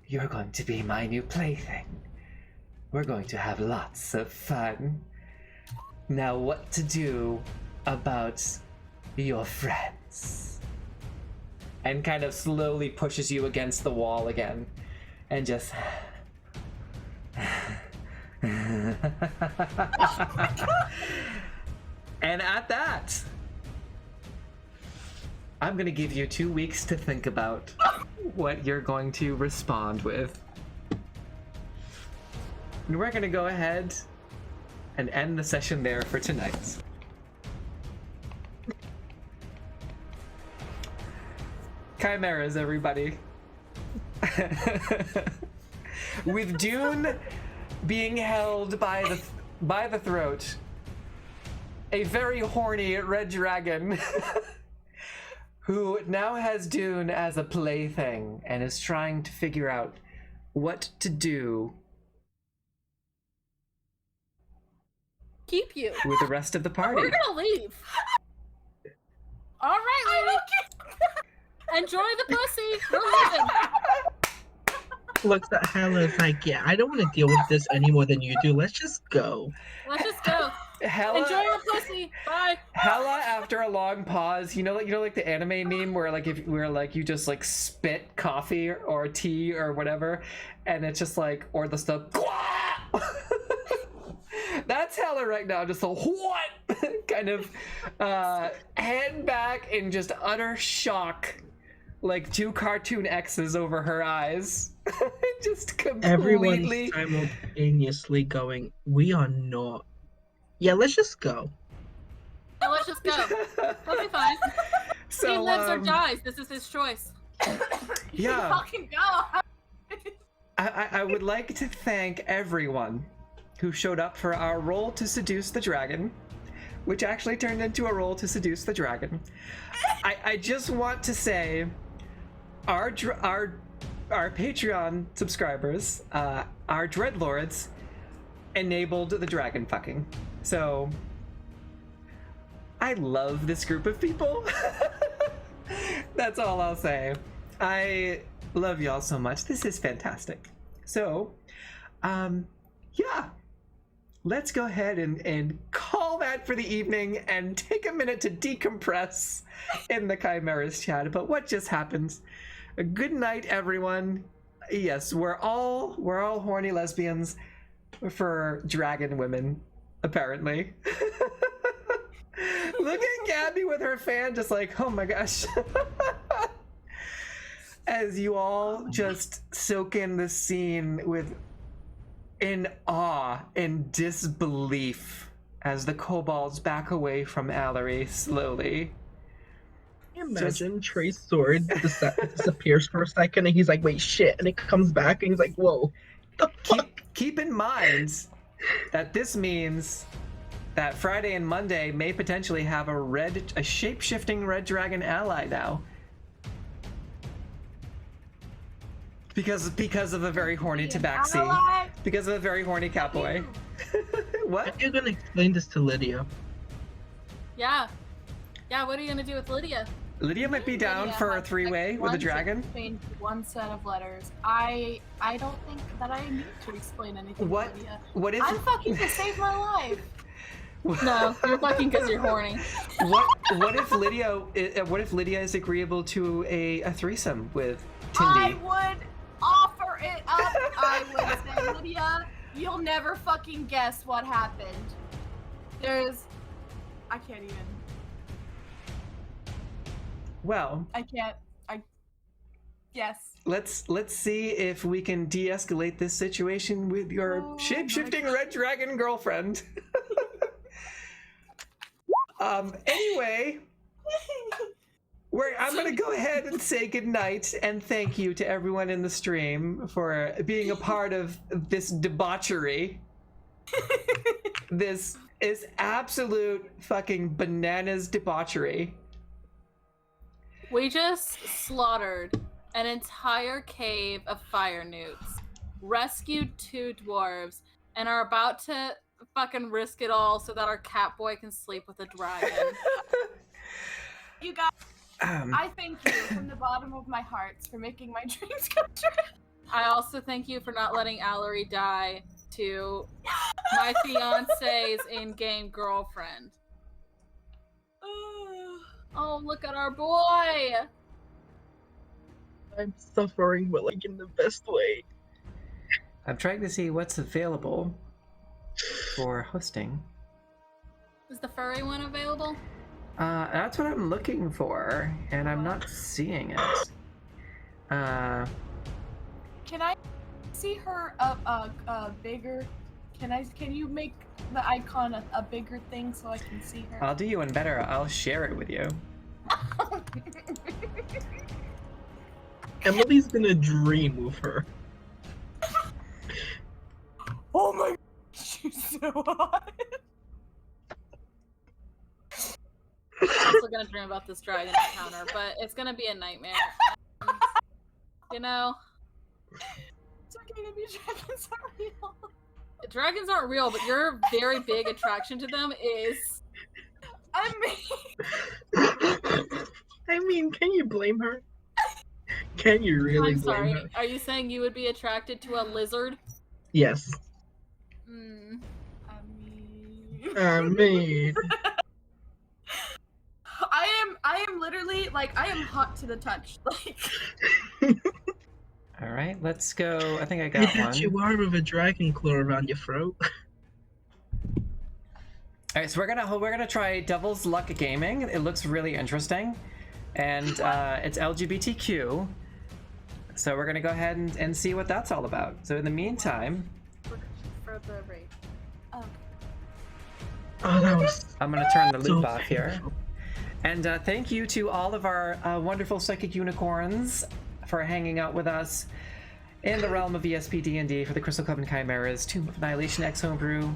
"You're going to be my new plaything. We're going to have lots of fun. Now what to do about your friends?" And kind of slowly pushes you against the wall again and just and at that, I'm gonna give you 2 weeks to think about what you're going to respond with. And we're gonna go ahead and end the session there for tonight. Chimeras, everybody. With Dune being held by the throat, a very horny red dragon who now has Dune as a plaything and is trying to figure out what to do Keep you. with the rest of the party. We're gonna leave. All right, lady. Enjoy the pussy. We're leaving. Looks at Hella's like, yeah, I don't want to deal with this any more than you do. Let's just go. Let's just go. Hella, Enjoy your pussy. Bye. Hella, after a long pause, you know, like the anime meme where you just like spit coffee or tea or whatever, and it's just like, or the stuff. That's Hella right now, just a what kind of head back in just utter shock, like 2 cartoon X's over her eyes. Just completely. Everyone's simultaneously going, we are not. Yeah, let's just go. Yeah, let's just go. We'll be fine. So, he lives or dies. This is his choice. Yeah. Fucking go. I would like to thank everyone who showed up for our roll to seduce the dragon, which actually turned into a roll to seduce the dragon. I just want to say, our Patreon subscribers, our dreadlords, enabled the dragon fucking. So I love this group of people. That's all I'll say. I love y'all so much. This is fantastic. So, yeah. Let's go ahead and call that for the evening and take a minute to decompress in the Chimeras chat about what just happened. A good night, everyone. Yes, we're all horny lesbians for dragon women, apparently. Look at Gaby with her fan, just like, oh my gosh. As you all just soak in the scene with in awe and disbelief as the kobolds back away from Allery slowly. Imagine Trey's sword disappears for a second, and he's like, "Wait, shit!" And it comes back, and he's like, "Whoa, the fuck?" Keep in mind that this means that Friday and Monday may potentially have a shape-shifting red dragon ally now. Because of a very horny Tabaxi. Because of a very horny cowboy. What? Are you gonna explain this to Lydia? Yeah. Yeah, what are you gonna do with Lydia? Lydia might be down for a three-way with a dragon. Explain one set of letters. I don't think that I need to explain anything What? to Lydia. What if? I'm fucking to save my life. No, you're fucking because you're horny. What if Lydia is agreeable to a threesome with Tindy? I would offer it up. I would say, Lydia, you'll never fucking guess what happened. I can't even. Well, yes. Let's see if we can de-escalate this situation with your shape-shifting red dragon girlfriend. Anyway, I'm gonna go ahead and say goodnight and thank you to everyone in the stream for being a part of this debauchery. This is absolute fucking bananas debauchery. We just slaughtered an entire cave of fire newts, rescued 2 dwarves, and are about to fucking risk it all so that our catboy can sleep with a dragon. You guys, I thank you from the bottom of my heart for making my dreams come true. I also thank you for not letting Allery die to my fiance's in-game girlfriend. Oh, look at our boy! I'm suffering, but like in the best way. I'm trying to see what's available for hosting. Is the furry one available? That's what I'm looking for, and I'm not seeing it. Can I see her bigger? Can you make the icon a bigger thing so I can see her? I'll do you one better. I'll share it with you. Emily's gonna dream of her. Oh my god, she's so hot. I'm also gonna dream about this dragon encounter, but it's gonna be a nightmare. You know? It's okay to be dragons are real. Dragons aren't real, but your very big attraction to them is... I mean, can you blame her? Can you really I'm blame sorry. her? Are you saying you would be attracted to a lizard? Yes. I mean. I am literally like I am hot to the touch. Like. All right, let's go. I think I I got bet one. you are with a dragon claw around your throat. All right, so we're gonna try Devil's Luck Gaming. It looks really interesting, and it's LGBTQ. So we're gonna go ahead and see what that's all about. So in the meantime, For the raid. Oh. Oh, that was I'm gonna turn the loop so off here. painful. And thank you to all of our wonderful psychic unicorns for hanging out with us in the realm of ESP DND for the Crystal Coven Chimeras, Tomb of Annihilation X Homebrew.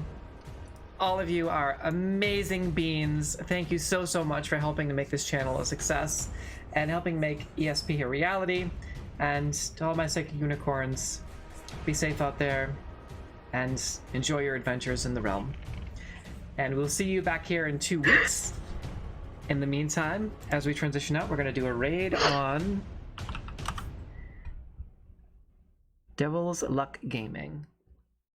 All of you are amazing beings. Thank you so much for helping to make this channel a success and helping make ESP a reality. And to all my psychic unicorns, be safe out there and enjoy your adventures in the realm. And we'll see you back here in 2 weeks. In the meantime, as we transition out, we're going to do a raid on Devil's Luck Gaming.